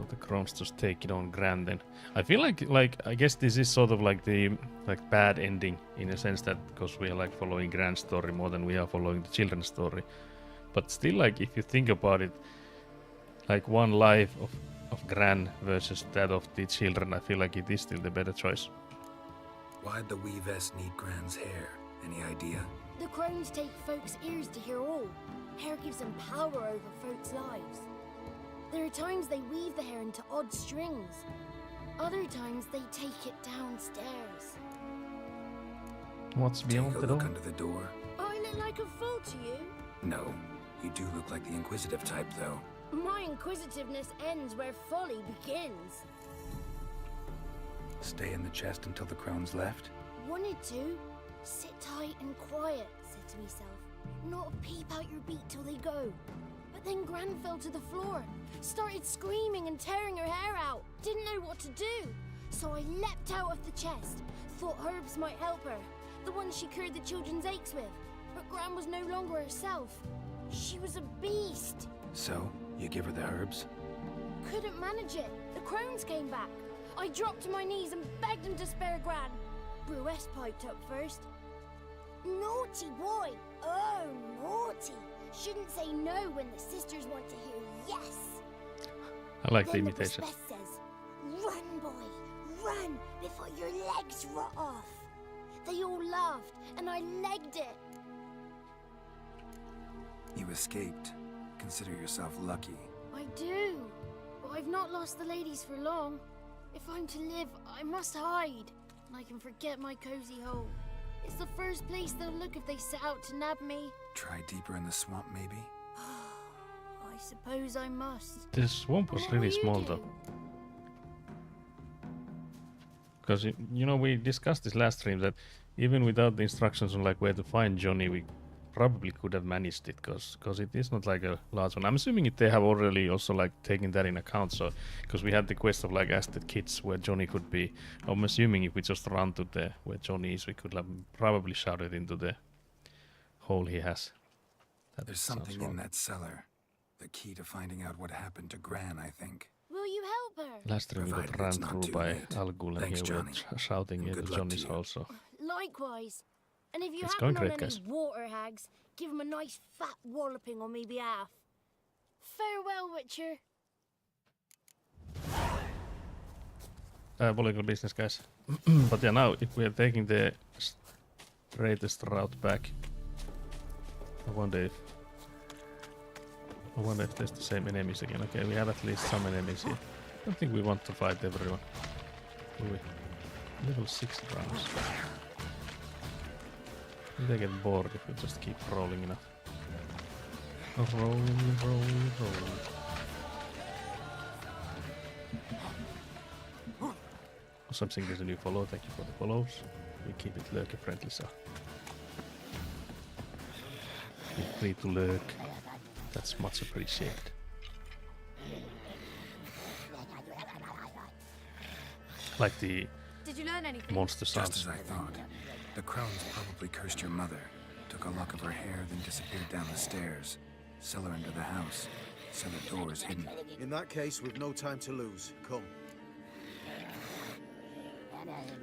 the crones just take it on Gran then. I feel like I guess this is sort of like the bad ending in a sense that because we are like following Gran's story more than we are following the children's story. But still, like if you think about it, like one life of Gran versus that of the children, I feel like it is still the better choice. Why'd the weavess need Gran's hair? Any idea? The crones take folks' ears to hear all. Hair gives them power over folks' lives. There are times they weave the hair into odd strings. Other times they take it downstairs. What's beyond Take a the look door? under the door. I look like a fool to you? No, you do look like the inquisitive type, though. My inquisitiveness ends where folly begins. Stay in the chest until the crones left? Wanted to. Sit tight and quiet, said to myself. Not peep out your beat till they go. But then Gran fell to the floor. Started screaming and tearing her hair out. Didn't know what to do. So I leapt out of the chest. Thought herbs might help her. The ones she cured the children's aches with. But Gran was no longer herself. She was a beast. So, you give her the herbs? Couldn't manage it. The crones came back. I dropped to my knees and begged him to spare Gran. Bruess piped up first. Naughty boy! Oh, naughty! Shouldn't say no when the sisters want to hear yes. I like the Then imitation. Bruce says, "Run, boy, run before your legs rot off." They all laughed, and I legged it. You escaped. Consider yourself lucky. I do, but I've not lost the ladies for long. If I'm to live, I must hide, and I can forget my cozy hole. It's the first place they'll look if they set out to nab me. Try deeper in the swamp, maybe? I suppose I must. The swamp was What really will you small do? though. Because you know we discussed this last stream that even without the instructions on like where to find Johnny, we probably could have managed it because it is not like a large one. I'm assuming they have already also like taken that in account. So because we had the quest of like ask the kids where Johnny could be. I'm assuming if we just run to the where Johnny is, we could have probably shouted into the hole he has. That There's sounds something wrong. in that cellar. The key to finding out what happened to Gran, I think. Will you help her? Last stream we got Provided ran it's not through too by late. Algul and Thanks, here we're Johnny. shouting And into good luck to Johnny's you. hole. So Likewise. And if you It's happen going on great, any guys. water hags, give them a nice fat walloping on me behalf. Farewell, Witcher. political business, guys. But yeah, now if we are taking the straightest route back, I wonder if there's the same enemies again. Okay, we have at least some enemies here. I don't think we want to fight everyone. Do we? Level 6 rounds. They get bored if we just keep rolling enough. Roll. Something there's a new follow. Thank you for the follows. We keep it lurker friendly, so feel free to lurk. That's much appreciated. Like the Did you learn anything? monster Just sounds. as I thought. The crones probably cursed your mother, took a lock of her hair, then disappeared down the stairs. Sell her into the house. Cellar door is hidden. In that case, we've no time to lose. Come.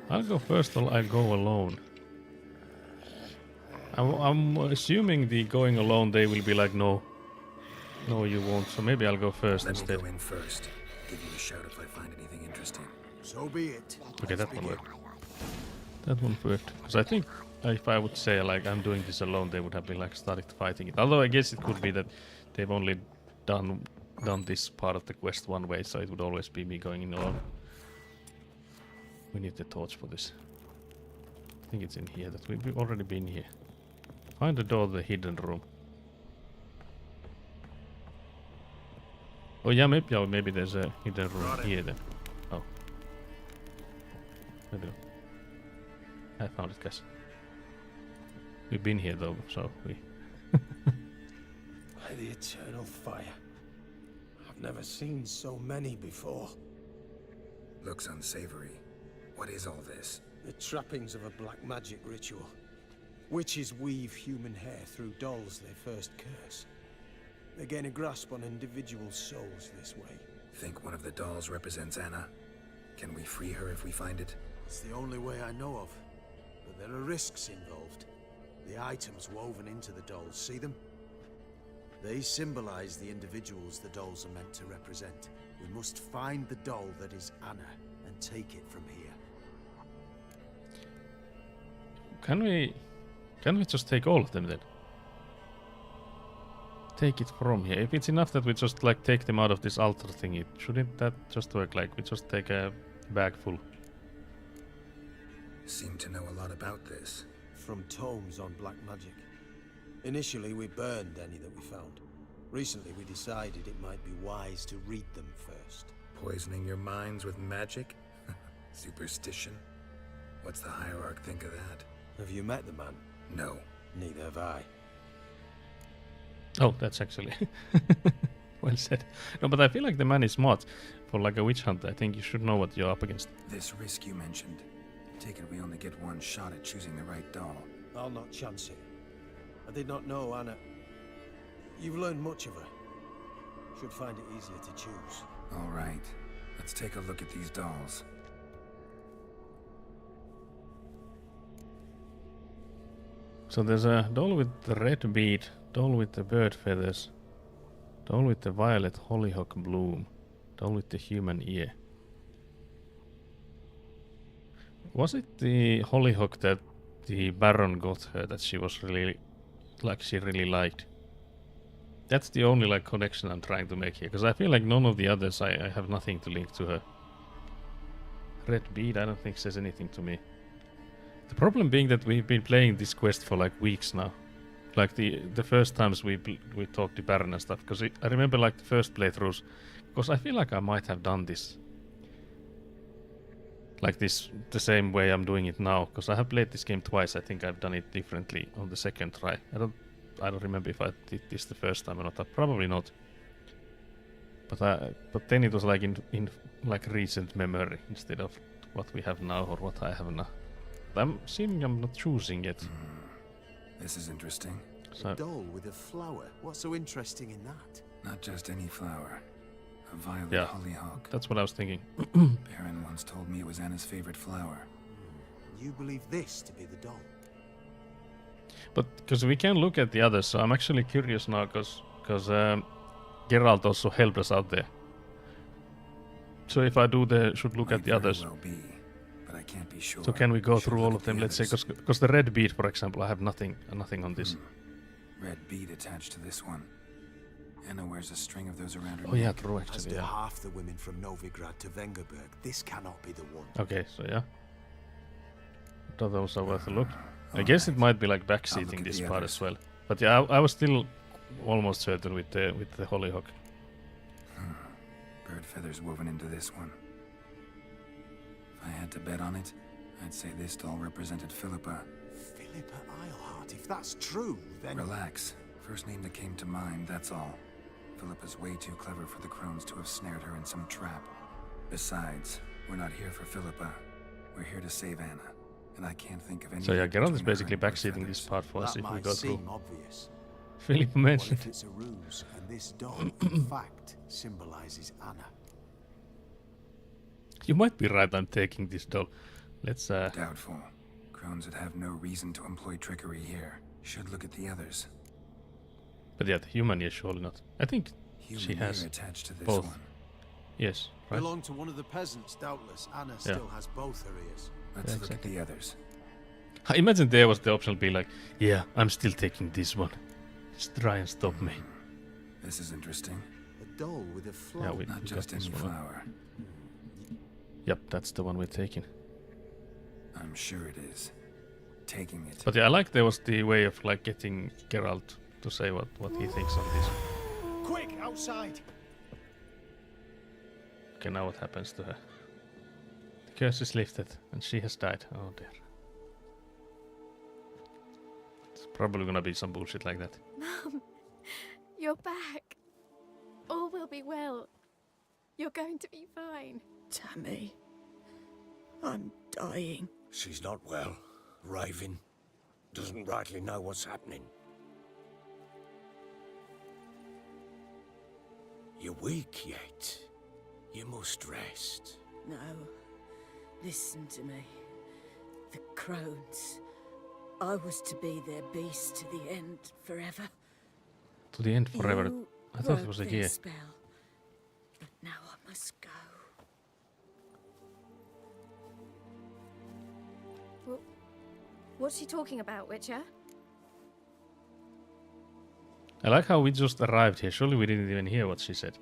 I'll go first or I'll go alone. I'm assuming the going alone they will be like, no, you won't. So maybe I'll go first Let instead. me go in first. Give you a shout if I find anything interesting. So be it. Okay, Let's that one begin. worked. That one worked. Because I think if I would say like I'm doing this alone, they would have been like started fighting it. Although I guess it could be that they've only done this part of the quest one way, so it would always be me going in alone. We need the torch for this. I think it's in here. That we've already been here. Find the door to the hidden room. Oh yeah, maybe there's a hidden room here then. Oh. Maybe not. I found it, guys. We've been here though, so we... By the eternal fire. I've never seen so many before. Looks unsavory. What is all this? The trappings of a black magic ritual. Witches weave human hair through dolls they first curse. They gain a grasp on individual souls this way. Think one of the dolls represents Anna? Can we free her if we find it? It's the only way I know of. But there are risks involved. The items woven into the dolls, see them? They symbolize the individuals the dolls are meant to represent. We must find the doll that is Anna and take it from here. Can we just take all of them then? Take it from here. If it's enough that we just like take them out of this altar thingy, shouldn't that just work? Like we just take a bag full. Seem to know a lot about this. From tomes on black magic. Initially, we burned any that we found. Recently, we decided it might be wise to read them first. Poisoning your minds with magic? Superstition? What's the hierarch think of that? Have you met the man? No. Neither have I. Oh, that's actually well said. No, but I feel like the man is smart. For like a witch hunt, I think you should know what you're up against. This risk you mentioned. Take it we only get one shot at choosing the right doll. I'll not chance it. I did not know Anna. You've learned much of her. Should find it easier to choose. All right. Let's take a look at these dolls. So there's a doll with the red bead, doll with the bird feathers, doll with the violet hollyhock bloom, doll with the human ear. Was it the hollyhock that the Baron got her that she was really, like she really liked? That's the only like connection I'm trying to make here, because I feel like none of the others I have nothing to link to her. Red bead I don't think says anything to me. The problem being that we've been playing this quest for like weeks now. Like the first times we talked to Baron and stuff, because I remember like the first playthroughs, because I feel like I might have done this. Like this, the same way I'm doing it now, because I have played this game twice. I think I've done it differently on the second try. I don't remember if I did this the first time or not. Probably not. But then it was like in like recent memory instead of what we have now or what I have now. I'm not choosing yet. This is interesting. So A doll with a flower. What's so interesting in that? Not just any flower. A violet Yeah. hollyhock. that's what I was thinking. Baron once told me it was Anna's favorite flower. You believe this to be the doll? But because we can look at the others, so I'm actually curious now, because Geralt also helped us out there. So if I do should look at Might the very others. well be, but I can't be sure. So can we go Should through look all at of them? the Let's say, others. because the red bead, for example, I have nothing on this. Red bead attached to this one. Anna wears a string of those around her Oh yeah, neck. true As actually. to Yeah. half the women from Novigrad to Vengerberg, this cannot be the one. Okay, so yeah. Thought those are worth a look. I guess it might be like I'll backseating look at this the part others. as well. But yeah, I was still almost certain with the Hollyhock. Bird feathers woven into this one. If I had to bet on it, I'd say this doll represented Philippa. Philippa Eilhart, if that's true, then... Relax. First name that came to mind, that's all. Philippa's way too clever for the crones to have snared her in some trap. Besides, we're not here for Philippa. We're here to save Anna. And I can't think of any... So yeah, Geralt is between her basically and Bird backseating this feathers. part for us That if we might go seem through. obvious. Philip What mentioned. if it's a ruse, and this doll, in fact, symbolizes Anna? You might be right. I'm taking this doll. Let's Doubtful. Crones would have no reason to employ trickery here. Should look at the others. But yeah, the human is surely not. I think Human she has ear attached to this both. one. Yes, right. Belong to one of the peasants, doubtless. Anna still has both her ears. Let's Yeah, look exactly. at the others. I imagine there was the option to be like, yeah, I'm still taking this one. Just try and stop me. This is interesting. A doll with a flower. Yeah, we Not got just this any one. flower. Yep, that's the one we're taking. I'm sure it is. Taking it. But yeah, I like there was the way of like getting Geralt to say what he thinks on this. Quick, outside! Okay, now what happens to her? The curse is lifted and she has died. Oh dear. It's probably gonna be some bullshit like that. Mum, you're back. All will be well. You're going to be fine. Tammy, I'm dying. She's not well. Raving. Doesn't rightly know what's happening. You're weak yet. You must rest. No, listen to me. The crones. I was to be their beast to the end forever. To the end forever. You I thought it broke was a their year. spell. But now I must go. What's she talking about, Witcher? I like how we just arrived here. Surely we didn't even hear what she said.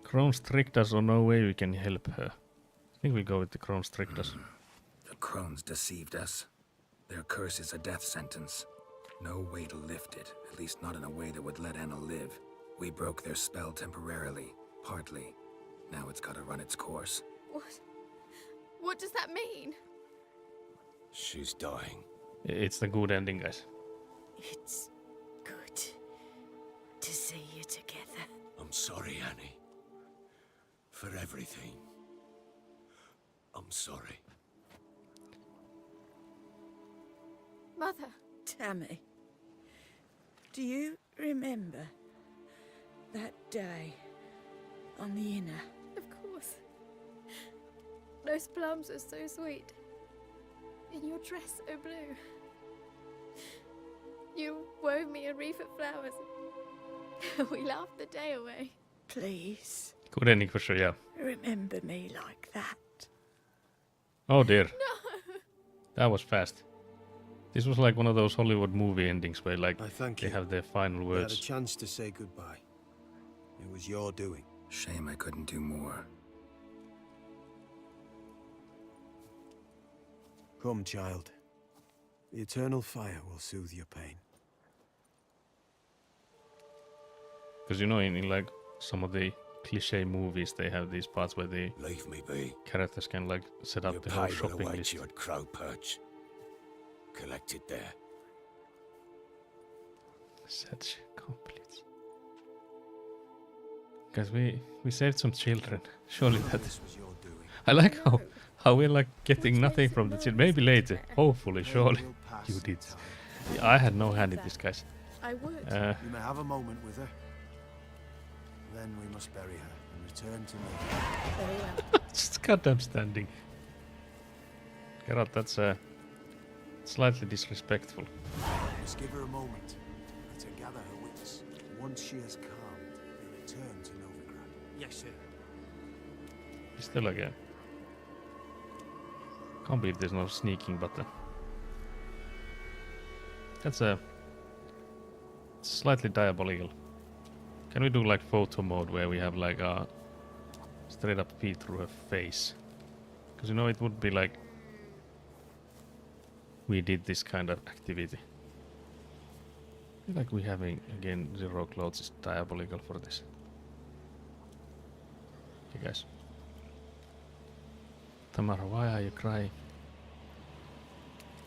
Crones tricked us, or no way we can help her. I think we go with the Crones tricked us. The crones deceived us. Their curse is a death sentence. No way to lift it, at least not in a way that would let Anna live. We broke their spell temporarily, partly. Now it's gotta run its course. What? What does that mean? She's dying. It's the good ending, guys. It's good to see you together. I'm sorry, Annie. For everything. I'm sorry. Mother. Tammy, do you remember that day on the inner? Of course. Those plums are so sweet. And your dress so blue. You wove me a wreath of flowers. We laughed the day away. Please, Good ending for sure, yeah. remember me like that. Oh dear. No. That was fast. This was like one of those Hollywood movie endings where like I thank they you. have their final We had a words. chance to say goodbye. It was your doing. Shame I couldn't do more. Come, child. The eternal fire will soothe your pain. Because you know in like some of the cliche movies they have these parts where the Leave me be. characters can like set up Your the whole pay will shopping await list. you at Crow Perch. Collect it there. Such complete. Guys, we saved some children. Surely that. This was your doing. I like how we're like getting nothing from the children. Maybe later. Hopefully, surely. Will pass You in did. time. I had no hand in this, guys. I would. You may have a moment with her. Then we must bury her and return to me. Very well. Just goddamn standing. Geralt, that's slightly disrespectful. We must give her a moment. Let her gather her wits. Once she has calmed, we return to Novigrad. Yes, sir. Is there like a... Can't believe there's no sneaking button. That's a... slightly diabolical. Can we do like photo mode where we have like a straight up feed through her face? Because you know it would be like we did this kind of activity. I feel like we having again zero clothes is diabolical for this. Okay guys. Tamara, why are you crying?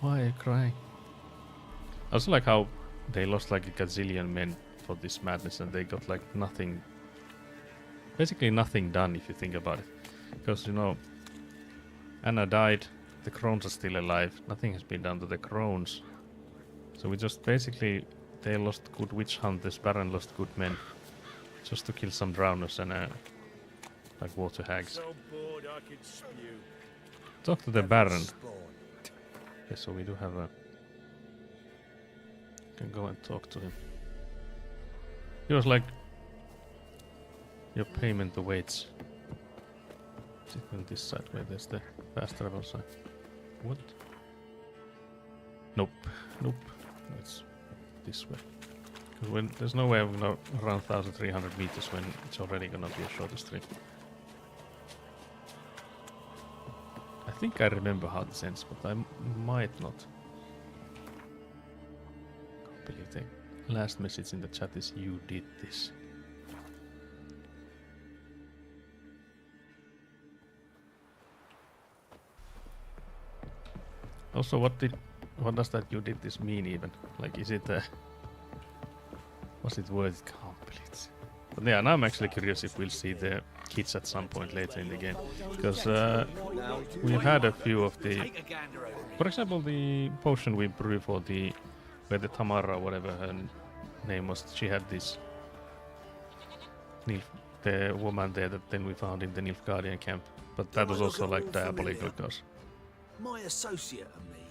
Why are you crying? I also like how they lost like a gazillion men for this madness and they got like nothing, basically nothing done if you think about it. Because you know, Anna died, the crones are still alive, nothing has been done to the crones. So we just basically, they lost good witch hunters, Baron lost good men. Just to kill some drowners and like water hags. So bored I could spew. Talk to the Baron. Okay, so we do have a... Can go and talk to him. He was like, your payment awaits. Is it on this side where there's the fast travel sign? What? Nope, nope. It's this way. Because when there's no way I'm gonna run 1,300 meters when it's already gonna be a shorter street. I think I remember how this ends, but I might not. Can't believe the last message in the chat is you did this. Also, what does that you did this mean even? Like, is it was it worth it? Can't believe it. But yeah, now I'm actually curious if we'll see the kids at some point later in the game, because we've had a few of the, for example, the potion we brew for the, where the Tamara, whatever her name was, she had this the woman there that then we found in the Nilfgaardian camp, but that was also like diabolical because. My associate and me,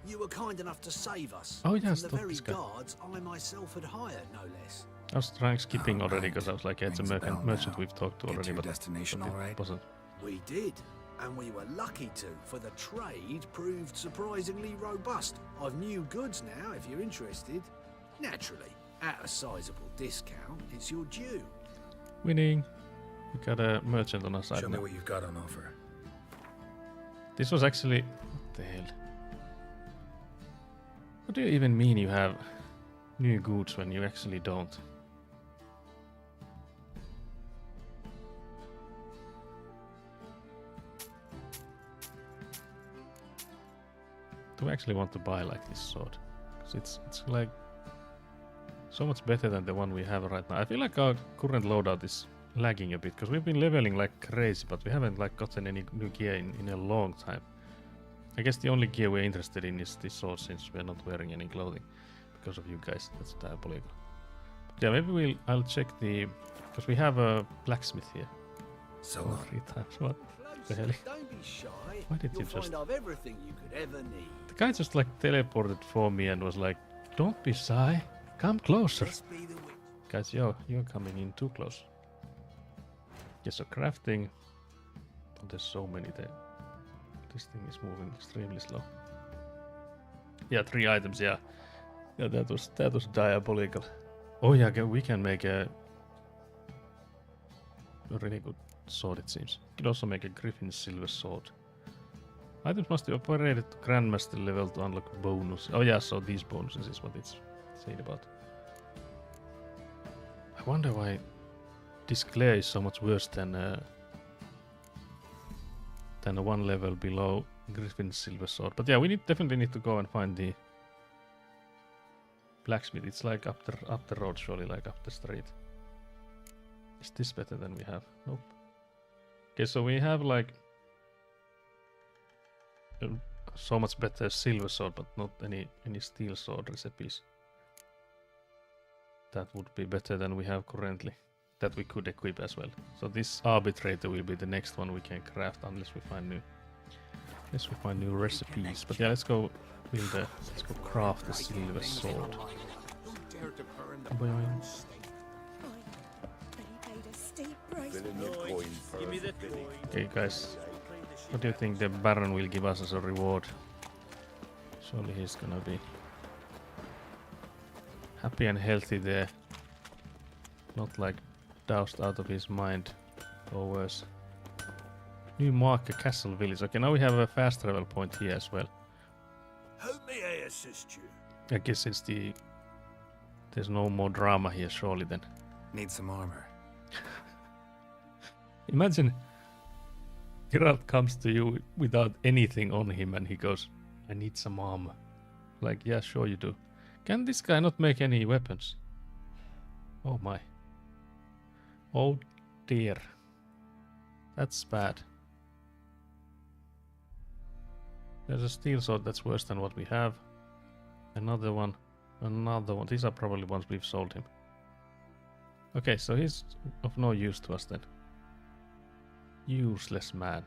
you were kind enough to save us. Oh yeah, from stop the very this guy. guards I myself had hired, no less. I was trying skipping Oh, already right. because I was like, yeah, it's a Rings a bell merchant now. we've talked to Get already, to your but destination it all right? wasn't. We did, and we were lucky to, for the trade proved surprisingly robust. I've new goods now, if you're interested. Naturally, at a sizable discount, it's your due. Winning. We got a merchant on our side Show me now. what you've got on offer. This was actually... What the hell? What do you even mean you have new goods when you actually don't? Do I actually want to buy like this sword? Because it's like so much better than the one we have right now. I feel like our current loadout is lagging a bit because we've been leveling like crazy, but we haven't like gotten any new gear in a long time. I guess the only gear we're interested in is this sword since we're not wearing any clothing because of you guys. That's diabolical. But yeah, maybe I'll check the, because we have a blacksmith here. So Oh, long. 3 times. What the hell? Don't be shy. Why did you You'll just... find I've everything you could ever need. The guy just like teleported for me and was like, don't be shy, come closer. Just be the witch. Guys, you're coming in too close. Yeah, so crafting. Oh, there's so many there. This thing is moving extremely slow. Yeah, 3 items, yeah. Yeah, that was diabolical. Oh yeah, we can make a really good sword, it seems. We can also make a Griffin silver sword. Items must be operated to Grandmaster level to unlock bonus. Oh yeah, so these bonuses is what it's saying about. I wonder why this glare is so much worse than a 1 level below Griffin silver sword. But yeah, we definitely need to go and find the blacksmith. It's like up the road, surely, like up the street. Is this better than we have? Nope. Okay, so we have like so much better silver sword, but not any steel sword recipes. That would be better than we have currently. That we could equip as well. So this arbitrator will be the next one we can craft unless we find new recipes. But yeah, let's go craft the silver sword. Boing. They paid a steep price Spilling your coin perfectly. Okay, guys. What do you think the Baron will give us as a reward? Surely he's gonna be happy and healthy there. Not like doused out of his mind or worse. New marker castle village. Okay, now we have a fast travel point here as well. How may I assist you? I guess it's there's no more drama here surely then. Need some armor. Imagine Geralt comes to you without anything on him and he goes, I need some armor. Like, yeah, sure you do. Can this guy not make any weapons? Oh my. Oh dear. That's bad. There's a steel sword that's worse than what we have. Another one. Another one. These are probably ones we've sold him. Okay, so he's of no use to us then. Useless man.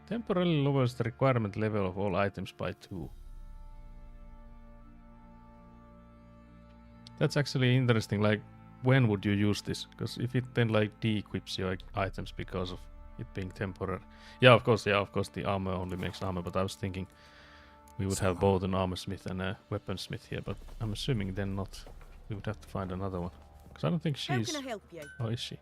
Temporarily lowers the requirement level of all items by 2. That's actually interesting. Like, when would you use this? Because if it then like de-equips your items because of it being temporary. Yeah, of course, the armor only makes armor, but I was thinking we would have both an armor smith and a weaponsmith here, but I'm assuming then not. We would have to find another one. Because I don't think she's... How can I help you? Oh, is she?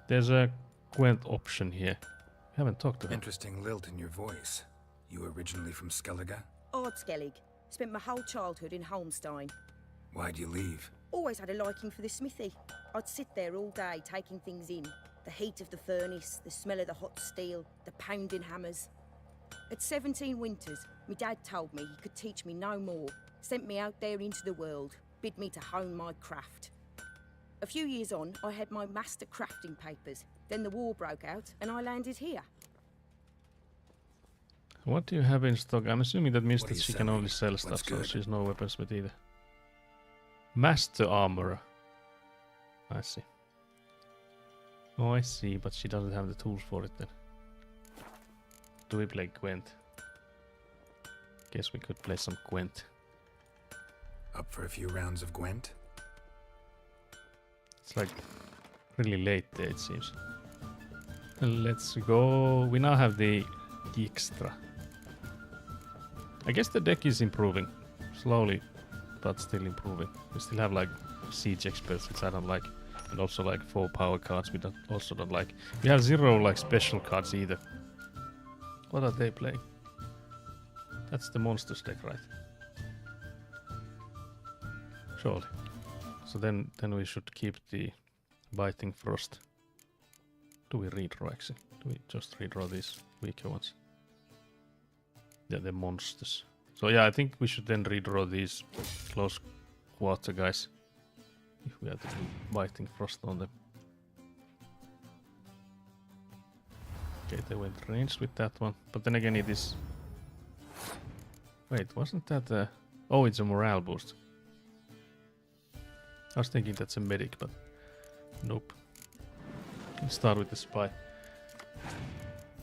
There's a Gwent option here. We haven't talked to her. Interesting lilt in your voice. You originally from Skellige? Ardskellig. Spent my whole childhood in Holmstein. Why'd you leave? Always had a liking for the smithy. I'd sit there all day taking things in. The heat of the furnace, the smell of the hot steel, the pounding hammers. At 17 winters, my dad told me he could teach me no more. Sent me out there into the world, bid me to hone my craft. A few years on, I had my master crafting papers. Then the war broke out and I landed here. What do you have in stock? I'm assuming that means What that are you she can selling? only sell What's stuff, so good? she's no weaponsmith either. Master armorer. I see. Oh, I see, but she doesn't have the tools for it then. Do we play Gwent? Guess we could play some Gwent. Up for a few rounds of Gwent? It's like really late there, it seems. Let's go. We now have the extra. I guess the deck is improving. Slowly, but still improving. We still have like siege experts, which I don't like. And also like 4 power cards, we also don't like. We have 0 like special cards either. What are they playing? That's the monsters deck, right? Surely. So then we should keep the biting frost. Do we redraw actually? Do we just redraw these weaker ones? Yeah, the monsters. So yeah, I think we should then redraw these close quarter guys. If we have to do biting frost on them. Okay, they went ranged with that one. But then again it is... Wait, wasn't that a... Oh, it's a morale boost. I was thinking that's a medic, but... Nope. Let's start with the spy.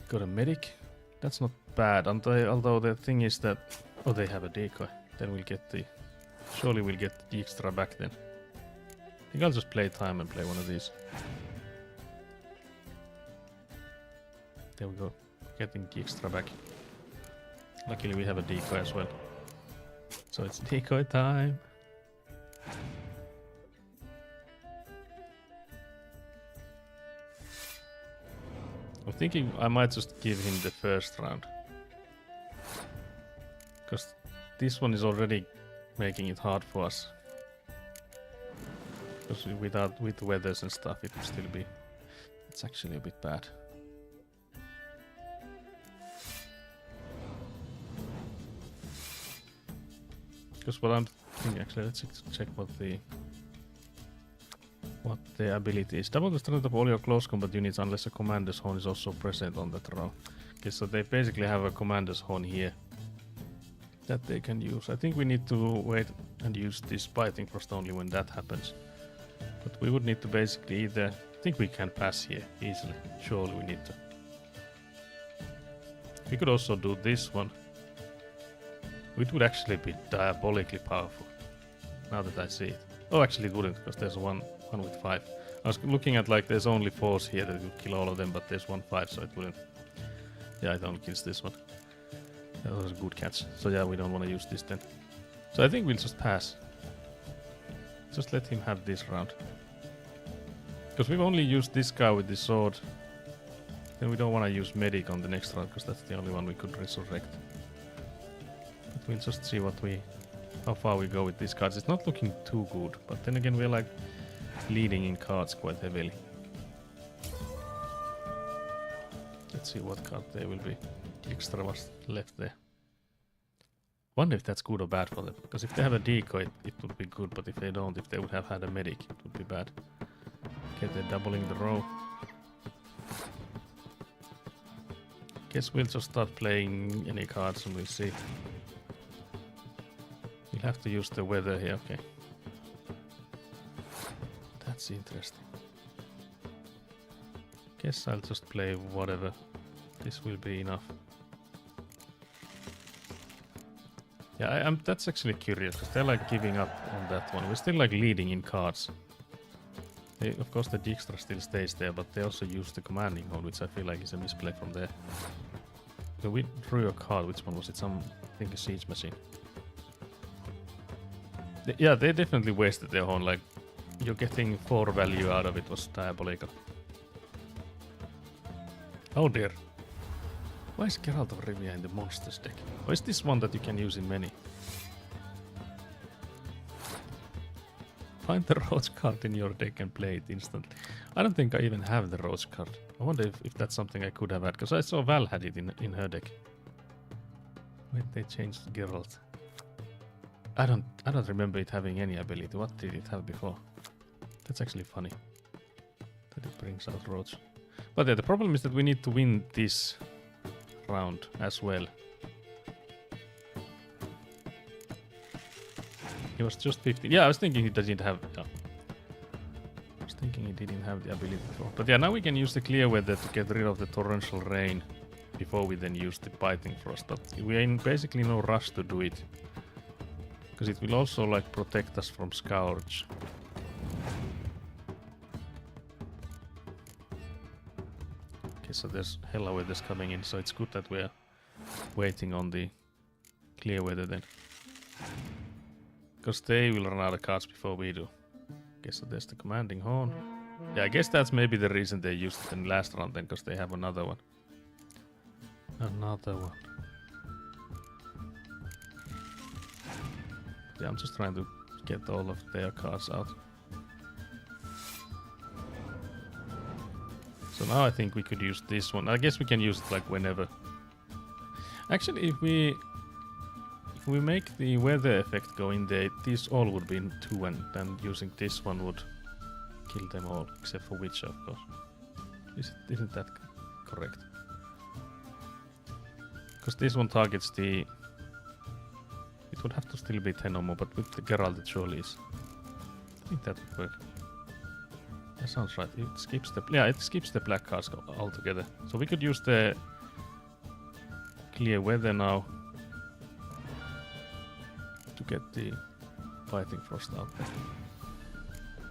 Got a medic. That's not bad, although the thing is that... Oh, they have a decoy. Then we'll get the... Surely we'll get the extra back then. I think I'll just play time and play one of these. There we go. Getting the extra back. Luckily we have a decoy as well. So it's decoy time. I'm thinking I might just give him the first round. Because this one is already making it hard for us. Because with weathers and stuff it will still be... It's actually a bit bad. Because what I'm thinking, actually, let's check what the ability is. Double the strength of all your close combat units unless a commander's horn is also present on that round. Okay, so they basically have a commander's horn here that they can use. I think we need to wait and use this biting frost only when that happens. But we would need to basically either... I think we can pass here easily. Surely we need to. We could also do this one. It would actually be diabolically powerful. Now that I see it. Oh, actually it wouldn't, because there's one with 5. I was looking at like there's only 4s here that will kill all of them, but there's 1 5, so it wouldn't. Yeah, it only kills this one. That was a good catch. So yeah, we don't want to use this then. So I think we'll just pass. Just let him have this round. Because we've only used this guy with the sword. Then we don't want to use medic on the next round, because that's the only one we could resurrect. But we'll just see how far we go with these cards. It's not looking too good, but then again we're like leading in cards quite heavily. Let's see what card there will be. Extra was left there. Wonder if that's good or bad for them. Because if they have a decoy, it would be good, but if they don't, if they would have had a medic, it would be bad. Okay, they're doubling the row. Guess we'll just start playing any cards and we'll see. We'll have to use the weather here, okay. That's interesting. Guess I'll just play whatever. This will be enough. Yeah, that's actually curious, because they're like giving up on that one. We're still like leading in cards. Of course the Dijkstra still stays there, but they also use the commanding horn, which I feel like is a misplay from there. So we drew a card, which one was it? I think a siege machine. Yeah, they definitely wasted their horn, like you're getting 4 value out of it was diabolical. Oh dear. Why is Geralt of Rivia in the monsters deck? Or is this one that you can use in many? Find the Roach card in your deck and play it instantly. I don't think I even have the Roach card. I wonder if that's something I could have had, because I saw Val had it in her deck. When they changed Geralt. I don't remember it having any ability. What did it have before? That's actually funny. That it brings out Roach. But yeah, the problem is that we need to win this round as well. He was just 15. Yeah, I was thinking he doesn't have. I was thinking he didn't have the ability before. But yeah, now we can use the clear weather to get rid of the torrential rain before we then use the biting frost. But we are in basically no rush to do it, because it will also like protect us from Scourge. Okay, so there's hella weather's coming in, so it's good that we're waiting on the clear weather then. Because they will run out of cards before we do. Okay, so there's the commanding horn. Yeah, I guess that's maybe the reason they used it in last round then, because they have another one. Another one. Yeah, I'm just trying to get all of their cards out. So now I think we could use this one. I guess we can use it like whenever. Actually, if we make the weather effect go in there, these all would be in 2, and then using this one would kill them all, except for Witcher, of course. Isn't that correct? Because this one targets the... It would have to still be 10 or more, but with the Geralt it surely is. I think that would work. That sounds right. It skips the... Yeah, it skips the black cards altogether. So we could use the clear weather now to get the fighting frost out there.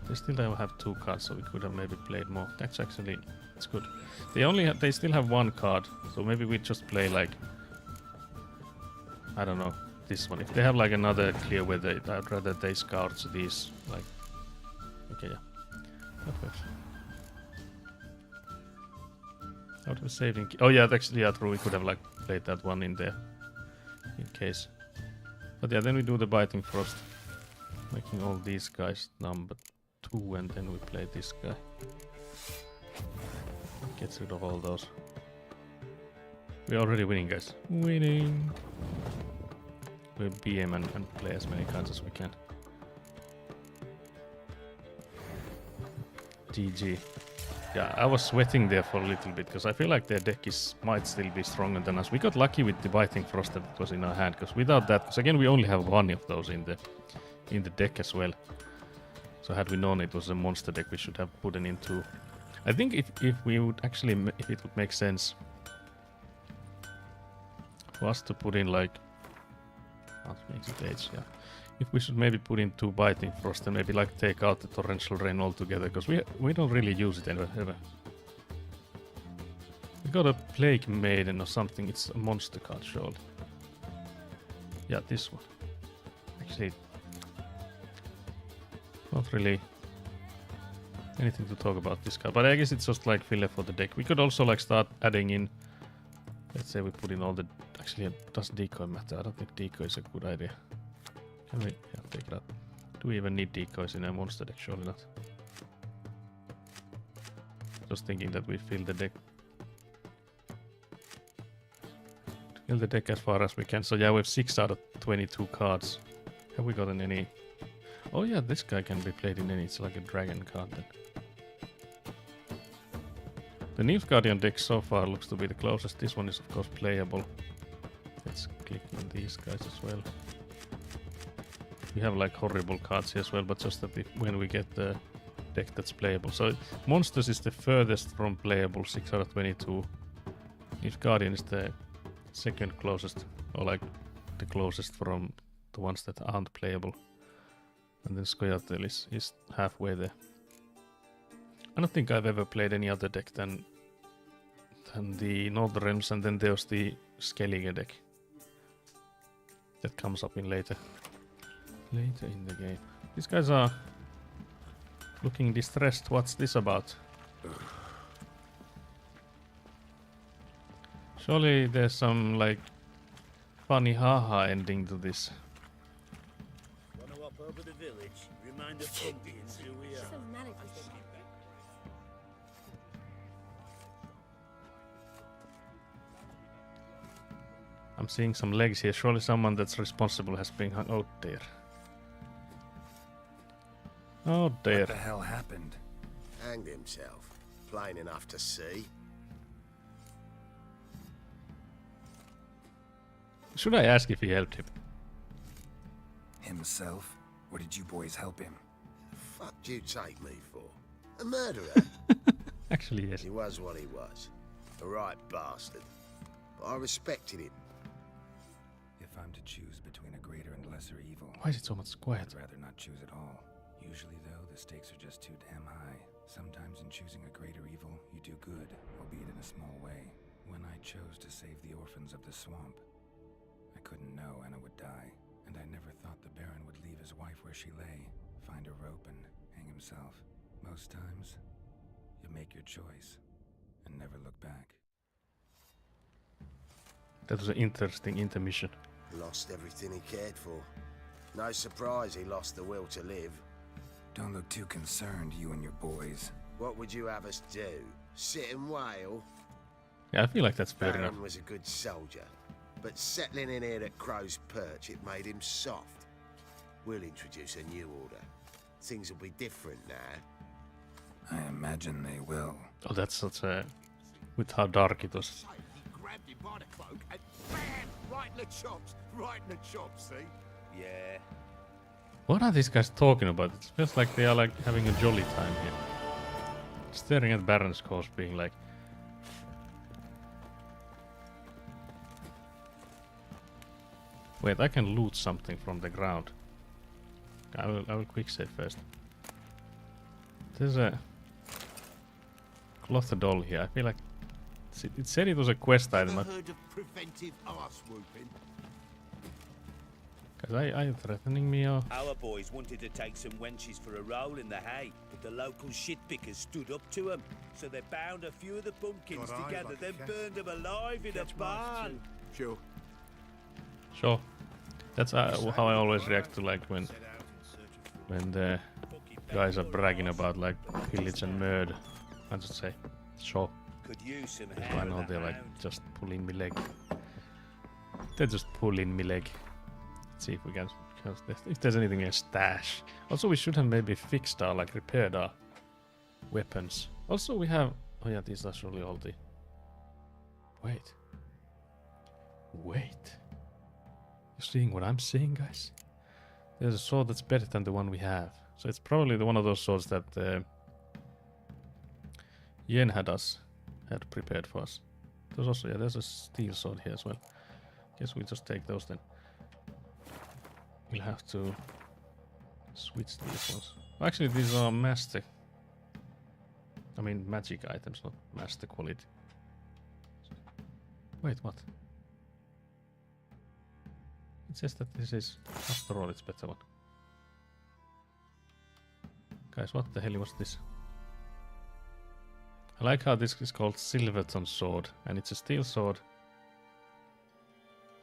They still don't have 2 cards, so we could have maybe played more. That's actually... It's good. They still have 1 card, so maybe we just play like... I don't know. This one. If they have like another clear weather, I'd rather they scourge these. Like, okay, yeah, that works. Out of saving. Oh yeah, actually, yeah, true. We could have like played that one in there, in case. But yeah, then we do the biting frost, making all these guys number 2, and then we play this guy. Gets rid of all those. We're already winning, guys. Winning. We'll BM and play as many cards as we can. GG. Yeah, I was sweating there for a little bit, because I feel like their deck might still be stronger than us. We got lucky with the Biting Frost that was in our hand, because without that, because again we only have 1 of those in the deck as well. So had we known it was a monster deck, we should have put it into... I think if we would actually, if it would make sense for us to put in like Makes it age, yeah. If we should maybe put in 2 biting frost and maybe like take out the torrential rain altogether, because we don't really use it ever. We got a plague maiden or something. It's a monster card, surely. Yeah, this one. Actually, not really anything to talk about this card, but I guess it's just like filler for the deck. We could also like start adding in. Let's say we put in all the. Actually, does decoy matter? I don't think decoy is a good idea. Can we take that? Do we even need decoys in a monster deck? Surely not. Just thinking that we fill the deck. Fill the deck as far as we can. So yeah, we have 6 out of 22 cards. Have we gotten any? Oh yeah, this guy can be played in any. It's like a dragon card then. The Nilfgaardian deck so far looks to be the closest. This one is of course playable. Let's click on these guys as well. We have like horrible cards here as well, but just that when we get the deck that's playable. So Monsters is the furthest from playable, 6 out of 22. Nilfgaardian is the second closest, or like the closest from the ones that aren't playable. And then Scoia'tael is halfway there. I don't think I've ever played any other deck than the Northern Realms, and then there's the Skellige deck that comes up in later in the game. These guys are looking distressed. What's this about? Surely there's some like funny haha ending to this. Wanna walk over the village? Remind the pumpkins who we are. So mad at this. I'm seeing some legs here. Surely someone that's responsible has been hung. Oh dear. Oh dear. What the hell happened? Hanged himself. Plain enough to see. Should I ask if he helped him? Himself? Or did you boys help him? Fuck do you take me for? A murderer? Actually, yes. He was what he was. A right bastard. But I respected him. If I'm to choose between a greater and lesser evil, Why is it so much quiet? I'd rather not choose at all. Usually, though, the stakes are just too damn high. Sometimes in choosing a greater evil, you do good, albeit in a small way. When I chose to save the orphans of the swamp, I couldn't know Anna would die, and I never thought the Baron would leave his wife where she lay, find a rope and hang himself. Most times, you make your choice and never look back. That was an interesting intermission. Lost everything he cared for. No surprise he lost the will to live. Don't look too concerned, you and your boys. What would you have us do? Sit and wail? Yeah, I feel like that's fair enough. Baron was a good soldier, but settling in here at Crow's Perch, it made him soft. We'll introduce a new order. Things will be different now. I imagine they will. Oh, that's such a... With how dark it was. He grabbed him by the cloak and bam! Right in the chops. Right in the chops, see? Yeah. What are these guys talking about? It feels like they are like having a jolly time here. Staring at Baron's corpse being like... Wait, I can loot something from the ground. I will quick save first. There's a cloth doll here. I feel like it said it was a quest item. Never heard of preventive arse whooping? Guys, are you threatening me or? Our boys wanted to take some wenches for a roll in the hay, but the local shitpickers stood up to them. So they bound a few of the pumpkins Got eyes together, like a then cat. burned them alive in a Catch mice barn. too. Sure. Sure. That's how I always react to like when the guys are bragging about like pillage and murder. I just say, sure. Could use some Because hair I of know the they're like hound. just pulling me leg. They're just pulling me leg. Let's see if we can, if there's anything in a stash. Also, we should have maybe fixed our, like repaired our weapons. Also, we have, oh yeah, these are surely all the, wait. You seeing what I'm seeing, guys? There's a sword that's better than the one we have. So it's probably one of those swords that Yen had prepared for us. There's also, yeah, there's a steel sword here as well. Guess we just take those then. we'll have to switch these ones. Actually, these are master. I mean, magic items, not master quality. Wait, what? It says that this is, after all, it's better one. Guys, what the hell was this? I like how this is called Silverton sword, and it's a steel sword.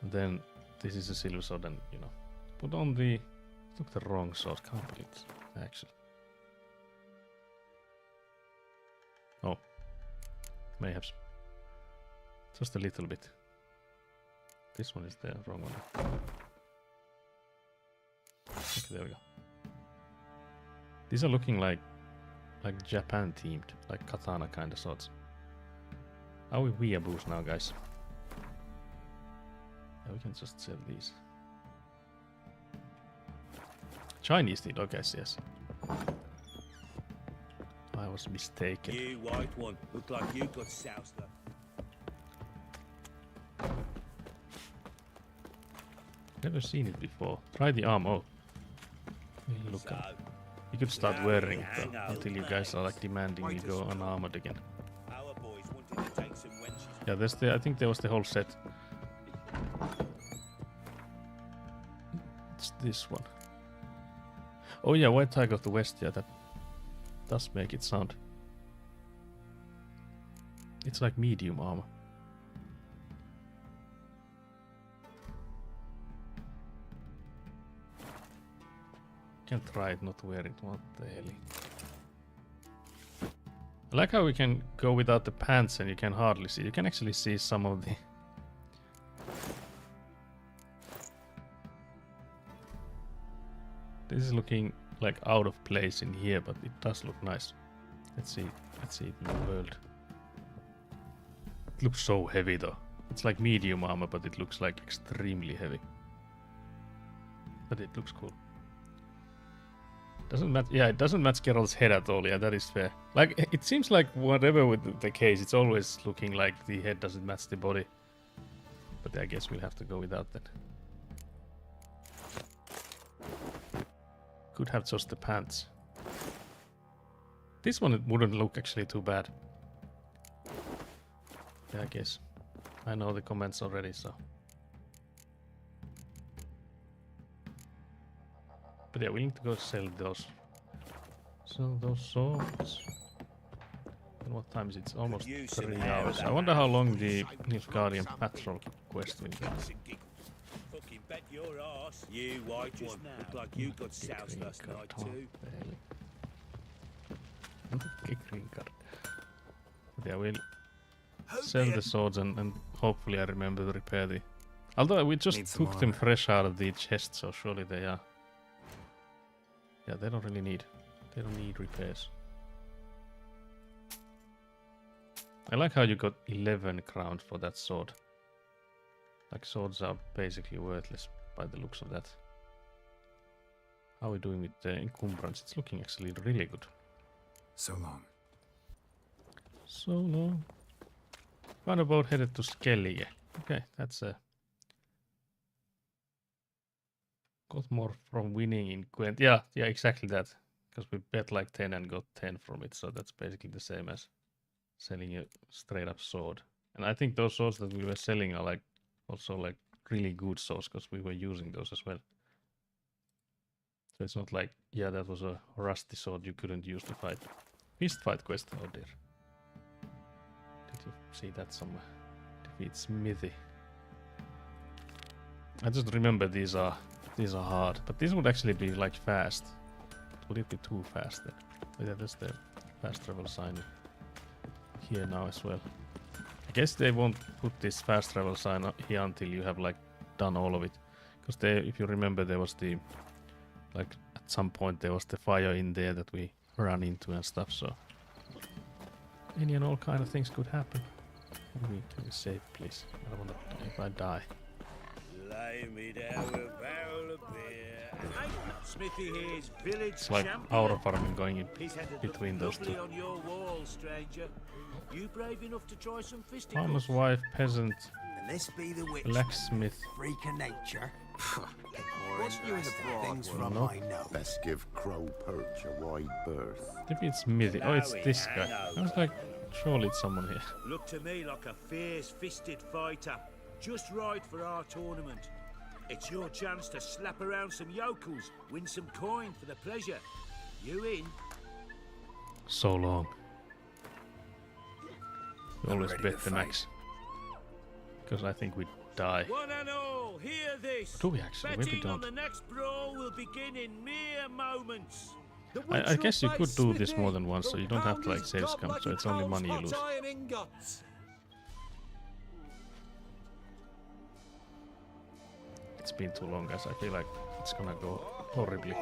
And then this is a silver sword, and you know, put on the. Took the wrong sword. Can't believe it. Actually. Oh, may have just a little bit. This one is the wrong one. Okay, there we go. These are looking like Japan themed, like katana kind of swords. Are we weeaboos now, guys? Yeah, we can just sell these. Chinese themed, okay, yes. I was mistaken. You white one, look like you got soused up. Never seen it before. Try the arm. Oh, look at it. You could start wearing it though, until you guys are like demanding you go unarmored again. Our boys wanted to take some wenches. Yeah, there's the. I think there was the whole set. It's this one. Oh yeah, White Tiger of the West. Yeah, that does make it sound. It's like medium armor. Can try it, not wear it. What the hell? I like how we can go without the pants and you can hardly see. You can actually see some of the. This is looking like out of place in here, but it does look nice. Let's see it in the world. It looks so heavy though. It's like medium armor, but it looks like extremely heavy. But it looks cool. Doesn't match. Yeah, it doesn't match Geralt's head at all. Yeah, that is fair. Like it seems like whatever with the case, it's always looking like the head doesn't match the body. But I guess we'll have to go without that. Could have just the pants. This one wouldn't look actually too bad. Yeah, I guess. I know the comments already, so. But yeah, we need to go sell those. Sell those swords. And what time is it? It's almost 3 hours. I wonder how long the Nilfgaardian patrol quest will be. Fucking bet your ass. You white one, look like you got soused last night too. Green card. But yeah, we'll sell the swords and hopefully I remember to repair the. Although we just took them fresh out of the chest, so surely they are. Yeah, they don't really need. They don't need repairs. I like how you got 11 crowns for that sword. Like swords are basically worthless by the looks of that. How are we doing with the encumbrance? It's looking actually really good. So long. So long. Roundabout headed to Skellige. Okay, that's a. Got more from winning in Gwent. Yeah, exactly that. Because we bet like 10 and got 10 from it, so that's basically the same as selling a straight up sword. And I think those swords that we were selling are like also like really good swords because we were using those as well. So it's not like, yeah, that was a rusty sword you couldn't use to fight. Fist fight quest, oh dear. Did you see that somewhere? Defeat Smithy. I just remember these are hard, but this would actually be like fast. Would it be too fast then? But yeah, there's the fast travel sign here now as well. I guess they won't put this fast travel sign here until you have like done all of it. Because if you remember, there was the like at some point there was the fire in there that we ran into and stuff. So any and all kind of things could happen. Can we save, please? I don't want to die if I die. Lay me down a barrel of beer. Smithy here's village It's like champion. aura farming going in He's had it between those lovely two. on your wall, stranger. You brave enough to try some fisticuffs? Farmer's wife, peasant, And this be the witch. blacksmith. Freak of nature. What you in the broad things from No. my nose? Best give Crow Perch a wide berth. Maybe it's Mithy. Oh, it's this guy. I was like, surely it's someone here. Look to me like a fierce-fisted fighter. Just right for our tournament. It's your chance to slap around some yokels, win some coin for the pleasure. You in? So long. We I'm always ready bet to the fight. max. Because I think we die. One and all, hear this. Do we actually? Maybe Betting on don't. the next brawl will begin in mere moments. I guess you could do this more than once, so you don't have to like save scum, so it's only money you lose. It's been too long, guys. I feel like it's gonna go horribly.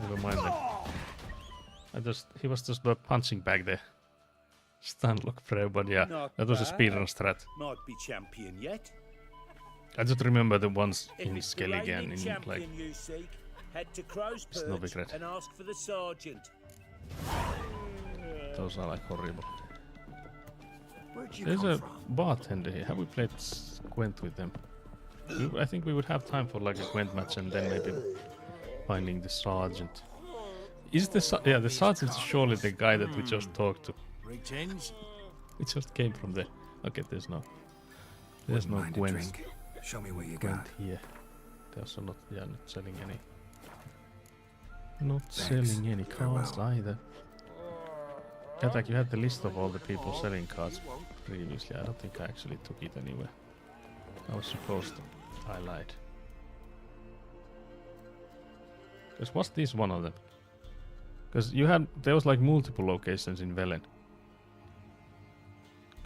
Never mind then. He was just a punching bag there. Stun lock for everybody, yeah. Not That was a bad. speedrun strat. Might be champion yet. I just remember the ones If in it's the Skellige reigning in like champion you seek, head to Crow's It's no Perch regret. and ask for the sergeant. those are like horrible. Where'd you There's come a from? bartender here. Have we played Gwent with them? I think we would have time for like a Gwent match and then maybe finding the sergeant. Is the the sergeant is surely the guy that we just talked to? Greetings. It just came from there. Okay, there's no Wouldn't mind a Gwent. drink. Show me what you Gwent got. here. They're also not not selling any. Not Thanks. selling any cards Farewell. either. Yeah, like you had the list of all the people selling cards previously. I don't think I actually took it anywhere. I was supposed to. I lied. Because was this one of them? Because there was like multiple locations in Velen.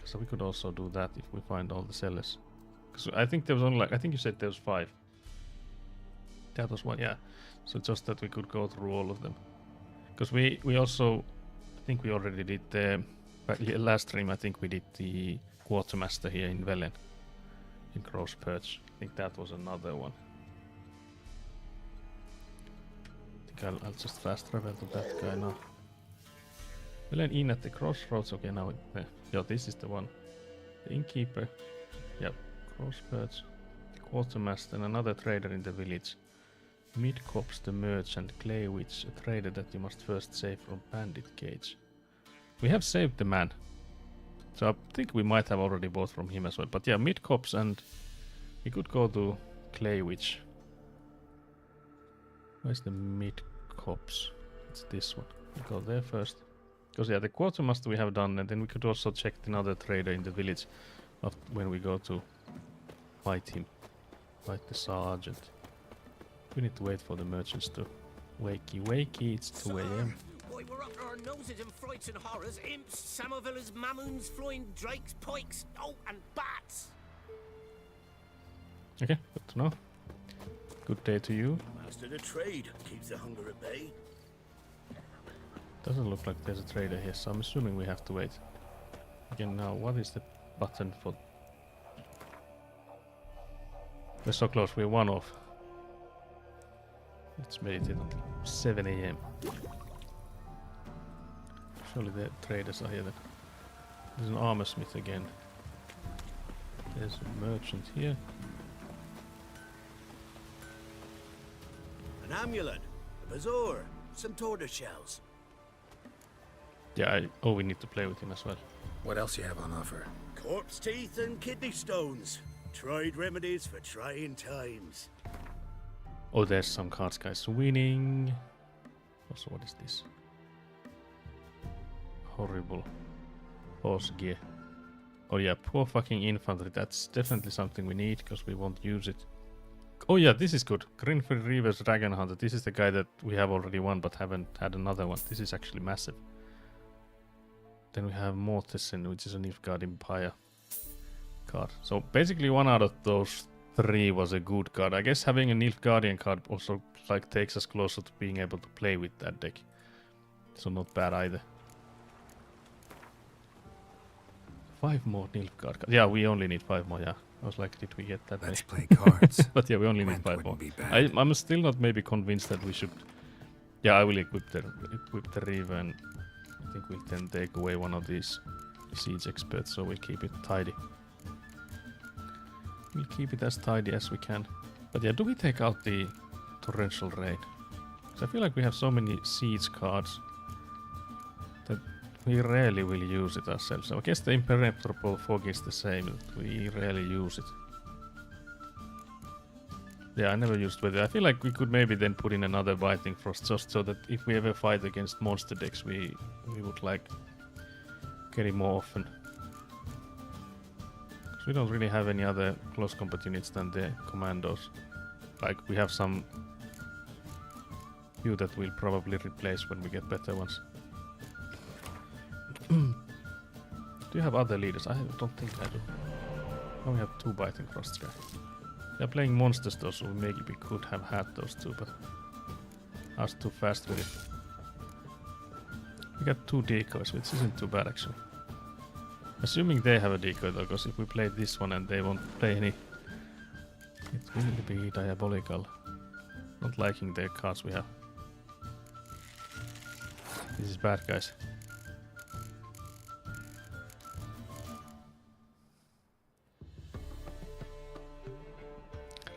So we could also do that if we find all the sellers. Because I think there was only I think you said there was 5. That was one, yeah. So just that we could go through all of them. Because we also, I think we already did the, last stream I think we did the Quartermaster here in Velen. In Crow's Perch. I think that was another one. I think I'll just fast travel to that guy now. Velen Inn at the crossroads. Okay, now yeah, this is the one. The innkeeper. Yep, Crow's Perch. The Quartermaster and another trader in the village. Midcops the merchant, Claywitch, a trader that you must first save from bandit cage. We have saved the man. So I think we might have already bought from him as well. But yeah, Midcops, and we could go to Claywitch. Where's the Midcops? It's this one. We go there first. Because yeah, the Quartermaster we have done, and then we could also check another trader in the village when we go to fight him. Fight the sergeant. We need to wait for the merchants to wakey, it's 2 AM. Why, we're up to our noses in frights and horrors, imps, Samovillas, mamoons, flying drakes, pikes, oh, and bats. Okay, good to know. Good day to you. Master the trade keeps the hunger at bay. Doesn't look like there's a trader here, so I'm assuming we have to wait. Again, now, what is the button for? We're so close, we're 1 off. Let's meditate until 7 AM. Surely the traders are here then. There's an armor smith again. There's a merchant here. An amulet, a bazaar, some tortoise shells. Yeah, we need to play with him as well. What else you have on offer? Corpse teeth and kidney stones. Tried remedies for trying times. Oh, there's some cards, guys. Winning. Also, what is this? Horrible. Horse gear. Oh yeah, poor fucking infantry. That's definitely something we need, because we won't use it. Oh yeah, this is good. Grinfield Reaver's Dragon Hunter. This is the guy that we have already won, but haven't had another one. This is actually massive. Then we have Mortesen, which is a Nilfgaard Empire card. So basically 1 out of those 3 was a good card. I guess having a Nilfgaardian card also like takes us closer to being able to play with that deck. So not bad either. 5 more Nilfgaard cards. Yeah, we only need 5 more, yeah. I was like, did we get that Let's many? play cards. But yeah, we only need Gwent 5 more. wouldn't be bad. I'm still not maybe convinced that we should Yeah, I will equip the Reaver, and I think we'll then take away one of these siege experts, so we'll keep it tidy. We'll keep it as tidy as we can. But yeah, do we take out the torrential rain? Because I feel like we have so many siege cards that we rarely will use it ourselves. So I guess the Impenetrable Fog is the same, that we rarely use it. Yeah, I never used weather. I feel like we could maybe then put in another Biting Frost, just so that if we ever fight against monster decks, we would like get it more often. Because we don't really have any other close combat units than the commandos. Like, we have some few that we'll probably replace when we get better ones. Do you have other leaders? I don't think I do. Oh, we have 2 Biting Frosts, guys. They're playing monsters though, so maybe we could have had those 2, but I was too fast with it. We got 2 decoys, which isn't too bad actually. Assuming they have a decoy though, because if we play this one and they won't play any, it will be diabolical. Not liking the cards we have. This is bad, guys.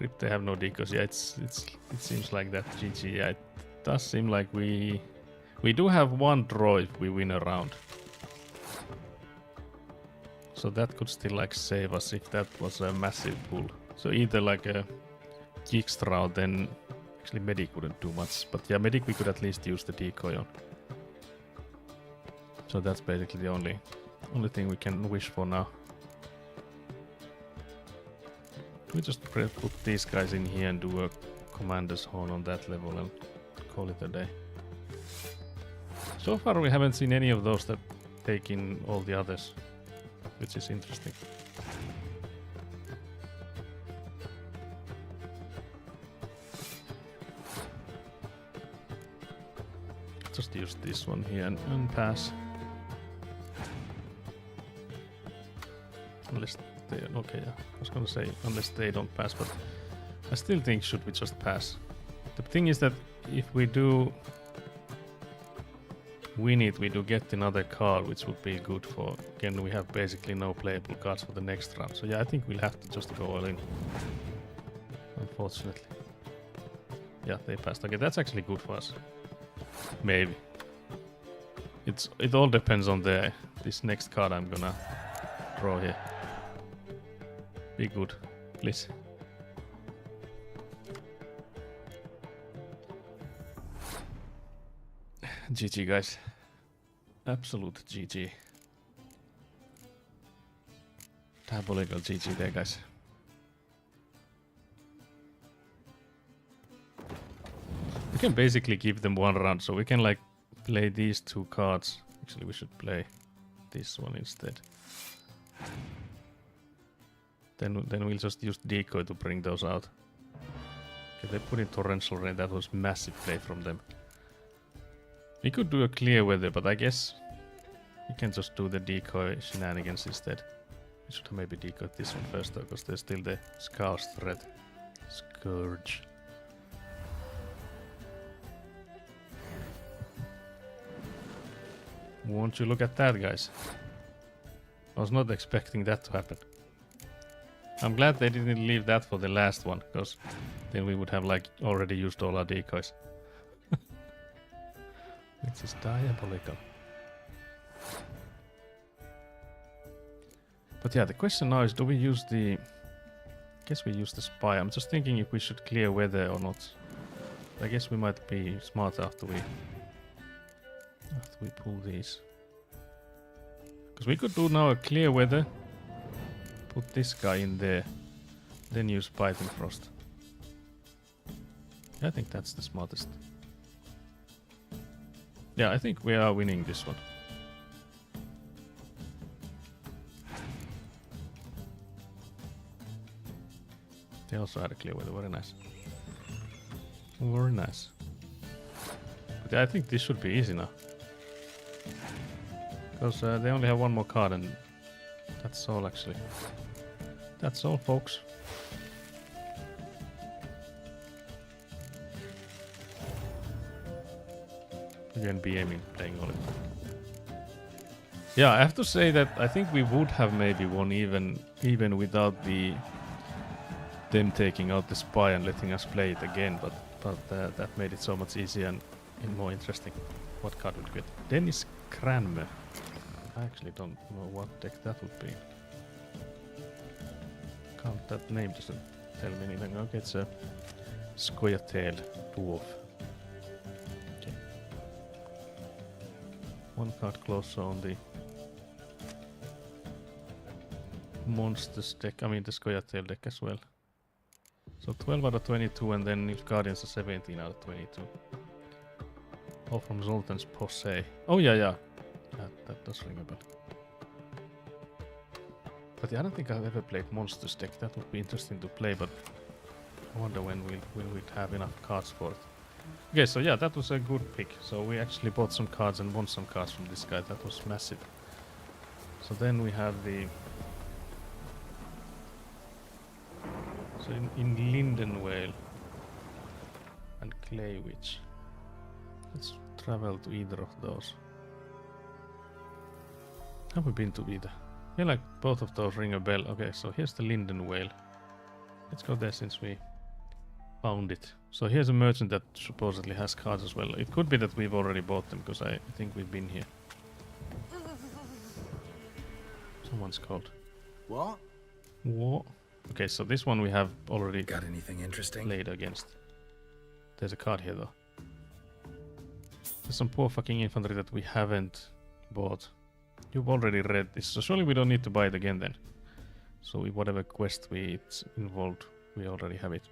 Rip, they have no decoys. Yeah, it seems like that. GG. Yeah, it does seem like we do have 1 draw if we win a round. So that could still like save us if that was a massive pull. So either like a Dijkstra or then actually Medic wouldn't do much. But yeah, Medic we could at least use the decoy on. So that's basically the only thing we can wish for now. We just put these guys in here and do a commander's horn on that level and call it a day. So far we haven't seen any of those that take in all the others, which is interesting. Just use this one here and pass. Unless they, okay, yeah. I was gonna say unless they don't pass, but I still think should we just pass. The thing is that if we do win it, we do get another card, which would be good for, again, we have basically no playable cards for the next round. So yeah, I think we'll have to just go all in. Unfortunately. Yeah, they passed. Okay, that's actually good for us. Maybe. It all depends on this next card I'm gonna draw here. Be good, please. GG, guys. Absolute GG. Diabolical GG there, guys. We can basically give them 1 round, so we can like play these 2 cards. Actually, we should play this one instead. Then we'll just use decoy to bring those out. Okay, they put in torrential rain. That was massive play from them. We could do a clear weather, but I guess we can just do the decoy shenanigans instead. We should have maybe decoyed this one first though, because there's still the Scourge threat. Scourge. Won't you look at that, guys? I was not expecting that to happen. I'm glad they didn't leave that for the last one, because then we would have like already used all our decoys. Which is diabolical. But yeah, the question now is, do we use the... I guess we use the spy. I'm just thinking if we should clear weather or not. I guess we might be smart after we pull these. Because we could do now a clear weather. Put this guy in there. Then use Biting Frost. I think that's the smartest. Yeah, I think we are winning this one. They also had a clear weather, very nice. Very nice. But yeah, I think this should be easy now. Because they only have 1 more card and that's all actually. That's all, folks. Again, BMing, playing on it. Yeah, I have to say that I think we would have maybe won even without them taking out the spy and letting us play it again, but that made it so much easier and more interesting. What card would we get? Dennis Cranmer. I actually don't know what deck that would be. That name doesn't tell me anything. Okay, it's a Square-tail dwarf. Okay. One card closer on the monsters deck. I mean the Square-tail deck as well. So 12 out of 22, and then if Guardians are 17 out of 22. Oh, from Zoltan's Posse. Oh yeah. That does ring a bell. But yeah, I don't think I've ever played Monsters deck. That would be interesting to play, but I wonder when we'll have enough cards for it. Okay, so yeah, that was a good pick. So we actually bought some cards and won some cards from this guy. That was massive. So then we have the... So in Lindenvale and Clay Witch. Let's travel to either of those. Have we been to either? I feel like both of those ring a bell. Okay, so here's the Lindenvale. Let's go there since we found it. So here's a merchant that supposedly has cards as well. It could be that we've already bought them, because I think we've been here. Someone's called. What? What? Okay, so this one we have already got anything interesting played against. There's a card here though. There's some poor fucking infantry that we haven't bought. You've already read this, so surely we don't need to buy it again then. So whatever quest it's involved, we already have it.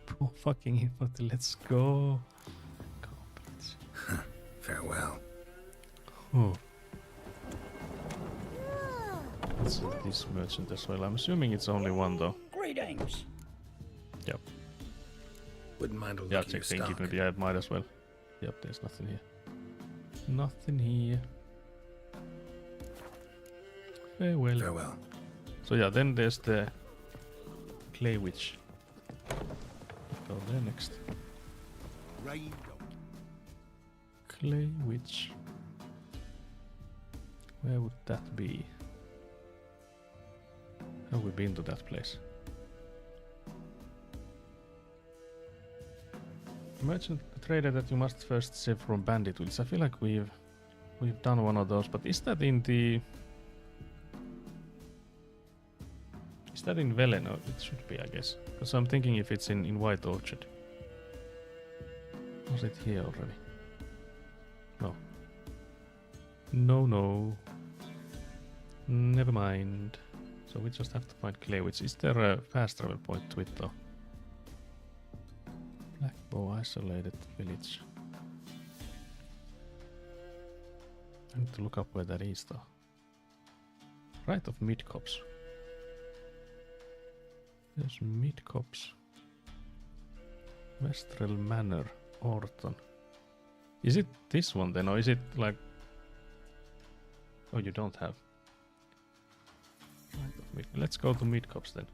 Poor fucking infantry, let's go. Farewell. Oh. Let's see this merchant as well. I'm assuming it's only one though. Greetings. Yep. Wouldn't mind a look yeah, at your thank you. stock. Maybe I might as well. Yep, there's nothing here. Nothing here. Farewell. Farewell. So yeah, then there's the Clay Witch. Go there next. Clay Witch. Where would that be? Have we been to that place? Merchant trader that you must first save from bandit wheels. I feel like we've done one of those, but is that in the... Is that in Velen? No, it should be, I guess. Because I'm thinking if it's in White Orchard. Was it here already? No. No. Never mind. So we just have to find Clay Witch. Is there a fast travel point to it though? Blackbow isolated village. I need to look up where that is though. Right of Midcopse. There's Midcopse. Westrel Manor, Orton. Is it this one then, or is it like... Oh, you don't have. Right of Mid... Let's go to Midcopse then.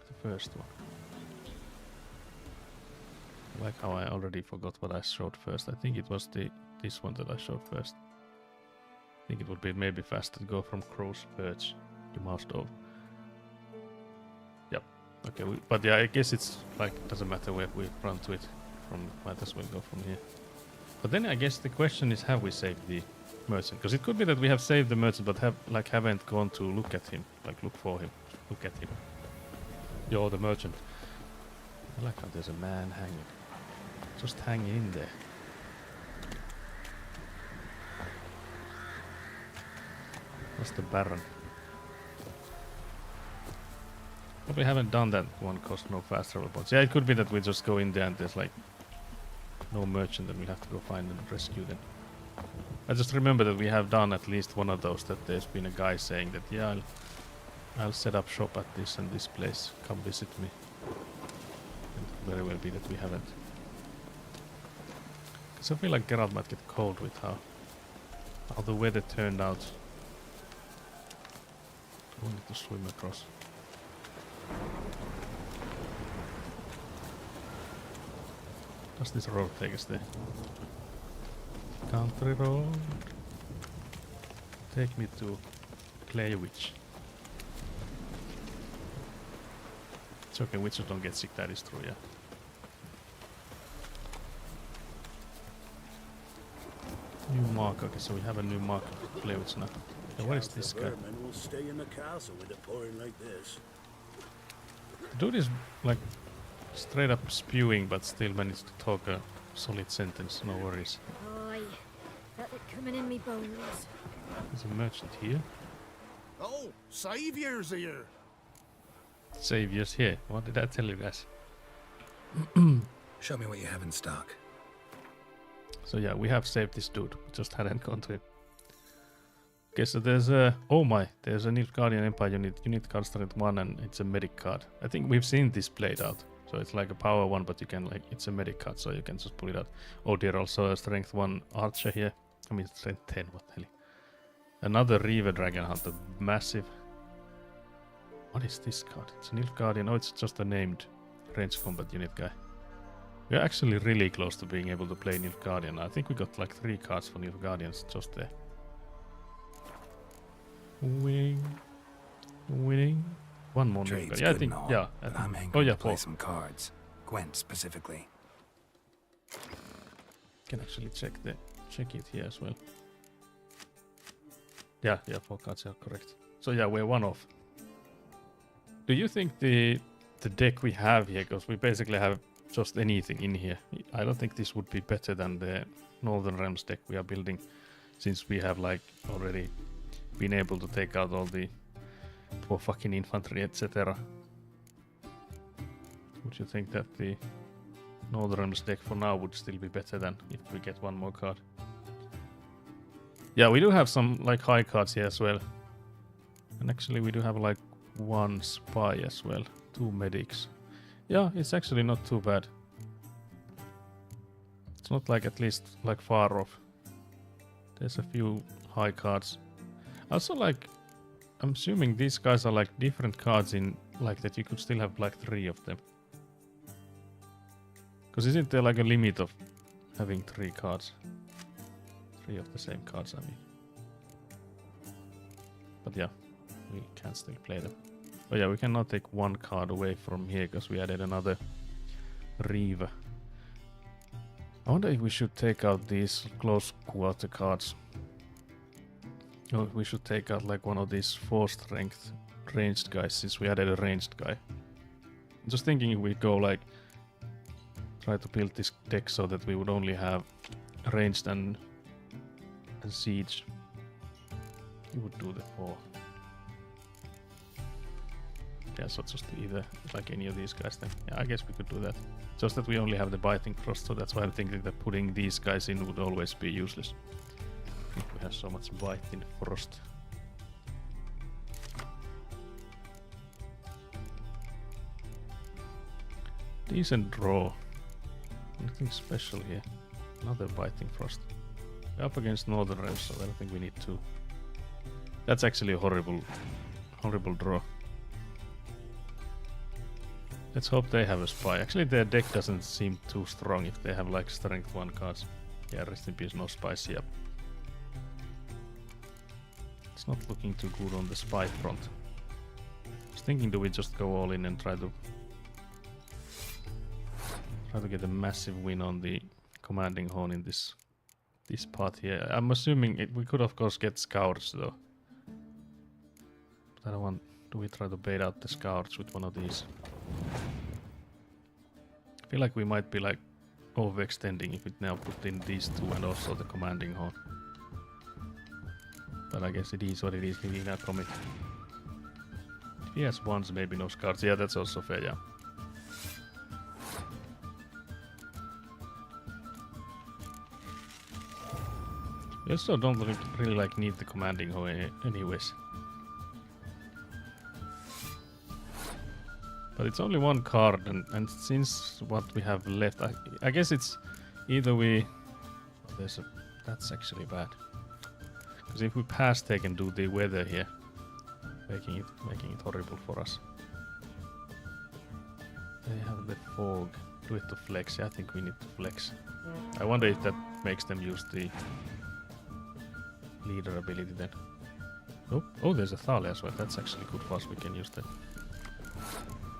The first one. I like how I already forgot what I showed first. I think it was this one that I showed first. I think it would be maybe faster to go from Crow's Perch to Mouse Dove. Yep. Okay, but yeah, I guess it's like, doesn't matter where we run to it from, might as well go from here. But then I guess the question is, have we saved the merchant? Because it could be that we have saved the merchant but haven't gone to look at him, like look for him, look at him. You're the merchant. I like how there's a man hanging. Just hang in there. That's the Baron. But we haven't done that one, cost no fast travel points. Yeah, it could be that we just go in there and there's like no merchant and we'll have to go find and rescue them. I just remember that we have done at least one of those, that there's been a guy saying that, yeah, I'll set up shop at this and this place, come visit me. And very well be that we haven't. So I feel like Geralt might get cold with how the weather turned out. We need to swim across. . Does this road take us there? Country road. Take me to Clay Witch. It's okay, witches don't get sick, that is true, yeah. New mark, okay, so we have a new mark to play with now. Yeah, what is this guy? Will stay in the castle with it pouring like this. Dude is like straight up spewing, but still managed to talk a solid sentence, no worries. Aye, felt it coming in me bones. There's a merchant here. Oh, Saviour's here. Saviors here. What did I tell you guys? Show me what you have in stock. So yeah, we have saved this dude. We just hadn't gone to him. Okay, so there's a... Oh my, there's a Nilfgaardian Empire unit card strength 1 and it's a medic card. I think we've seen this played out. So it's like a power 1, but you can like... It's a medic card, so you can just pull it out. Oh dear, also a strength 1 archer here. I mean, strength 10, what the hell. Another Reaver Dragon Hunter, massive. What is this card? It's a Nilfgaardian. Oh, it's just a named range combat unit guy. We're actually really close to being able to play Nilfgaardian. I think we got like 3 cards for Nilfgaardians just there. Winning. One more Trade's Nilfgaardian. Yeah, I good think. and all, Yeah. but I'm Oh hankering yeah, to play 4. some cards. Gwent specifically. Can actually check it here as well. Yeah, 4 cards are correct. So yeah, we're 1 off. Do you think the deck we have here, because we basically have just anything in here, I don't think this would be better than the Northern Realms deck we are building, since we have like already been able to take out all the poor fucking infantry, etc. Would you think that the Northern Realms deck for now would still be better than if we get 1 more card? Yeah, we do have some like high cards here as well. And actually we do have like 1 spy as well. 2 medics. Yeah, it's actually not too bad. It's not like at least like far off. There's a few high cards. Also like, I'm assuming these guys are like different cards in like that you could still have like 3 of them. Because isn't there like a limit of having 3 cards? 3 of the same cards, I mean. But yeah, we can still play them. Oh yeah, we can now take 1 card away from here because we added another Reaver. I wonder if we should take out these close quarter cards. Or we should take out like one of these 4 strength ranged guys, since we added a ranged guy. I'm just thinking if we go like try to build this deck so that we would only have ranged and siege. We would do the 4. Yeah, so just either like any of these guys then. Yeah, I guess we could do that. Just that we only have the biting frost, so that's why I'm thinking that putting these guys in would always be useless. I think we have so much biting frost. Decent draw. Nothing special here. Another biting frost. We're up against Northern Realms, so I don't think we need to. That's actually a horrible draw. Let's hope they have a spy. Actually, their deck doesn't seem too strong if they have like strength 1 cards. Yeah, rest in peace, no spies, yep. It's not looking too good on the spy front. I was thinking, do we just go all in and try to get a massive win on the commanding horn in this part here. I'm assuming we could of course get scouts though. But I don't want... Do we try to bait out the scouts with one of these? I feel like we might be like overextending if we now put in these 2 and also the commanding horn. But I guess it is what it is, we cannot commit. If he has 1s, maybe no scouts. Yeah, that's also fair, yeah. We also don't really like need the commanding horn anyways. But it's only 1 card, and since what we have left, I guess it's either we... That's actually bad. Because if we pass, they can do the weather here, making it horrible for us. They have the fog. Do it to flex. Yeah, I think we need to flex. I wonder if that makes them use the leader ability then. Oh, there's a Thale as well. That's actually good for us. We can use the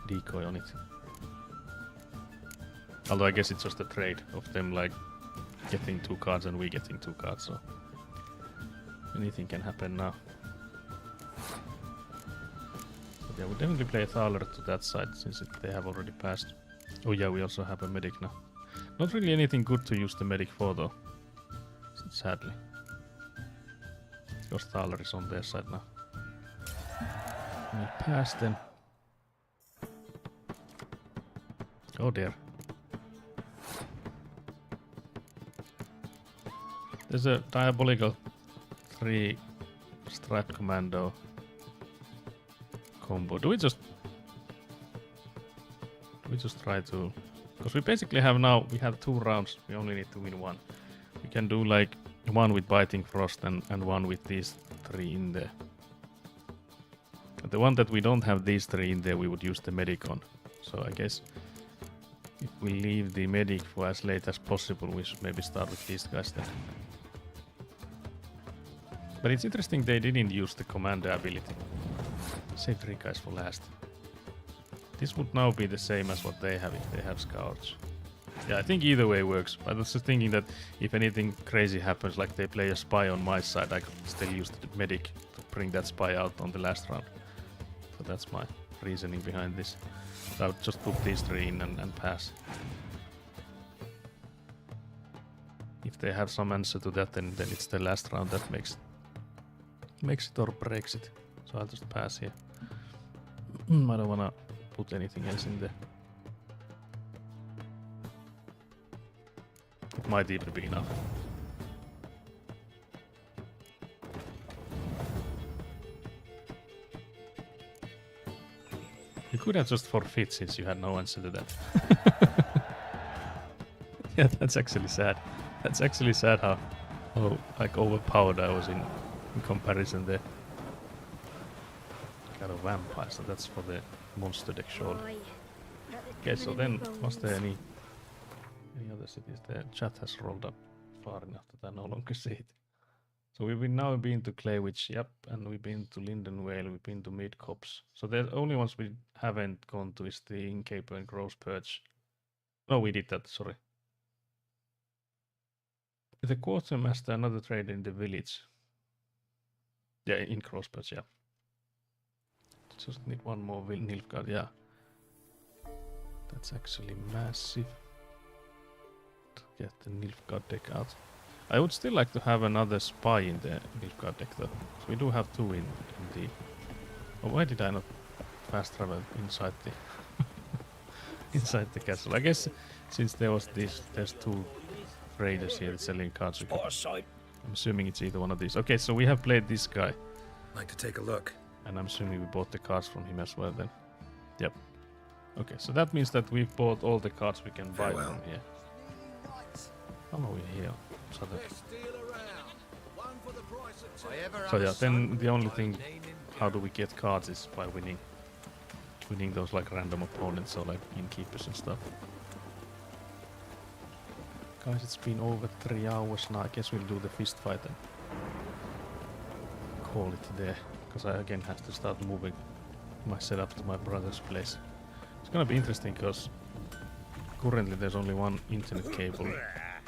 decoy on it. Although I guess it's just a trade of them like getting 2 cards and we getting 2 cards, so anything can happen now. But yeah, we'll definitely play a Thaler to that side since they have already passed. Oh yeah, we also have a medic now. Not really anything good to use the medic for though, sadly. Because Thaler is on their side now. We pass them. Oh dear. There's a diabolical 3 strike commando combo. Do we just try to... Because we basically have now, we have 2 rounds, we only need to win 1. We can do like 1 with Biting Frost and 1 with these 3 in there. But the one that we don't have these 3 in there, we would use the medic on. So I guess if we leave the medic for as late as possible, we should maybe start with these guys then. But it's interesting they didn't use the commander ability. Save 3 guys for last. This would now be the same as what they have if they have scouts. Yeah, I think either way works. I was just thinking that if anything crazy happens, like they play a spy on my side, I could still use the medic to bring that spy out on the last round. So that's my reasoning behind this. So I would just put these 3 in and pass. If they have some answer to that, then it's the last round that makes it or breaks it. So I'll just pass here. I don't wanna put anything else in there. It might even be enough. You could have just forfeit since you had no answer to that. Yeah, that's actually sad. That's actually sad how like overpowered I was in comparison there. Got a vampire, so that's for the monster deck surely. Okay, so then was there any other cities? The chat has rolled up far enough that I no longer see it. So we've now been to Claywitch, yep, and we've been to Lindenvale, we've been to Midcopse. So the only ones we haven't gone to is the Innkeeper and Gross Perch. No, we did that, sorry. The Quartermaster, another trader in the village. Yeah, in Gross Perch, yeah. Just need 1 more Nilfgaard, yeah. That's actually massive. To get the Nilfgaard deck out. I would still like to have another spy in the Nilfgaard deck though. So we do have 2 in the... Oh, why did I not fast travel inside the... inside the castle? I guess since there was this, there's 2 raiders here selling cards. I'm assuming it's either one of these. Okay, so we have played this guy. Like to take a look. And I'm assuming we bought the cards from him as well then. Yep. Okay, so that means that we've bought all the cards we can buy from here. How are we here? So yeah, then the only thing, how do we get cards is by winning those like random opponents, so like innkeepers and stuff. Guys, it's been over 3 hours now. I guess we'll do the fist fight and call it there. Because I again have to start moving my setup to my brother's place. It's gonna be interesting because currently there's only 1 internet cable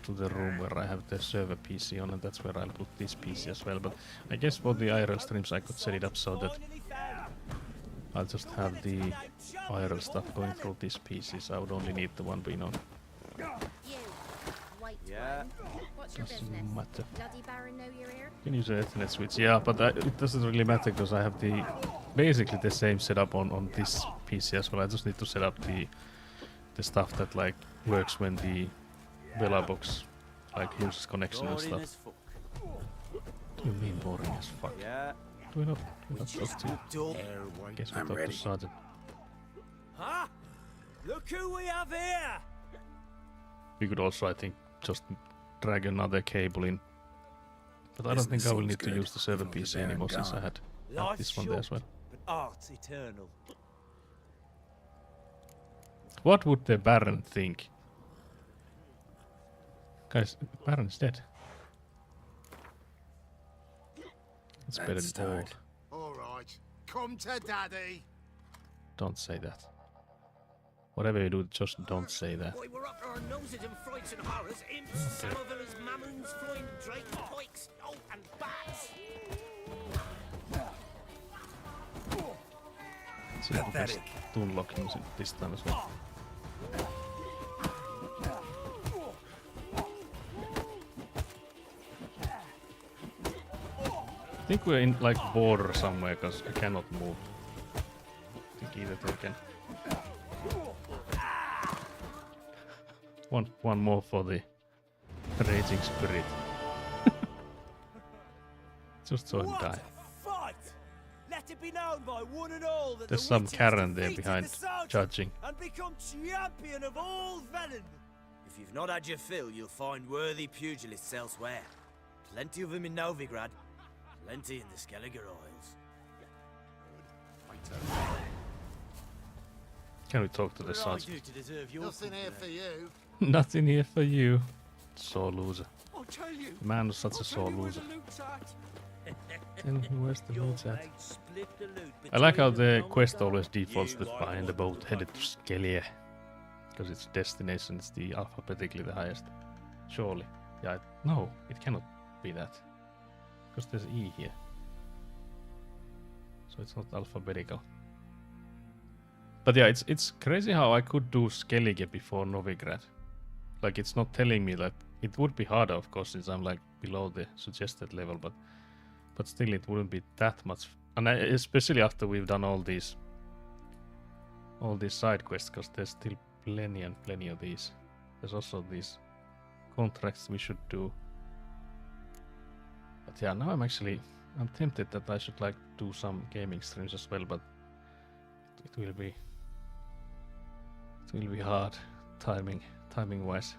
to the room where I have the server PC on, and that's where I'll put this PC as well. But I guess for the IRL streams I could set it up so that I'll just have the IRL stuff going through this PC, so I would only need the one being on. Yeah. Doesn't matter. Bloody Baron know you're here? You can use an Ethernet switch, yeah, but it doesn't really matter because I have the basically the same setup on this PC as well. I just need to set up the stuff that like works when the Vela box like loses connection and stuff. What do you mean boring as fuck? Yeah. Do we not talk to? Guess we talk to Sergeant. Huh? Look who we have here! We could also, I think, just drag another cable in. But I don't think I will need to use the server PC anymore since I had this one there as well. But art's eternal. What would the Baron think? Guys, Baron's dead. It's better than all. All right, come to Daddy. Don't say that. Whatever you do, just don't say that. Boy, we're up to our noses in frights and horrors. Imps, Samovillas, Mamoons, flying drakes, pikes, oh, and bats. See if we can tunlock him this time as well. I think we're in like border somewhere because I cannot move. I think either they can. One more for the raging spirit. Just so him die. Fight! Let it be known by one and all that There's the some witches Karen there defeated behind the Sergeant judging. and become champion of all Velen. If you've not had your fill, you'll find worthy pugilists elsewhere. Plenty of them in Novigrad, plenty in the Skelliger Isles. Can we talk to the What did I sergeant? do to deserve your Nothing here for you. Nothing here for you. Sore loser. I'll tell you. The man was such a sore loser. Tell me where's the loot at? I like how the quest always defaults to find the boat headed to Skellige. Because its destination is the alphabetically the highest. Surely. Yeah, no, it cannot be that. Because there's E here. So it's not alphabetical. But yeah, it's crazy how I could do Skellige before Novigrad. Like, it's not telling me that it would be harder, of course, since I'm like below the suggested level, but still it wouldn't be that much. And especially after we've done all these side quests, because there's still plenty and plenty of these. There's also these contracts we should do. But yeah, now I'm tempted that I should like do some gaming streams as well, but it will be hard timing wise.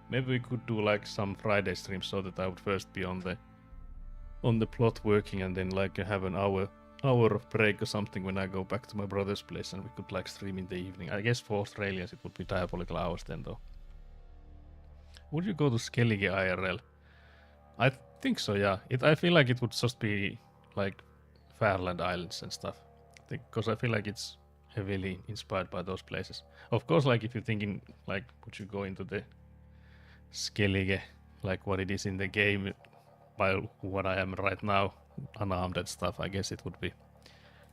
Maybe we could do like some Friday streams so that I would first be on the plot working and then like have an hour of break or something when I go back to my brother's place, and we could like stream in the evening. I guess for Australians it would be diabolical hours then though. Would you go to Skellige IRL? I think so, yeah. I feel like it would just be like Fairland Islands and stuff. Because I feel like it's heavily inspired by those places. Of course, like if you're thinking like would you go into the Skellige, like what it is in the game, while what I am right now, unarmed and stuff, I guess it would be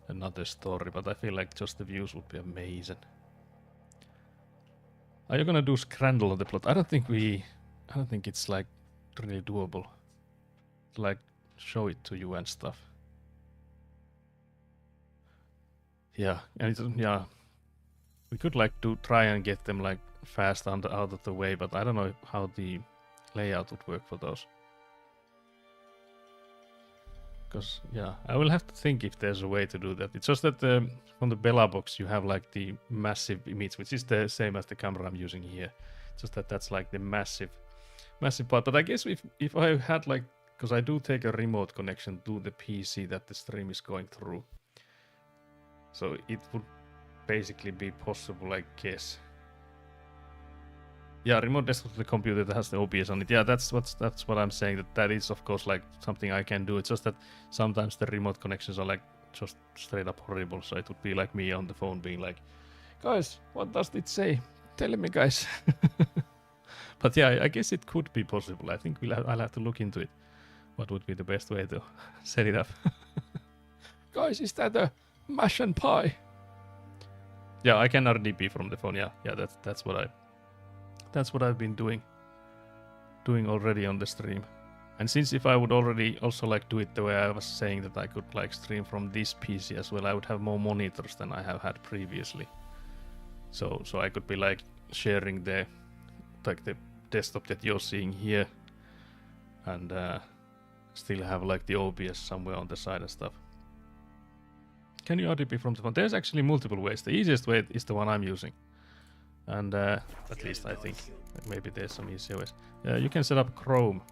another story. But I feel like just the views would be amazing. Are you gonna do Scrandle on the plot? I don't think it's like really doable. Like show it to you and stuff. Yeah, and we could like try and get them like fast out of the way, but I don't know how the layout would work for those. Because yeah, I will have to think if there's a way to do that. It's just that from the Bella box you have like the massive image, which is the same as the camera I'm using here. Just that's like the massive part. But I guess if I had like, because I do take a remote connection to the PC that the stream is going through. So it would basically be possible, I guess. Yeah, remote desktop to the computer that has the OBS on it. Yeah, that's what I'm saying. That is of course like something I can do. It's just that sometimes the remote connections are like just straight up horrible. So it would be like me on the phone being like, guys, what does it say? Tell me, guys. But yeah, I guess it could be possible. I think I'll have to look into it. What would be the best way to set it up? Guys, is that a mash and pie? Yeah, I can RDP from the phone. Yeah, that's what I've been doing already on the stream. And since if I would already also like do it the way I was saying that I could like stream from this PC as well, I would have more monitors than I have had previously. So I could be like sharing the desktop that you're seeing here, and still have like the OBS somewhere on the side and stuff. Can you RDP from the phone? There's actually multiple ways. The easiest way is the one I'm using. And at least I think maybe there's some easier ways. You can set up Chrome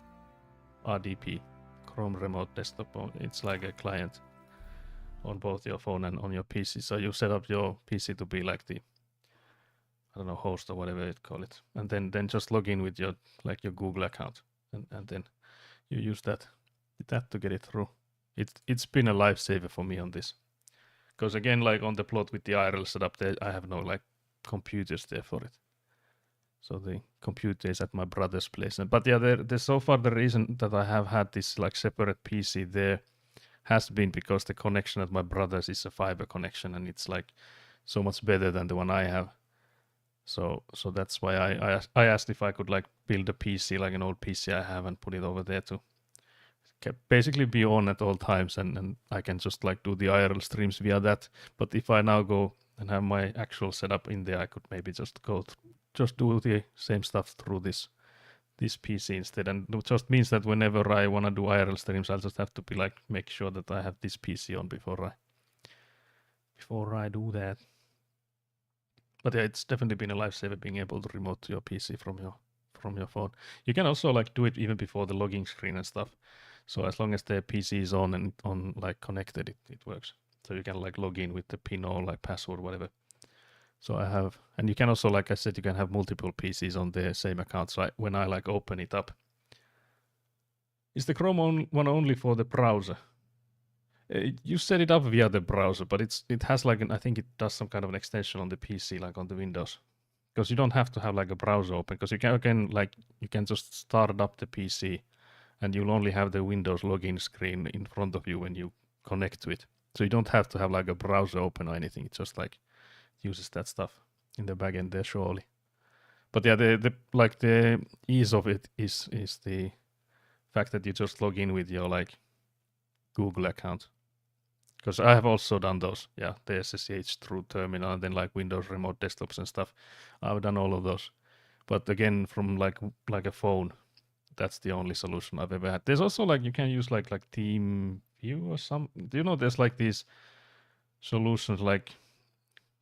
RDP, Chrome Remote Desktop. It's like a client on both your phone and on your PC. So you set up your PC to be like the, I don't know, host or whatever you call it, and then just log in with your Google account, and then you use that to get it through. It's been a lifesaver for me on this, because again, like on the plot with the IRL setup, there I have no like computers there for it. So the computer is at my brother's place. But yeah, there's so far the reason that I have had this like separate PC there has been because the connection at my brother's is a fiber connection, and it's like so much better than the one I have. So that's why I asked if I could like build a PC, like an old PC I have, and put it over there to basically be on at all times, and I can just like do the IRL streams via that. But if I now go and have my actual setup in there, I could maybe just just do the same stuff through this PC instead, and it just means that whenever I want to do IRL streams, I'll just have to be like make sure that I have this PC on before I do that. But yeah, it's definitely been a lifesaver being able to remote to your PC from your phone. You can also like do it even before the logging screen and stuff. So as long as the PC is on and like connected, it works. So you can like log in with the PIN or like password, whatever. So I have, and you can also, like I said, you can have multiple PCs on the same account. So when I like open it up, is the Chrome one only for the browser? You set it up via the browser, but it has like I think it does some kind of an extension on the PC, like on the Windows, because you don't have to have like a browser open, because you can just start up the PC, and you'll only have the Windows login screen in front of you when you connect to it. So you don't have to have like a browser open or anything. It just like uses that stuff in the back end there, surely. But yeah, the ease of it is the fact that you just log in with your like Google account. Because I have also done those, yeah, the SSH through terminal and then like Windows remote desktops and stuff. I've done all of those. But again, from like a phone, that's the only solution I've ever had. There's also like you can use like Team View or some. Do you know there's like these solutions like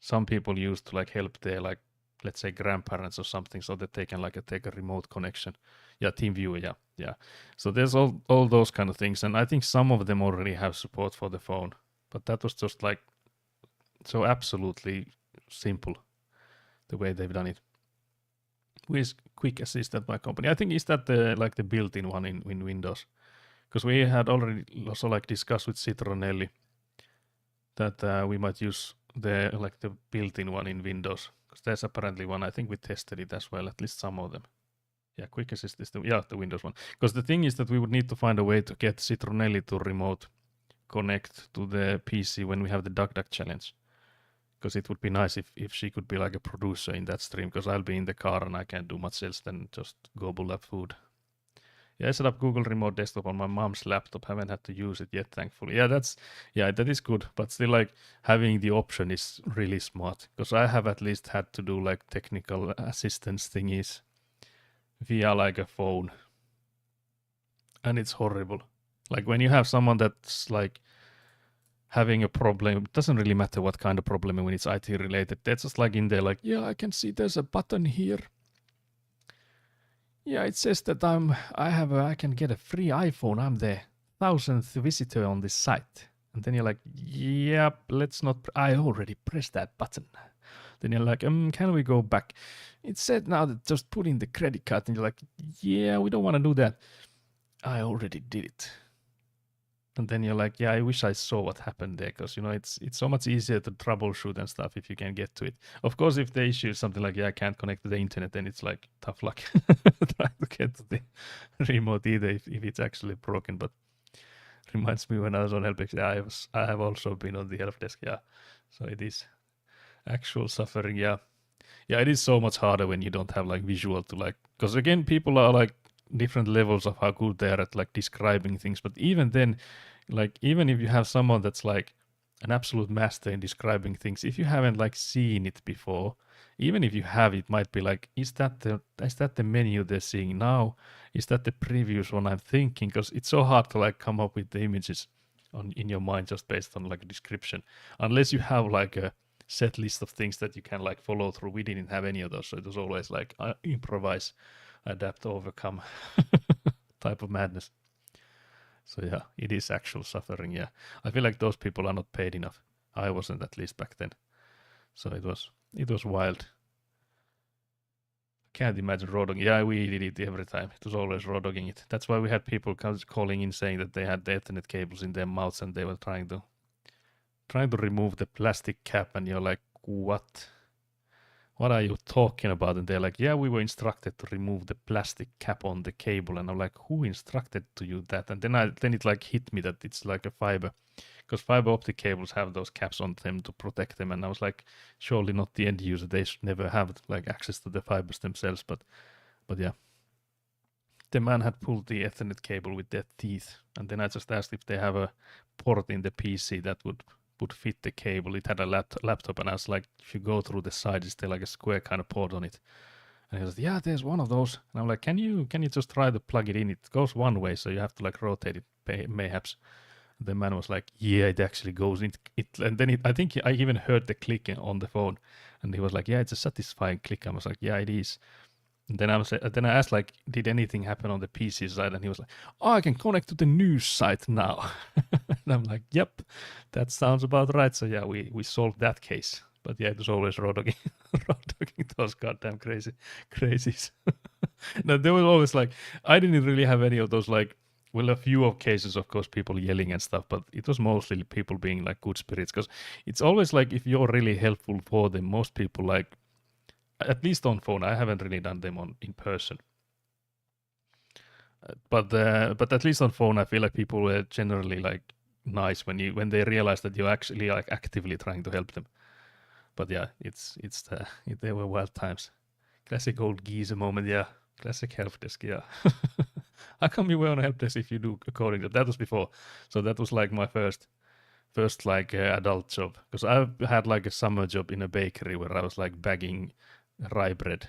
some people use to like help their like let's say grandparents or something, so that they can like take a remote connection. Yeah, TeamViewer, yeah. So there's all those kind of things, and I think some of them already have support for the phone. But that was just like so absolutely simple the way they've done it. With Quick Assist at my company, I think is that the built-in one in Windows, because we had already also like discussed with Citronelli that we might use the built-in one in Windows, because there's apparently one. I think we tested it as well, at least some of them. Yeah, Quick Assist is the Windows one. Because the thing is that we would need to find a way to get Citronelli to remote connect to the PC when we have the Duck Duck challenge. Because it would be nice if she could be like a producer in that stream, because I'll be in the car and I can't do much else than just gobble up food. Yeah, I set up Google Remote Desktop on my mom's laptop. Haven't had to use it yet, thankfully. Yeah, that is good. But still, like having the option is really smart, because I have at least had to do like technical assistance thingies via like a phone, and it's horrible. Like when you have someone that's like having a problem, it doesn't really matter what kind of problem when it's IT related. They're just like in there like, yeah, I can see there's a button here. Yeah, it says that I can get a free iPhone. I'm the 1,000th visitor on this site. And then you're like, yep, let's not, I already pressed that button. Then you're like, can we go back? It said now that just put in the credit card. And you're like, yeah, we don't want to do that. I already did it. And then you're like, yeah, I wish I saw what happened there, because, you know, it's so much easier to troubleshoot and stuff if you can get to it. Of course, if the issue is something like, yeah, I can't connect to the internet, then it's like tough luck trying to get to the remote either if it's actually broken. But reminds me when I was on help desk, yeah, I have also been on the help desk, yeah. So it is actual suffering, yeah. Yeah, it is so much harder when you don't have like visual to like, because again, people are like different levels of how good they are at like describing things. But even then, like even if you have someone that's like an absolute master in describing things, if you haven't like seen it before, even if you have, it might be like, is that the menu they're seeing now? Is that the previous one I'm thinking? Because it's so hard to like come up with the images in your mind just based on like a description, unless you have like a set list of things that you can like follow through. We didn't have any of those, so it was always like improvise, adapt, overcome type of madness. So yeah, it is actual suffering. Yeah, I feel like those people are not paid enough. I wasn't, at least back then. So it was wild. Can't imagine raw dogging. Yeah, we did it every time. It was always raw dogging it. That's why we had people calling in saying that they had the Ethernet cables in their mouths and they were trying to remove the plastic cap, and you're like, what? What are you talking about? And they're like, yeah, we were instructed to remove the plastic cap on the cable. And I'm like, who instructed to you that? And then it like hit me that it's like a fiber, because fiber optic cables have those caps on them to protect them. And I was like, surely not the end user. They should never have like access to the fibers themselves. But yeah, the man had pulled the Ethernet cable with their teeth. And then I just asked if they have a port in the PC that would fit the cable. It had a laptop, and I was like, if you go through the side, is there like a square kind of port on it? And he was, yeah, there's one of those. And I'm like, can you just try to plug it in? It goes one way, so you have to like rotate it mayhaps. And the man was like, yeah, it actually goes in it. And then I think I even heard the clicking on the phone, and he was like, yeah, it's a satisfying click. I was like, yeah, it is. And then I asked, like, did anything happen on the PC side? And he was like, oh, I can connect to the news site now. And I'm like, yep, that sounds about right. So yeah, we solved that case. But yeah, it was always raw dogging those goddamn crazies. No, there was always like, I didn't really have any of those, like, well, a few of cases, of course, people yelling and stuff, but it was mostly people being like good spirits, because it's always like, if you're really helpful for them, most people like, at least on phone. I haven't really done them in person. But at least on phone, I feel like people were generally like nice when they realize that you're actually like actively trying to help them. But yeah, they were wild times. Classic old geezer moment, yeah. Classic help desk, yeah. How come you were on a help desk if you do coding? That was before. So that was like my first like adult job, because I had like a summer job in a bakery where I was like bagging rye bread,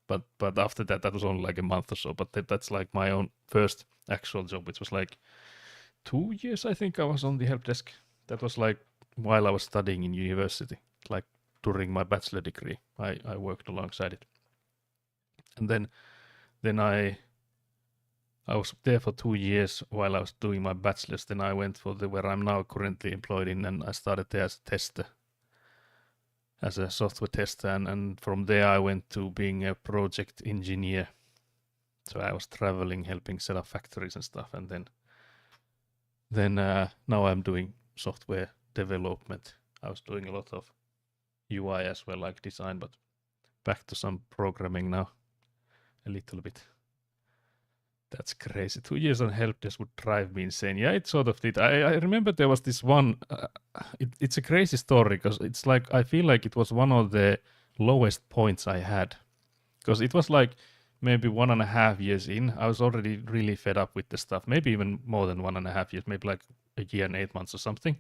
but after that was only like a month or so. But that's like my own first actual job, which was like 2 years, I think I was on the help desk. That was like while I was studying in university, like during my bachelor degree. I worked alongside it, and then I was there for 2 years while I was doing my bachelor's. Then I went for where I'm now currently employed in, and I started there as a tester, as a software tester, and from there I went to being a project engineer. So I was traveling, helping set up factories and stuff, and then now I'm doing software development. I was doing a lot of UI as well, like design, but back to some programming now, a little bit. That's crazy. 2 years on help desk would drive me insane. Yeah, it sort of did. I remember there was this one. It's a crazy story, because it's like, I feel like it was one of the lowest points I had, because it was like maybe 1.5 years in. I was already really fed up with the stuff. Maybe even more than 1.5 years. Maybe like a year and 8 months or something.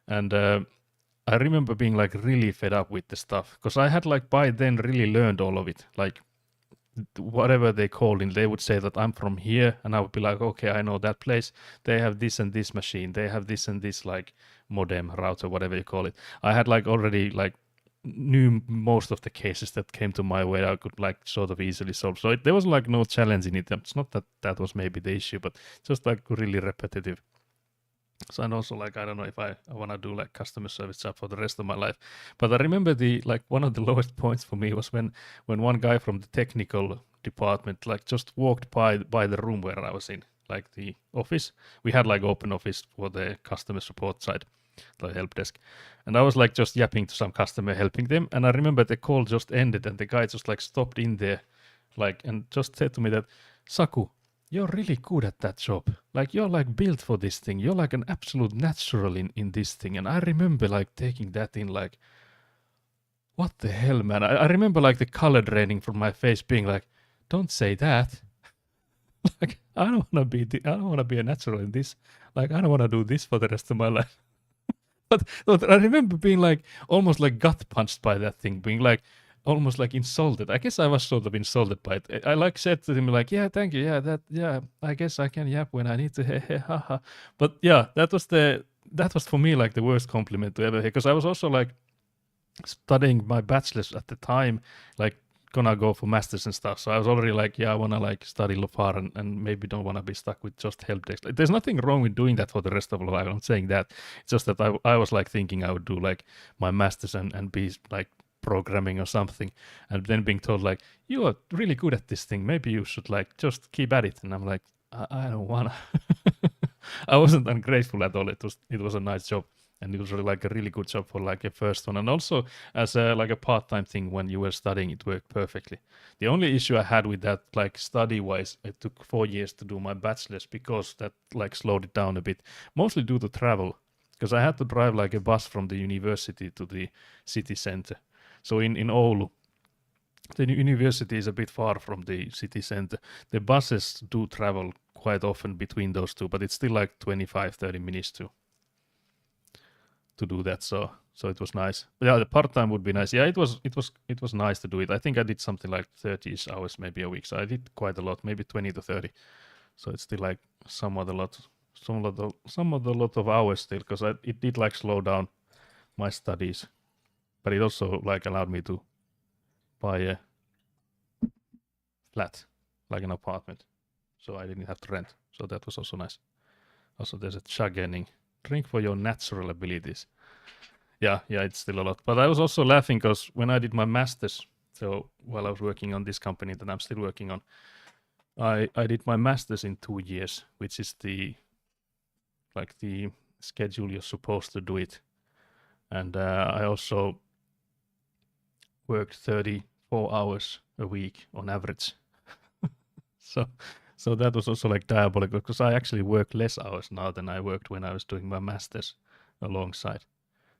And I remember being like really fed up with the stuff, because I had like by then really learned all of it. Like, whatever they called in, they would say that I'm from here, and I would be like, okay, I know that place. They have this and this machine. They have this and this like modem, router, whatever you call it. I had like already like knew most of the cases that came to my way. I could like sort of easily solve. So there was like no challenge in it. It's not that was maybe the issue, but just like really repetitive. So, and also like, I don't know if I want to do like customer service job for the rest of my life. But I remember one of the lowest points for me was when one guy from the technical department like just walked by the room where I was in, like the office. We had like open office for the customer support side, the help desk. And I was like just yapping to some customer, helping them. And I remember the call just ended, and the guy just like stopped in there, like, and just said to me that, Saku, you're really good at that job. Like, you're like built for this thing. You're like an absolute natural in this thing. And I remember like taking that in like, what the hell, man? I remember like the color draining from my face, being like, don't say that. Like, I don't want to be a natural in this. Like, I don't want to do this for the rest of my life. But I remember being like almost like gut punched by that thing, being like almost like insulted. I guess I was sort of insulted by it. I like said to him like, yeah, thank you, yeah, I guess I can yap when I need to, haha. But yeah, that was for me like the worst compliment to ever hear, because I was also like studying my bachelor's at the time, like gonna go for masters and stuff. So I was already like, yeah, I want to like study Lofar and maybe don't want to be stuck with just help desk. Like, there's nothing wrong with doing that for the rest of life. I'm not saying that. It's just that I was like thinking I would do like my masters and be like programming or something, and then being told like, you are really good at this thing, maybe you should like just keep at it. And I'm like, I don't wanna. I wasn't ungrateful at all. It was a nice job, and it was really, like a really good job for like a first one, and also as a like a part-time thing when you were studying, it worked perfectly. The only issue I had with that, like study-wise, it took 4 years to do my bachelor's because that like slowed it down a bit, mostly due to travel, because I had to drive like a bus from the university to the city center. So in Oulu, the university is a bit far from the city center. The buses do travel quite often between those two, but it's still like 25-30 minutes to do that. So it was nice. But yeah, the part-time would be nice. Yeah, it was nice to do it. I think I did something like 30 hours maybe a week. So I did quite a lot, maybe 20 to 30. So it's still like somewhat a lot of hours still, because it did like slow down my studies. But it also like allowed me to buy a flat, like an apartment, so I didn't have to rent. So that was also nice. Also, there's a chagening. Drink for your natural abilities. Yeah, it's still a lot. But I was also laughing because when I did my master's, so while I was working on this company that I'm still working on, I did my master's in 2 years, which is the schedule you're supposed to do it. And I also worked 34 hours a week on average. So that was also like diabolical, because I actually work less hours now than I worked when I was doing my master's alongside.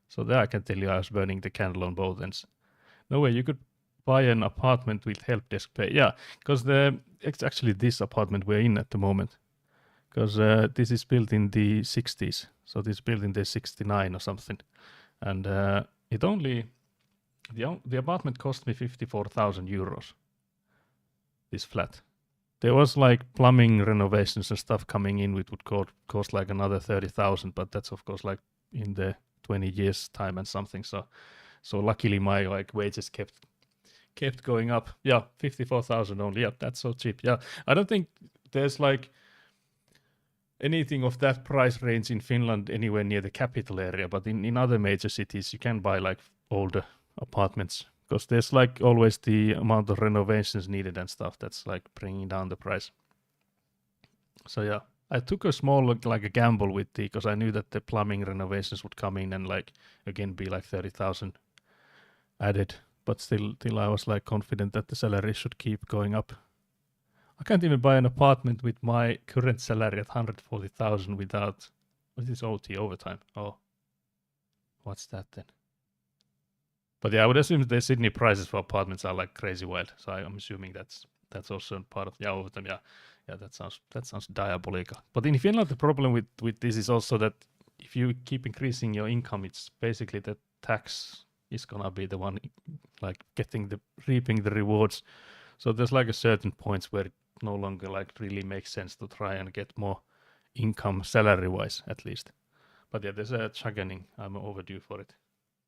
So there I can tell you I was burning the candle on both ends. No way, you could buy an apartment with help desk pay. Yeah, because it's actually this apartment we're in at the moment. Because this is built in the 60s. So this is built in the 69 or something. And the apartment cost me 54,000 euros. This flat. There was like plumbing renovations and stuff coming in, which would cost like another 30,000, but that's of course like in the 20 years time and something. So luckily my like wages kept going up. Yeah, 54,000 only. Yeah, that's so cheap. Yeah, I don't think there's like anything of that price range in Finland anywhere near the capital area, but in other major cities you can buy like older apartments, because there's like always the amount of renovations needed and stuff that's like bringing down the price. So yeah, I took a small like a gamble with because I knew that the plumbing renovations would come in and like again be like 30,000 added, but still I was like confident that the salary should keep going up. I can't even buy an apartment with my current salary at 140,000 without, what is OT, overtime? Oh, what's that then? But yeah, I would assume the Sydney prices for apartments are like crazy wild. So I'm assuming that's also part of the overtime. Yeah, that sounds diabolical. But in Finland, the problem with this is also that if you keep increasing your income, it's basically the tax is gonna be the one like reaping the rewards. So there's like a certain points where it no longer like really makes sense to try and get more income salary-wise at least. But yeah, there's a chagening. I'm overdue for it.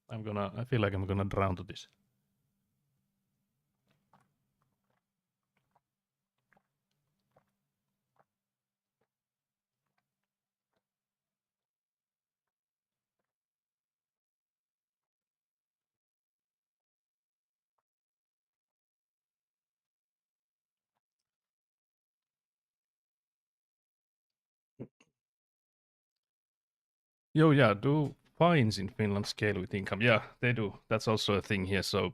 I feel like I'm gonna drown to this. Yeah, do fines in Finland scale with income? Yeah, they do. That's also a thing here. So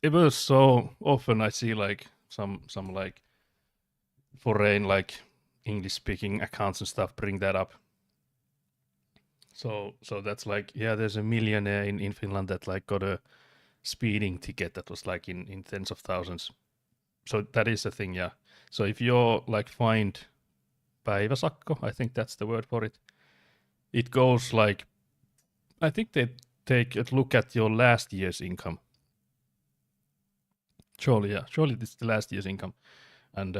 it was so often I see like some like foreign like English speaking accounts and stuff bring that up. So that's like, yeah, there's a millionaire in Finland that like got a speeding ticket that was like in tens of thousands. So that is a thing, yeah. So if you're like fined päiväsakko, I think that's the word for it. It goes like, I think they take a look at your last year's income. Surely this is the last year's income. And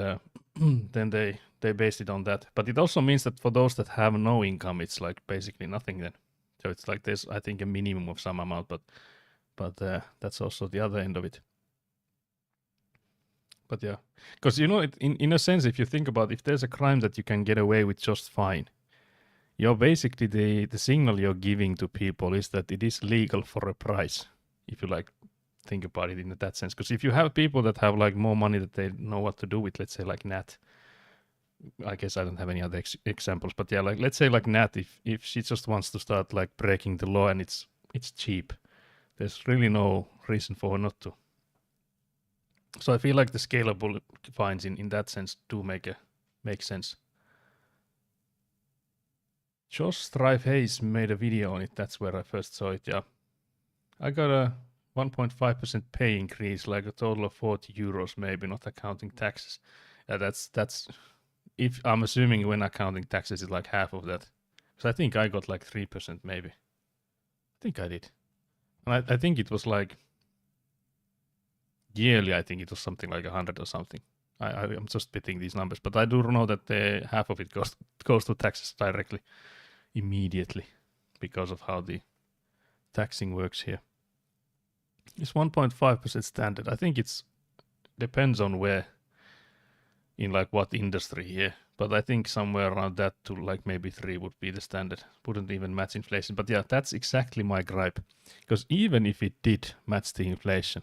then they base it on that. But it also means that for those that have no income, it's like basically nothing then. So it's like there's, I think, a minimum of some amount, but that's also the other end of it. But yeah, because in a sense, if you think about if there's a crime that you can get away with just fine, you're basically the signal you're giving to people is that it is legal for a price. If you like think about it in that sense. Because if you have people that have like more money that they know what to do with, let's say like Nat, I guess I don't have any other examples, but yeah, like let's say like Nat, if she just wants to start like breaking the law and it's cheap, there's really no reason for her not to. So I feel like the scalable fines in that sense do make sense. Josh Strive Hayes made a video on it. That's where I first saw it. Yeah, I got a 1.5% pay increase, like a total of 40 euros, maybe not accounting taxes. Yeah, that's if I'm assuming when accounting taxes is like half of that. So I think I got like 3% maybe. I think I did. And I think it was like yearly, I think it was something like 100 or something. I'm just spitting these numbers, but I do know that half of it goes to taxes directly, immediately, because of how the taxing works here. It's 1.5% standard. I think it's depends on where, in like what industry here, but I think somewhere around that to like maybe 3 would be the standard. Wouldn't even match inflation. But yeah, that's exactly my gripe, because even if it did match the inflation,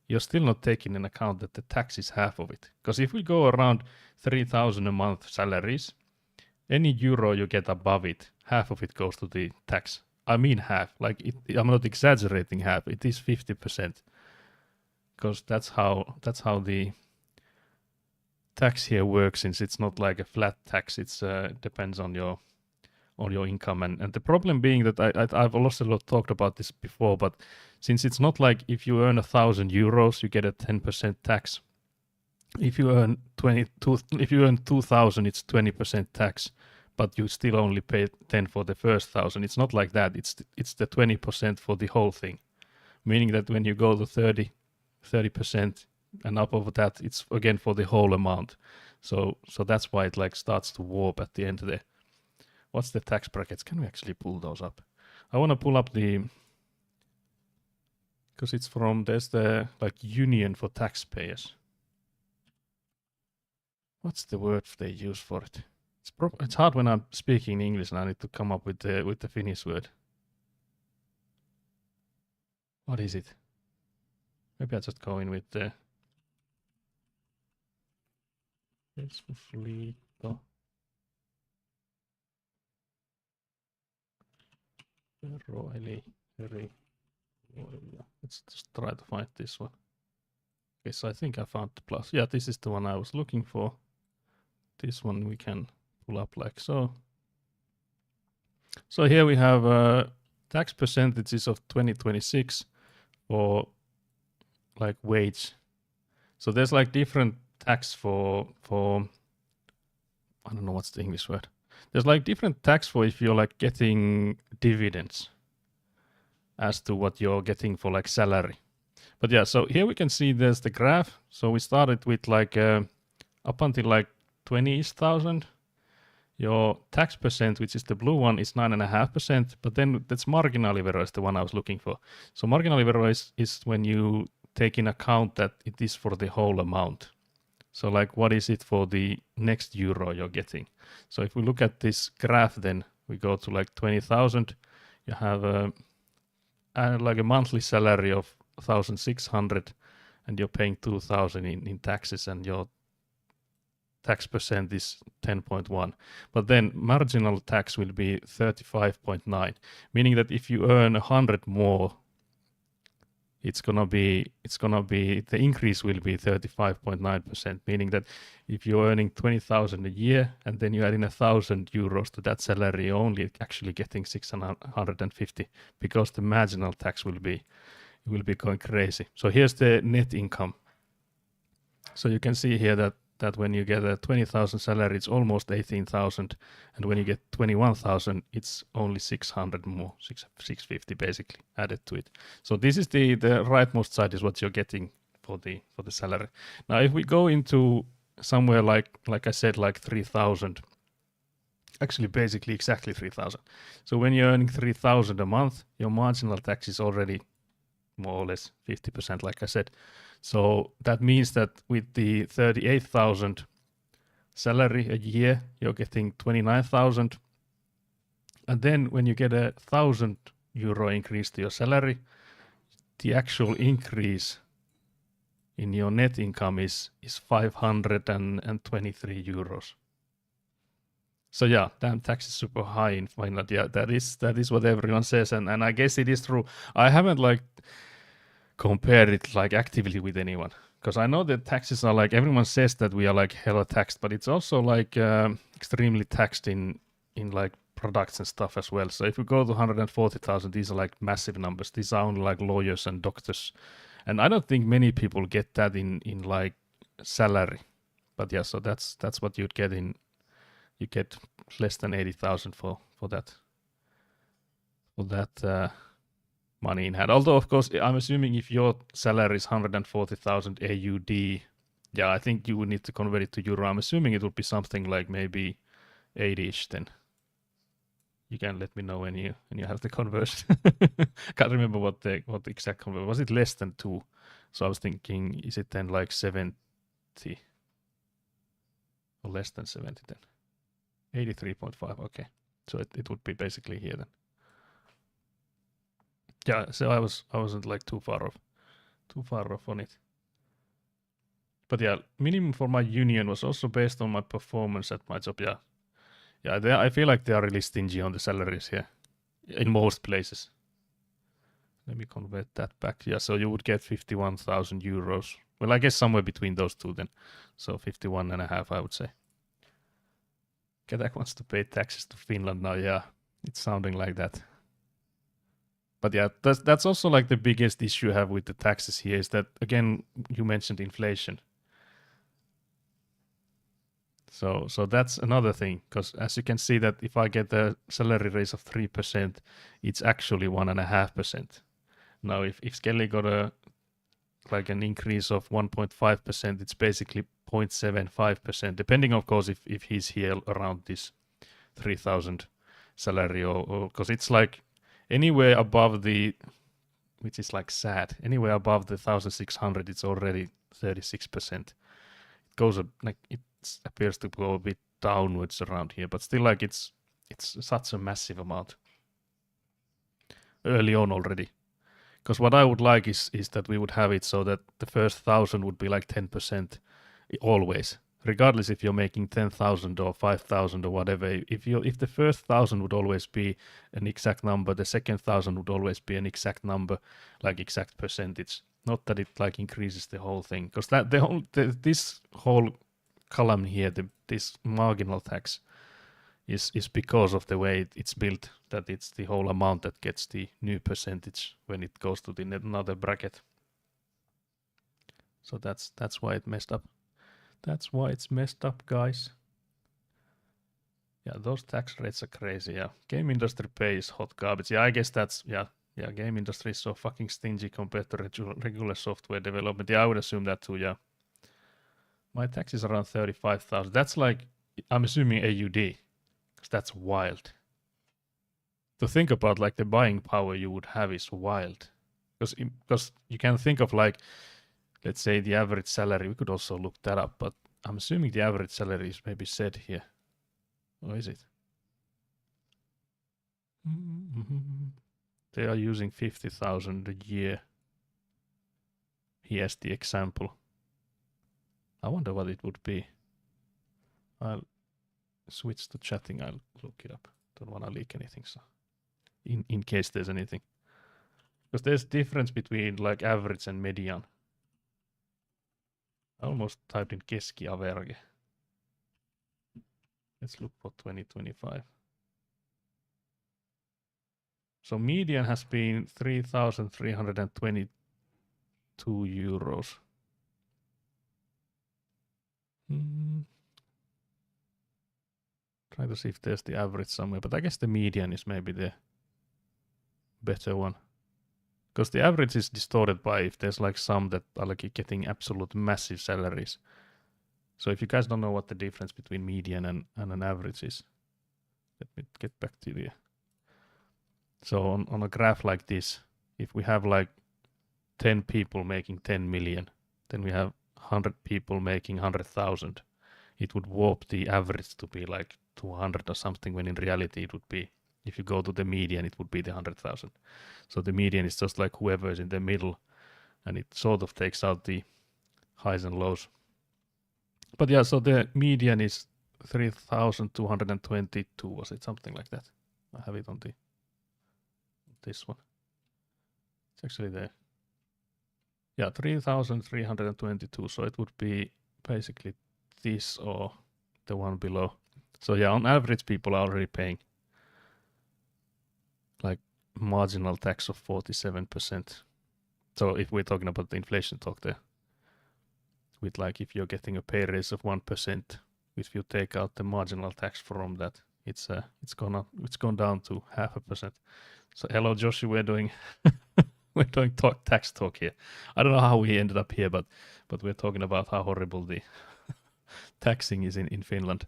you're still not taking in account that the tax is half of it. Because if we go around 3,000 a month salaries, any euro you get above it, half of it goes to the tax. I mean half. Like I'm not exaggerating half. It is 50%. Because that's how the tax here works. Since it's not like a flat tax, it's depends on your income. And the problem being that I've also talked about this before, but since it's not like if you earn 1,000 euros, you get a 10% tax. If you earn 2,000, it's 20% tax, but you still only pay 10 for the first 1,000. It's not like that. It's the 20% for the whole thing, meaning that when you go to 30% and up over that, it's again for the whole amount. So that's why it like starts to warp at the end there. What's the tax brackets? Can we actually pull those up? I want to pull up because it's there's the like union for taxpayers. What's the word they use for it? It's hard when I'm speaking English and I need to come up with the Finnish word. What is it? Maybe I'll just go in with the Keskusliitto. Let's just try to find this one. Okay, so I think I found the plus. Yeah, this is the one I was looking for. This one we can pull up like so. So here we have tax percentages of 2026 for like wage. So there's like different tax for I don't know what's the English word. There's like different tax for if you're like getting dividends as to what you're getting for like salary. But yeah, so here we can see there's the graph. So we started with like up until like 20,000. Your tax percent, which is the blue one, is 9.5%. But then that's marginalivero is the one I was looking for. So marginalivero is when you take in account that it is for the whole amount. So like what is it for the next euro you're getting? So if we look at this graph, then we go to like 20,000. You have like a monthly salary of 1,600 and you're paying 2,000 in taxes and your tax percent is 10.1. But then marginal tax will be 35.9, meaning that if you earn 100 more, it's gonna be the increase will be 35.9%, meaning that if you're earning 20,000 a year and then you add in 1,000 euros to that salary, you're only actually getting 650 because the marginal tax will be going crazy. So here's the net income. So you can see here that when you get a 20,000 salary, it's almost 18,000, and when you get 21,000, it's only 600 more, 650 basically added to it. So this is the rightmost side is what you're getting for the salary. Now, if we go into somewhere like I said, like 3,000, actually basically exactly 3,000. So when you're earning 3,000 a month, your marginal tax is already more or less 50%, like I said. So that means that with the 38,000 salary a year, you're getting 29,000. And then when you get a 1,000 euro increase to your salary, the actual increase in your net income is 523 euros. So yeah, damn, tax is super high in Finland. Yeah, that is what everyone says, and I guess it is true. I haven't like compared it like actively with anyone, because I know that taxes are like, everyone says that we are like hella taxed, but it's also like extremely taxed in like products and stuff as well. So if we go to 140,000, these are like massive numbers. These are only like lawyers and doctors, and I don't think many people get that in like salary. But yeah, so that's what you'd get in. You get less than 80,000 for that money in hand. Although of course I'm assuming if your salary is 140,000 AUD, yeah, I think you would need to convert it to euro. I'm assuming it would be something like maybe 80ish then. You can let me know when you have the conversion. Can't remember what the exact conversion was. It less than 2? So I was thinking, is it then like 70 or less than 70 then? 83.5. Okay, so it would be basically here then. Yeah, so I wasn't like too far off on it. But yeah, minimum for my union was also based on my performance at my job. Yeah. I feel like they are really stingy on the salaries here in most places. Let me convert that back. Yeah, so you would get 51,000 euros. Well, I guess somewhere between those two then. So 51.5, I would say. Kedak wants to pay taxes to Finland now. Yeah, it's sounding like that. But yeah, that's also like the biggest issue I have with the taxes here is that, again, you mentioned inflation. So that's another thing, because as you can see that if I get a salary raise of 3%, it's actually 1.5%. Now, if Skelly got an increase of 1.5%, it's basically 0.75%, depending, of course, if he's here around this 3,000 salary, or because it's like anywhere above which is like sad, anywhere above the 1,600, it's already 36%. It goes like it appears to go a bit downwards around here, but still, like it's such a massive amount early on already. Because what I would like is that we would have it so that the first 1,000 would be like 10% always, regardless if you're making 10,000 or 5,000 or whatever. If the first 1,000 would always be an exact number, the second 1,000 would always be an exact number, like exact percentage. Not that it like increases the whole thing, because this whole column here, this marginal tax, is because of the way it's built, that it's the whole amount that gets the new percentage when it goes to the another bracket. So that's why it messed up. That's why it's messed up, guys. Yeah, those tax rates are crazy. Yeah, game industry pay is hot garbage. Yeah, I guess that's game industry is so fucking stingy compared to regular software development. Yeah, I would assume that too. Yeah, my tax is around 35,000. That's like, I'm assuming AUD, because that's wild. To think about, like, the buying power you would have is wild. Because you can think of, like, let's say the average salary. We could also look that up, but I'm assuming the average salary is maybe said here. Or is it? They are using 50,000 a year. Here's the example. I wonder what it would be. I'll switch to chatting. I'll look it up. Don't want to leak anything, so in case there's anything. Because there's difference between like average and median. I almost typed in keskiaverage. Let's look for 2025. So median has been 3,322 euros. Try to see if there's the average somewhere, but I guess the median is maybe the better one. Because the average is distorted by if there's like some that are like getting absolute massive salaries. So if you guys don't know what the difference between median and an average is, let me get back to you. So on a graph like this, if we have like 10 people making 10 million, then we have 100 people making 100,000. It would warp the average to be like 200 or something, when in reality it would be If you go to the median, it would be the 100,000. So the median is just like whoever is in the middle, and it sort of takes out the highs and lows. But yeah, so the median is 3,222, was it something like that? I have it on this one. It's actually there. Yeah, 3,322. So it would be basically this or the one below. So yeah, on average, people are already paying like marginal tax of 47%. So if we're talking about the inflation talk there, with like if you're getting a pay raise of 1%, if you take out the marginal tax from that, it's gone down to 0.5%. So hello, Joshi, we're doing tax talk here. I don't know how we ended up here, but we're talking about how horrible the taxing is in Finland.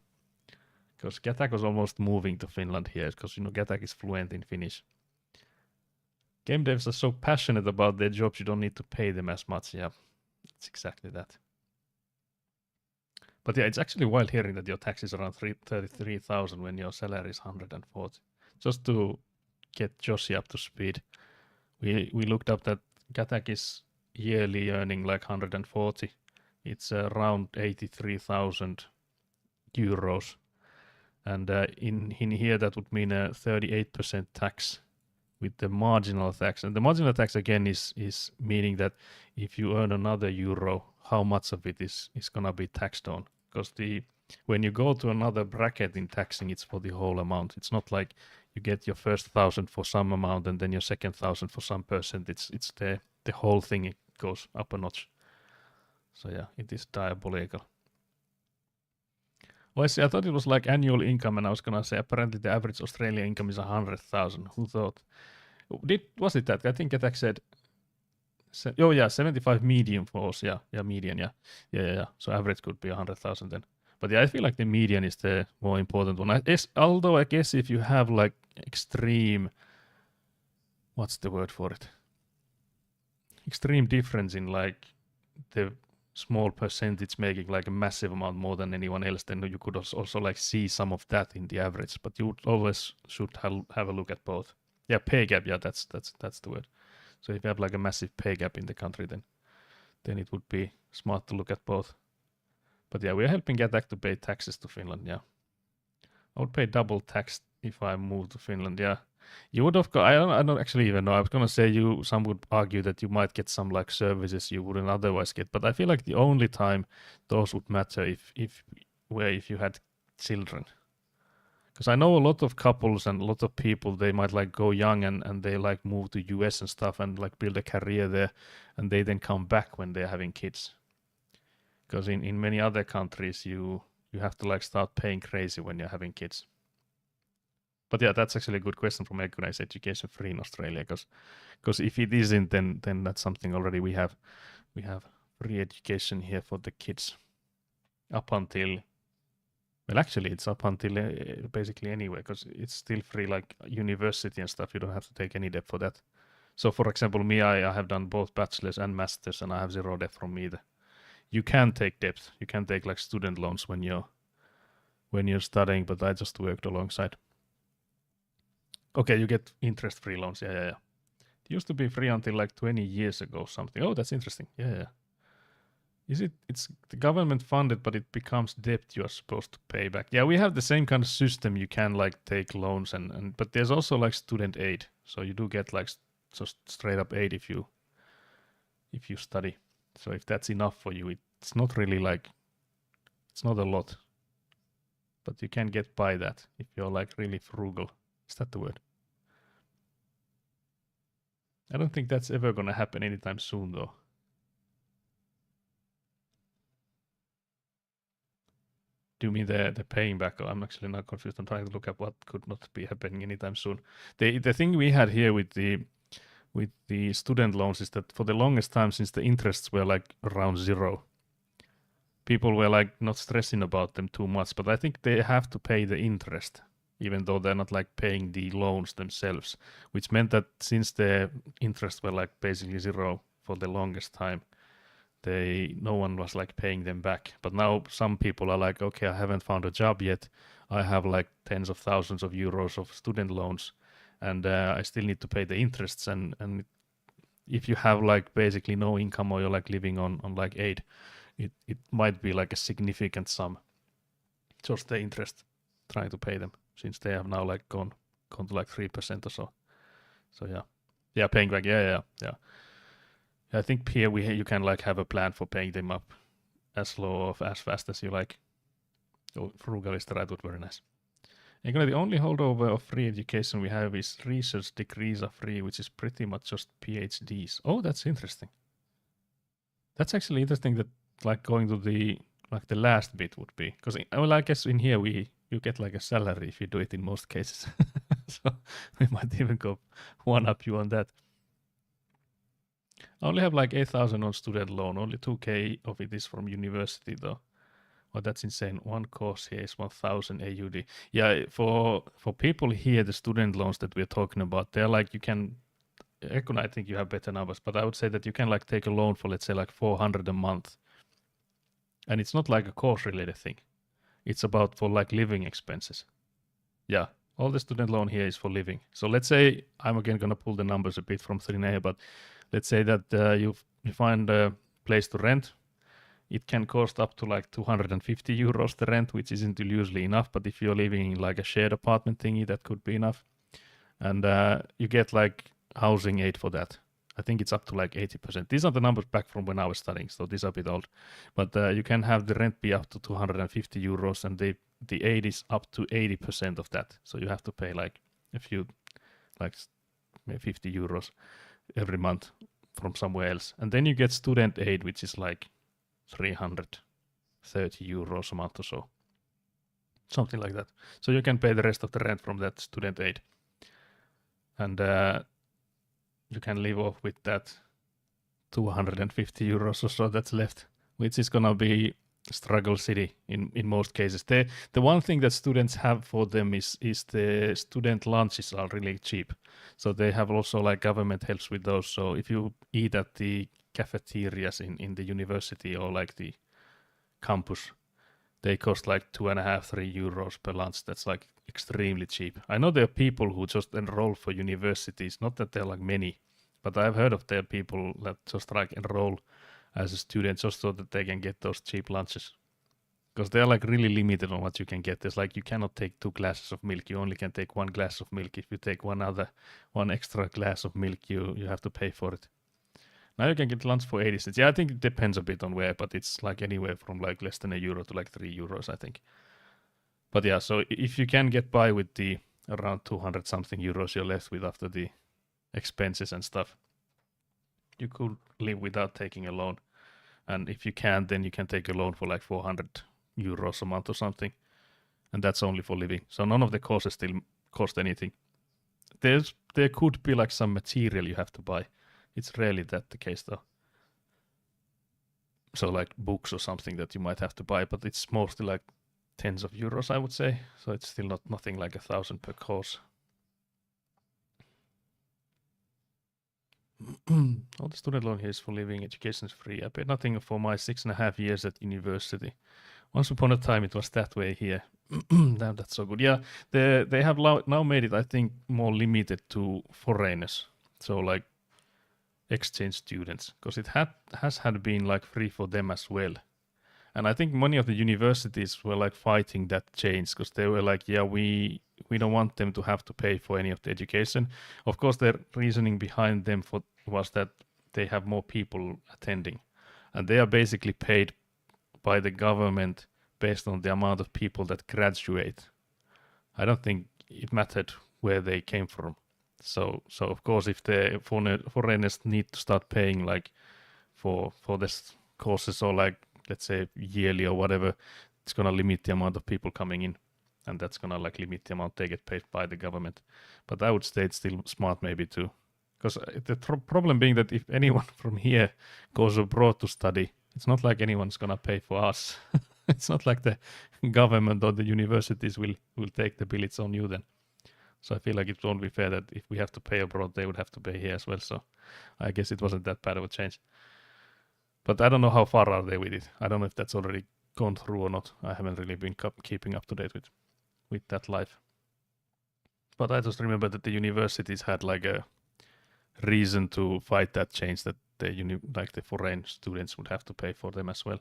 Because Gatak was almost moving to Finland here, because Gatak is fluent in Finnish. Game devs are so passionate about their jobs, you don't need to pay them as much. Yeah, it's exactly that. But yeah, it's actually wild hearing that your tax is around 33,000 when your salary is 140. Just to get Joshi up to speed, we looked up that Gatak is yearly earning like 140. It's around 83,000 euros. And in here, that would mean a 38% tax with the marginal tax. And the marginal tax, again, is meaning that if you earn another euro, how much of it is going to be taxed on. Because when you go to another bracket in taxing, it's for the whole amount. It's not like you get your first 1,000 for some amount and then your second 1,000 for some percent. It's the whole thing. It goes up a notch. So yeah, it is diabolical. Oh, I see. I thought it was like annual income, and I was gonna say apparently the average Australian income is 100,000. Who thought? Was it that? I think Gatak said. 75 median for us. Yeah, median. Yeah. So average could be 100,000 then. But yeah, I feel like the median is the more important one. Although I guess if you have like extreme, what's the word for it? Extreme difference in like the small percentage making like a massive amount more than anyone else, then you could also like see some of that in the average. But you always should have a look at both. Yeah, pay gap. Yeah, that's the word. So if you have like a massive pay gap in the country, then it would be smart to look at both. But yeah, we're helping Gatak to pay taxes to Finland. Yeah, I would pay double tax if I moved to Finland. Yeah, you would I don't actually even know. I was gonna say some would argue that you might get some like services you wouldn't otherwise get. But I feel like the only time those would matter if you had children. Because I know a lot of couples and a lot of people, they might like go young and they like move to US and stuff and like build a career there, and they then come back when they're having kids. Because in many other countries, you have to like start paying crazy when you're having kids. But yeah, that's actually a good question from Ekuna. Is education free in Australia? Because if it isn't, then that's something already we have free education here for the kids up until. Well, actually, it's up until basically anyway, because it's still free, like university and stuff. You don't have to take any debt for that. So, for example, me, I have done both bachelor's and master's, and I have zero debt from either. You can take debt. You can take like student loans when you're studying, but I just worked alongside. Okay, you get interest-free loans. Yeah. It used to be free until like 20 years ago, something. Oh, that's interesting. Yeah. It's the government funded, but it becomes debt you are supposed to pay back. Yeah, we have the same kind of system. You can like take loans but there's also like student aid. So you do get like just straight up aid if you study. So if that's enough for you, it's not really like, it's not a lot. But you can get by that if you're like really frugal. Is that the word? I don't think that's ever gonna happen anytime soon though. Do you mean the paying back? I'm actually not confused. I'm trying to look at what could not be happening anytime soon. The thing we had here with the student loans is that for the longest time, since the interests were like around zero, people were like not stressing about them too much. But I think they have to pay the interest, even though they're not like paying the loans themselves, which meant that since the interests were like basically zero for the longest time, no one was like paying them back. But now some people are like, okay, I haven't found a job yet. I have like tens of thousands of euros of student loans, and I still need to pay the interests. And if you have like basically no income, or you're like living on like aid, it might be like a significant sum, just the interest, trying to pay them, since they have now like gone to like 3% or so. So yeah, paying back. Yeah. I think here you can like have a plan for paying them up as low or as fast as you like. So frugalist right would very nice. And the only holdover of free education we have is research degrees are free, which is pretty much just PhDs. Oh, that's interesting. That's actually interesting that like going to the last bit would be, because I guess in here you get like a salary if you do it in most cases. So we might even go one up you on that. I only have like 8,000 on student loan. Only 2k of it is from university though. Oh, that's insane. One course here is 1,000 AUD. Yeah, for people here, the student loans that we're talking about, they're like, you can, Ekon, I think you have better numbers, but I would say that you can like take a loan for, let's say, like 400 a month. And it's not like a course related thing. It's about for like living expenses. Yeah, all the student loan here is for living. So let's say, I'm again going to pull the numbers a bit from Trinea, but let's say that you find a place to rent. It can cost up to like 250 euros the rent, which isn't usually enough. But if you're living in like a shared apartment thingy, that could be enough. And you get like housing aid for that. I think it's up to like 80%. These are the numbers back from when I was studying, so these are a bit old. But you can have the rent be up to 250 euros, and the aid is up to 80% of that. So you have to pay like a few, like maybe 50 euros every month from somewhere else. And then you get student aid, which is like 330 euros a month or so. Something like that. So you can pay the rest of the rent from that student aid. And you can live off with that 250 euros or so that's left, which is gonna be struggle city in most cases. The one thing that students have for them is the student lunches are really cheap. So they have also like government helps with those. So if you eat at the cafeterias in the university or like the campus, they cost like 2.5-3 euros per lunch. That's like extremely cheap. I know there are people who just enroll for universities, not that there are like many, but I've heard of there are people that just like enroll as a student just so that they can get those cheap lunches, because they're like really limited on what you can get. There's like you cannot take 2 glasses of milk. You only can take 1 glass of milk. If you take one extra glass of milk, you have to pay for it. Now you can get lunch for 80 cents. Yeah, I think it depends a bit on where, but it's like anywhere from like less than €1 to like 3 euros, I think. But yeah, so if you can get by with the around 200 something euros you're left with after the expenses and stuff, you could live without taking a loan. And if you can't, then you can take a loan for like 400 euros a month or something. And that's only for living. So none of the courses still cost anything. There could be like some material you have to buy. It's rarely that the case though. So like books or something that you might have to buy, but it's mostly like tens of euros, I would say. So it's still nothing like 1,000 per course. All the student loan here is for living, education is free. I paid nothing for my 6.5 years at university. Once upon a time it was that way here. Damn, that's so good. Yeah, they have now made it, I think, more limited to foreigners. So like exchange students, because it has been like free for them as well. And I think many of the universities were like fighting that change, because they were like, yeah, we don't want them to have to pay for any of the education. Of course, their reasoning behind them was that they have more people attending, and they are basically paid by the government based on the amount of people that graduate. I don't think it mattered where they came from. So of course, if the foreigners need to start paying like for this courses, or like let's say yearly or whatever, it's gonna limit the amount of people coming in, and that's gonna like limit the amount they get paid by the government. But I would say it's still smart maybe too, because the problem being that if anyone from here goes abroad to study, it's not like anyone's gonna pay for us. It's not like the government or the universities will take the bill. It's on you then. So I feel like it won't be fair that if we have to pay abroad, they would have to pay here as well. So I guess it wasn't that bad of a change. But I don't know how far are they with it. I don't know if that's already gone through or not. I haven't really been keeping up to date with that life. But I just remember that the universities had like a reason to fight that change, that the foreign students would have to pay for them as well.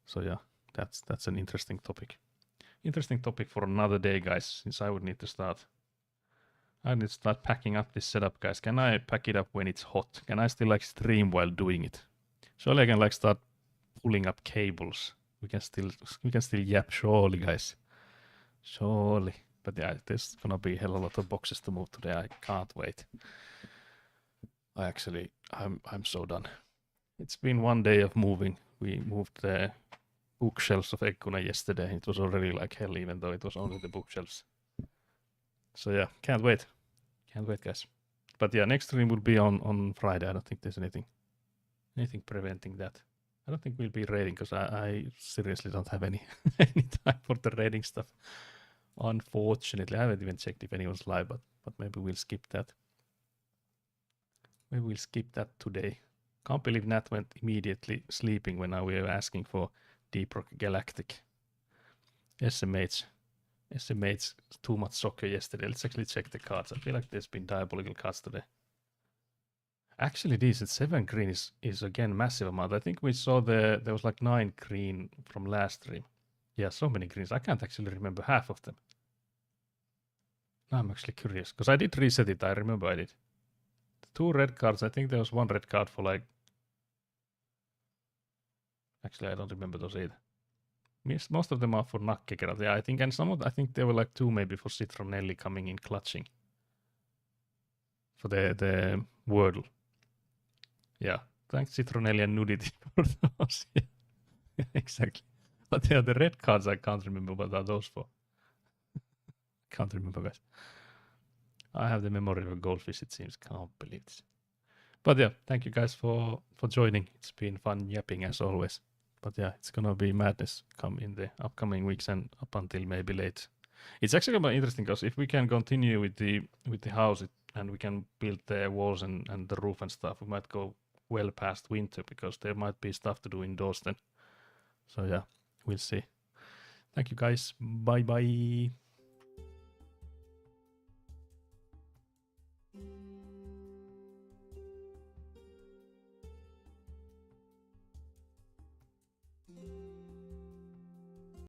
So yeah, that's an interesting topic. Interesting topic for another day, guys, since I would need to start. I need to start packing up this setup, guys. Can I pack it up when it's hot? Can I still like stream while doing it? Surely I can like start pulling up cables. We can still yap, surely, guys. Surely. But yeah, there's gonna be a hell of a lot of boxes to move today. I can't wait. I'm so done. It's been one day of moving. We moved the bookshelves of Ekkuna yesterday. It was already like hell, even though it was only the bookshelves. So yeah, can't wait. Can't wait, guys. But yeah, next stream will be on Friday. I don't think there's anything preventing that. I don't think we'll be raiding because I seriously don't have any time for the raiding stuff. Unfortunately, I haven't even checked if anyone's live, but maybe we'll skip that. Maybe we'll skip that today. Can't believe Nat went immediately sleeping when we were asking for Deep Rock Galactic. SMH too much soccer yesterday. Let's actually check the cards. I feel like there's been diabolical cards today. Actually, decent. 7 green is again massive amount. I think we saw there was like 9 green from last stream. Yeah, so many greens. I can't actually remember half of them. Now I'm actually curious because I did reset it. I remember I did. The 2 red cards. I think there was 1 red card for like. Actually, I don't remember those either. Most of them are for Nakke Geralt. Yeah, I think, and I think there were like 2 maybe for Citronelli coming in clutching. For the Wordle. Yeah, thanks Citronelli and Nudity for those. Yeah, exactly. But yeah, the red cards I can't remember what are those for. Can't remember, guys. I have the memory of a goldfish, it seems. Can't believe this. But yeah, thank you guys for joining. It's been fun yapping as always. But yeah, it's gonna be madness come in the upcoming weeks and up until maybe late. It's actually gonna be interesting because if we can continue with the house and we can build the walls and the roof and stuff, we might go well past winter because there might be stuff to do indoors then. So yeah, we'll see. Thank you guys. Bye bye.